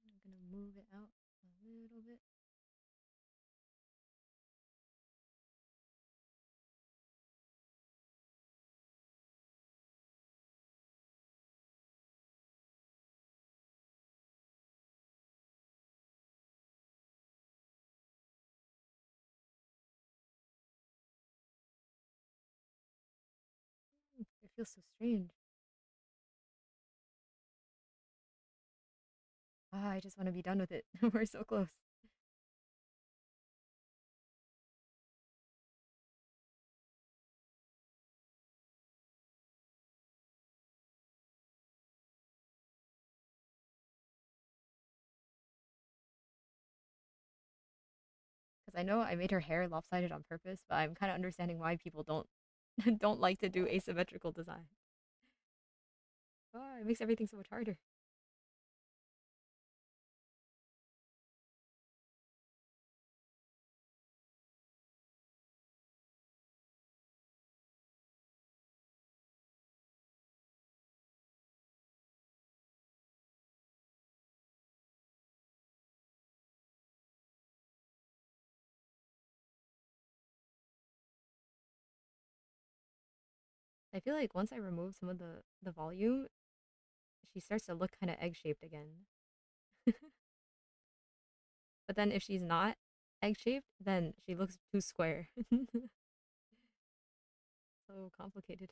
I'm gonna move it out a little bit. It feels so strange. Ah, I just want to be done with it. We're so close. Because I know I made her hair lopsided on purpose, but I'm kind of understanding why people don't don't like to do asymmetrical design. Oh, it makes everything so much harder. I feel like once I remove some of the volume, she starts to look kind of egg shaped again. But then if she's not egg shaped, then she looks too square. So complicated.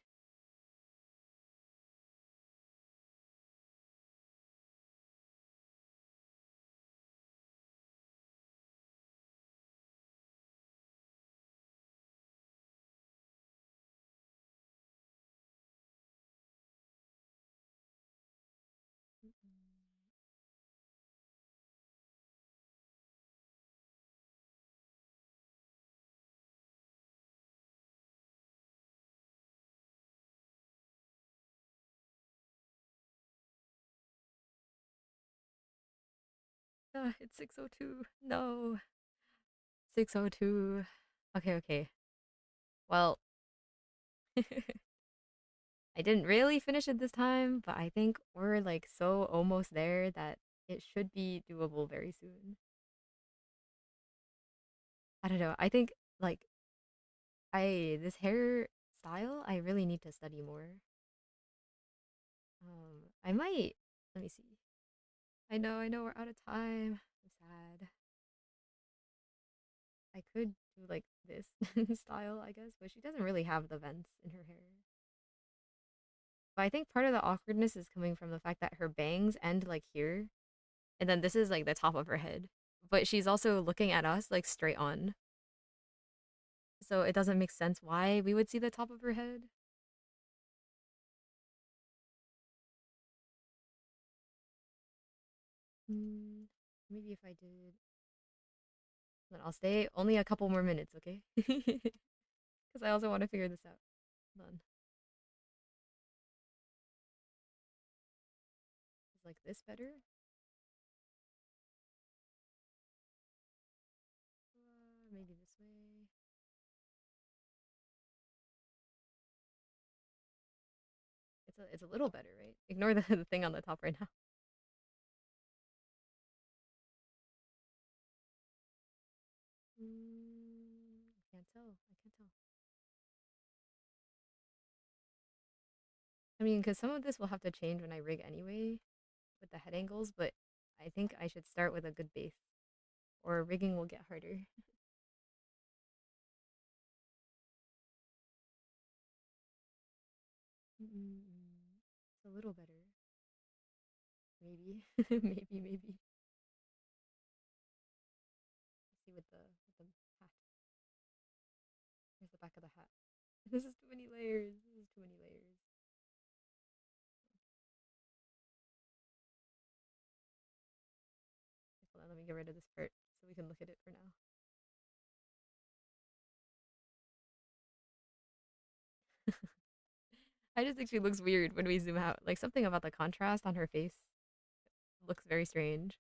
It's 6:02. No. 6:02. Okay, okay. Well, I didn't really finish it this time, but I think we're like so almost there that it should be doable very soon. I don't know. I think like I this hair style, I really need to study more. I might. Let me see. I know, we're out of time. I'm sad. I could do like this style, I guess, but she doesn't really have the vents in her hair. But I think part of the awkwardness is coming from the fact that her bangs end like here, and then this is like the top of her head. But she's also looking at us like straight on. So it doesn't make sense why we would see the top of her head. Hmm, maybe if I did. Then I'll stay only a couple more minutes, okay? Because I also want to figure this out. Hold on. Is like this better? Maybe this way. It's a little better, right? Ignore the thing on the top right now. I can't tell. I can't tell. I mean, because some of this will have to change when I rig anyway with the head angles, but I think I should start with a good base, or rigging will get harder. It's a little better. Maybe. Maybe. Let's see with the hat. Here's the back of the hat. This is too many layers. This is too many layers. Hold on, let me get rid of this part so we can look at it for now. I just think she looks weird when we zoom out. Like something about the contrast on her face looks very strange.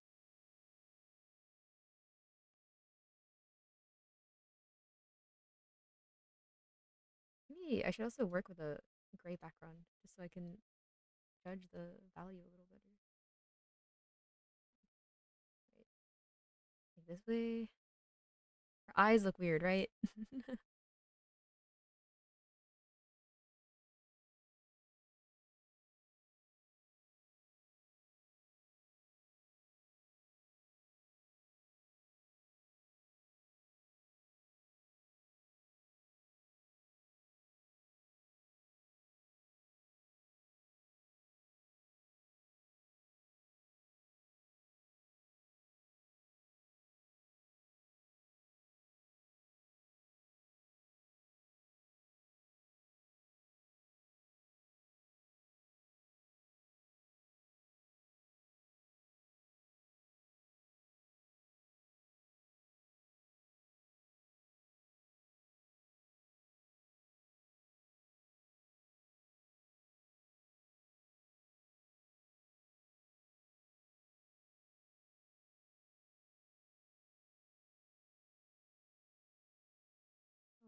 Maybe I should also work with a gray background just so I can judge the value a little better. Right. Like this way. Her eyes look weird, right?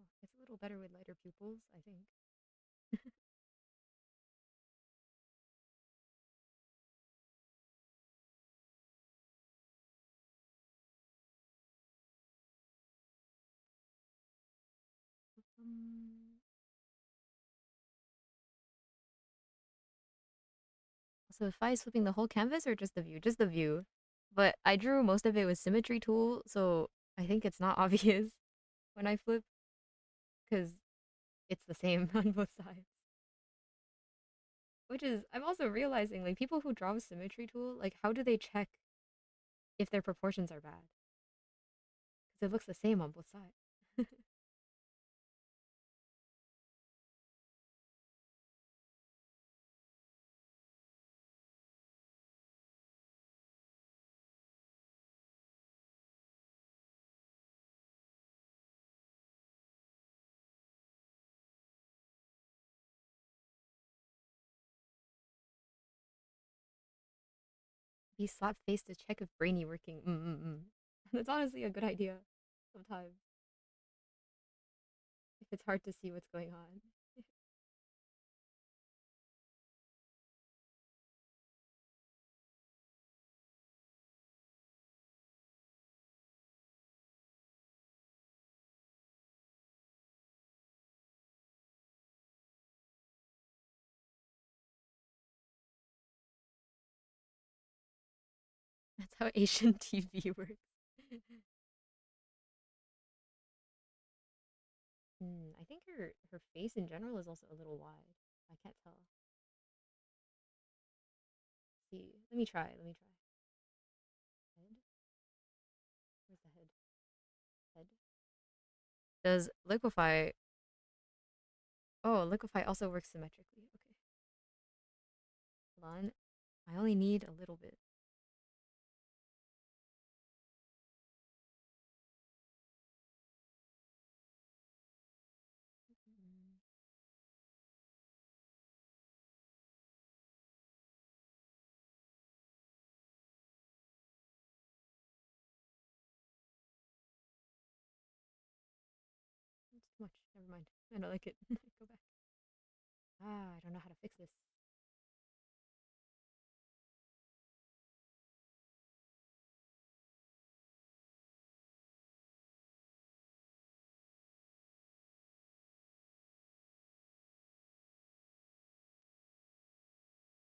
Oh, it's a little better with lighter pupils, I think. Um, so if I flipping the whole canvas or just the view? Just the view. But I drew most of it with symmetry tool, so I think it's not obvious when I flip because it's the same on both sides. Which is, I'm also realizing, like, people who draw with symmetry tool, like, how do they check if their proportions are bad? Because it looks the same on both sides. Be slap face to check if brainy working. That's honestly a good idea sometimes if it's hard to see what's going on. how Asian TV works. I think her face in general is also a little wide. I can't tell. See, let me try. Let me try. Head? Where's the head? Head? Does Liquify? Oh, Liquify also works symmetrically. Okay, hold on. I only need a little bit. It's too much. Never mind. I don't like it. Go back. Ah, I don't know how to fix this.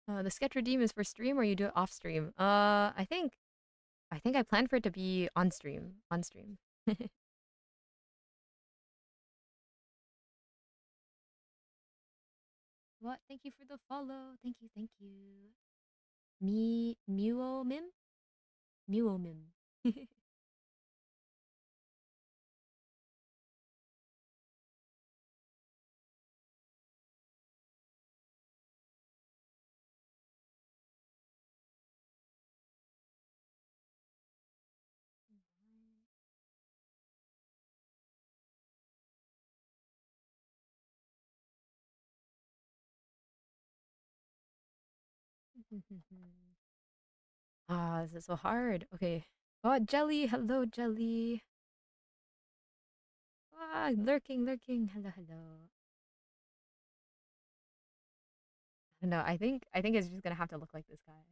The sketch redeem is for stream or you do it off stream? I think I planned for it to be on stream. On stream. What? Thank you for the follow. Thank you, thank you. Muomim? Muomim. Ah, this is so hard. Okay. Oh, Jelly. Hello, Jelly. Ah, lurking, lurking. Hello, hello. No, I think it's just gonna have to look like this guy.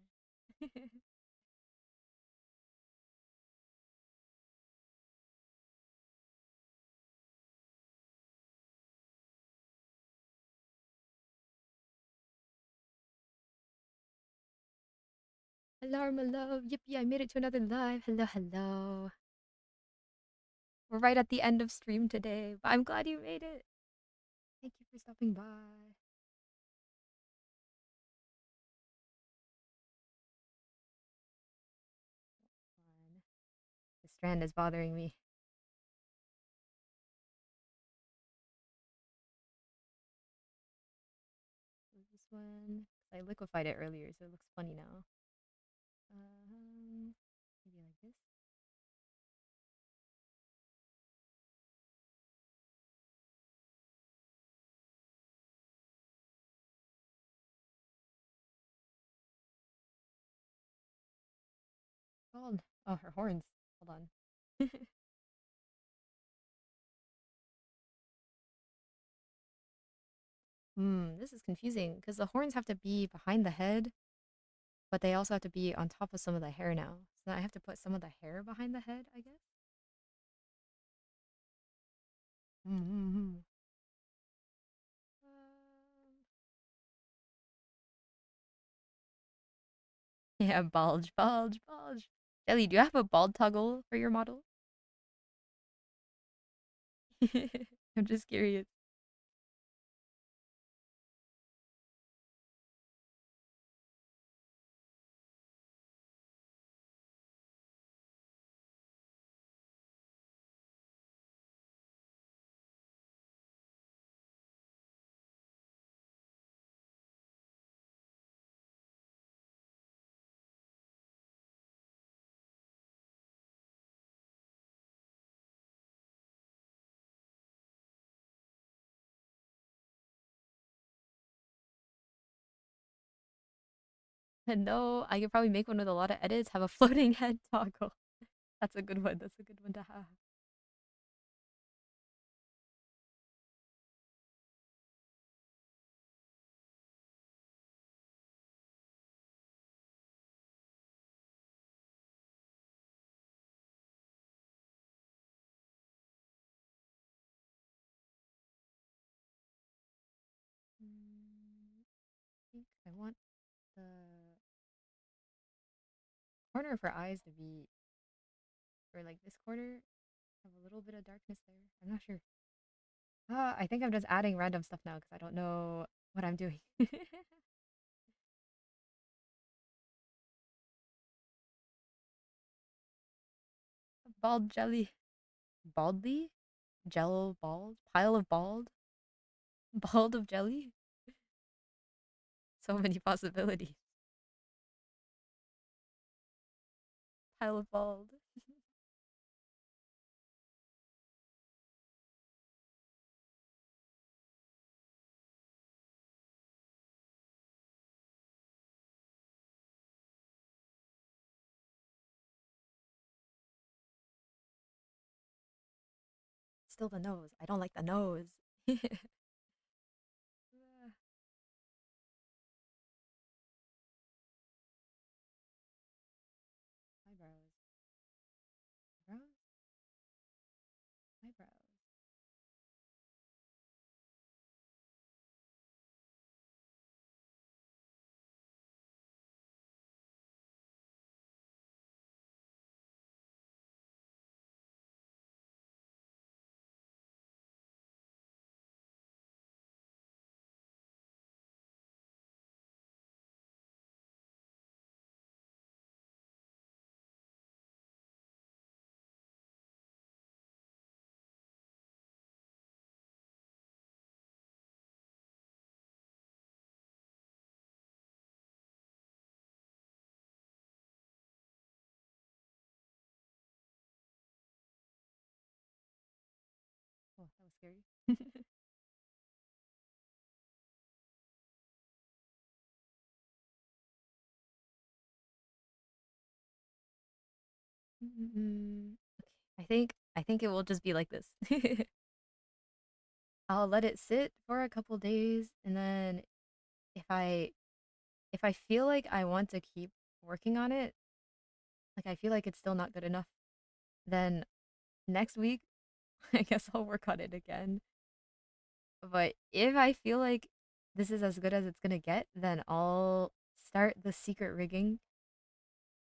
Hello, my love. Yippee, I made it to another live. Hello, hello. We're right at the end of stream today, but I'm glad you made it. Thank you for stopping by. Fun. The strand is bothering me. This one, I liquefied it earlier, so it looks funny now. Maybe like this. Called. Oh, her horns. Hold on. This is confusing because the horns have to be behind the head, but they also have to be on top of some of the hair now. So I have to put some of the hair behind the head, I guess. Mm-hmm. Yeah, bulge, bulge, bulge. Jelly, do you have a bald toggle for your model? I'm just curious. No, I could probably make one with a lot of edits, have a floating head toggle. That's a good one. That's a good one to have. I think I want the corner of her eyes to be, or like this corner, have a little bit of darkness there. I'm not sure. I think I'm just adding random stuff now because I don't know what I'm doing. Bald jelly. Baldly? Jello bald? Pile of bald? Bald of jelly? So many possibilities. Pile of bald. Still the nose. I don't like the nose. Eyebrows. Eyebrows? Eyebrows. Oh, that was scary. Mm, I think it will just be like this. I'll let it sit for a couple days and then if I if I feel like I want to keep working on it, like I feel like it's still not good enough, then next week I guess I'll work on it again. But if I feel like this is as good as it's gonna get, then I'll start the secret rigging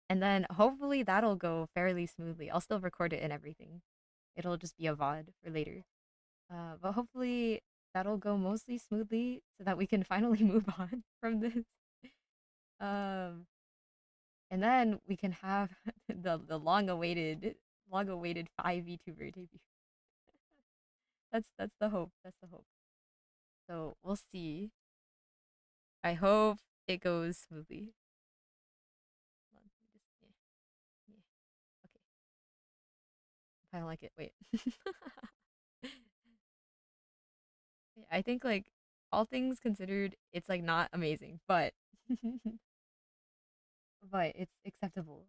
and then hopefully that'll go fairly smoothly. I'll still record it and everything. It'll just be a VOD for later. But hopefully that'll go mostly smoothly so that we can finally move on from this. Um, and then we can have the long awaited 5 VTuber debut. That's the hope. That's the hope. So we'll see. I hope it goes smoothly. Hold on, let me just yeah, yeah. Okay. I don't like it. Wait. I think like all things considered, it's like not amazing, but but it's acceptable.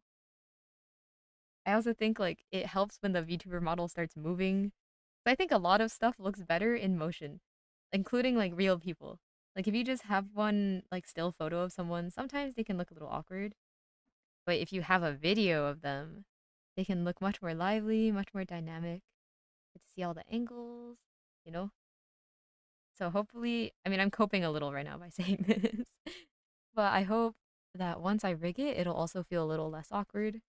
I also think like it helps when the VTuber model starts moving. I think a lot of stuff looks better in motion, including like real people. Like if you just have one like still photo of someone, sometimes they can look a little awkward. But if you have a video of them, they can look much more lively, much more dynamic. Get to see all the angles, you know? So hopefully, I mean, I'm coping a little right now by saying this, but I hope that once I rig it, it'll also feel a little less awkward.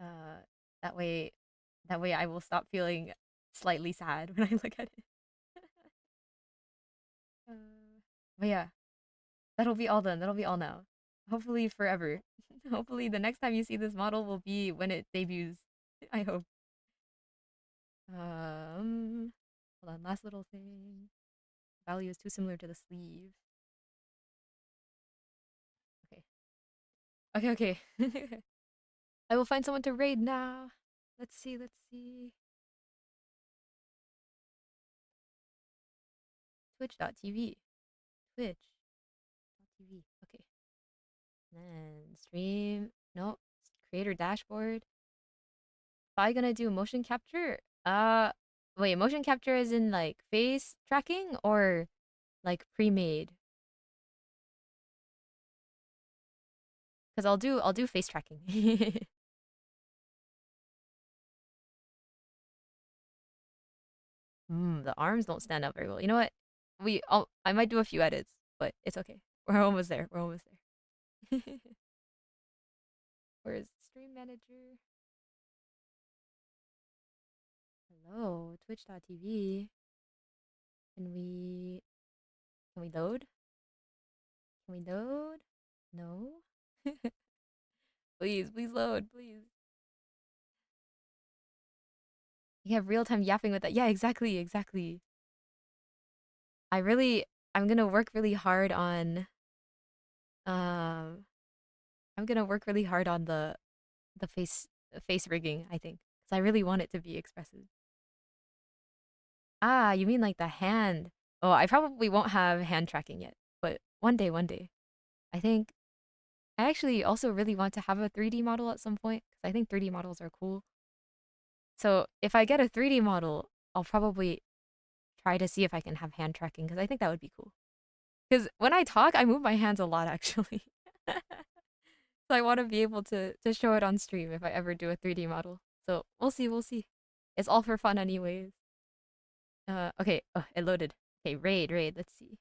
Uh, that way, that way I will stop feeling slightly sad when I look at it. Uh, but yeah, that'll be all then. That'll be all now. Hopefully forever. Hopefully the next time you see this model will be when it debuts. I hope. Um, hold on. Last little thing. Value is too similar to the sleeve. Okay. Okay. Okay. I will find someone to raid now. Let's see. Let's see. Twitch.tv. Twitch.tv. Okay. Then stream. No. Creator dashboard. If I gonna do motion capture, wait, motion capture is in like face tracking or like pre-made? Because I'll do face tracking. The arms don't stand out very well. You know what? I might do a few edits, but it's okay. We're almost there. We're almost there. Where's Stream Manager? Hello, twitch.tv. Can we can we load? Can we load? No. Please, please load, please. You have real-time yapping with that. Yeah, exactly, exactly. I'm gonna work really hard on um I'm gonna work really hard on the face rigging, I think. Because I really want it to be expressive. Ah, you mean like the hand. Oh, I probably won't have hand tracking yet, but one day, one day. I think I actually also really want to have a 3D model at some point because I think 3D models are cool. So if I get a 3D model, I'll probably try to see if I can have hand tracking because I think that would be cool. Because when I talk, I move my hands a lot actually. So I want to be able to show it on stream if I ever do a 3D model. So we'll see, we'll see. It's all for fun anyways. Okay, oh, it loaded. Okay, raid, let's see.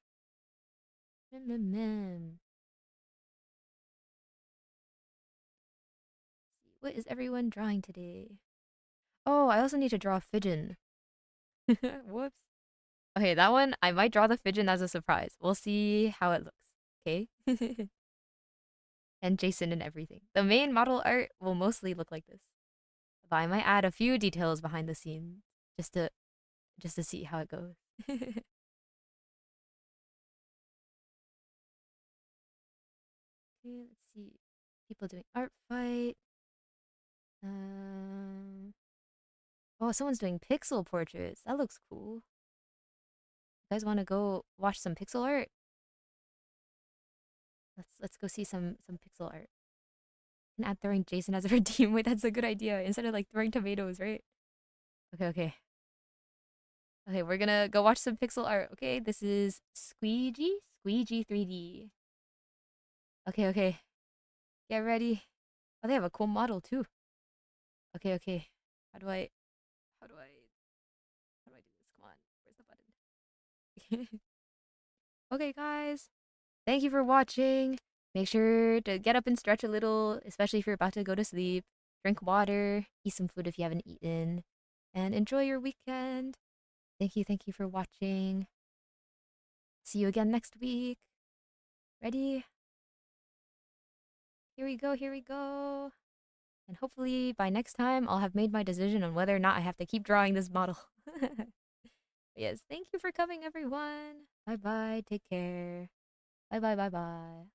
What is everyone drawing today? Oh, I also need to draw a Fidgen. Whoops. Okay, that one, I might draw the Fidgen as a surprise. We'll see how it looks. Okay? And Jason and everything. The main model art will mostly look like this. But I might add a few details behind the scenes just to see how it goes. Okay, let's see. People doing art fight. Um Oh, someone's doing pixel portraits. That looks cool. You guys want to go watch some pixel art? Let's go see some pixel art. And add throwing Jason as a redeem. Wait, that's a good idea. Instead of like throwing tomatoes, right? Okay, okay. Okay, we're gonna go watch some pixel art. Okay, this is Squeegee 3D. Okay, okay. Get ready. Oh, they have a cool model too. Okay, okay. How do I how do I how do I do this? Come on. Where's the button? Okay, guys. Thank you for watching. Make sure to get up and stretch a little, especially if you're about to go to sleep. Drink water, eat some food if you haven't eaten, and enjoy your weekend. Thank you for watching. See you again next week. Ready? Here we go. And hopefully by next time, I'll have made my decision on whether or not I have to keep drawing this model. Yes, thank you for coming, everyone. Bye bye. Take care. Bye bye.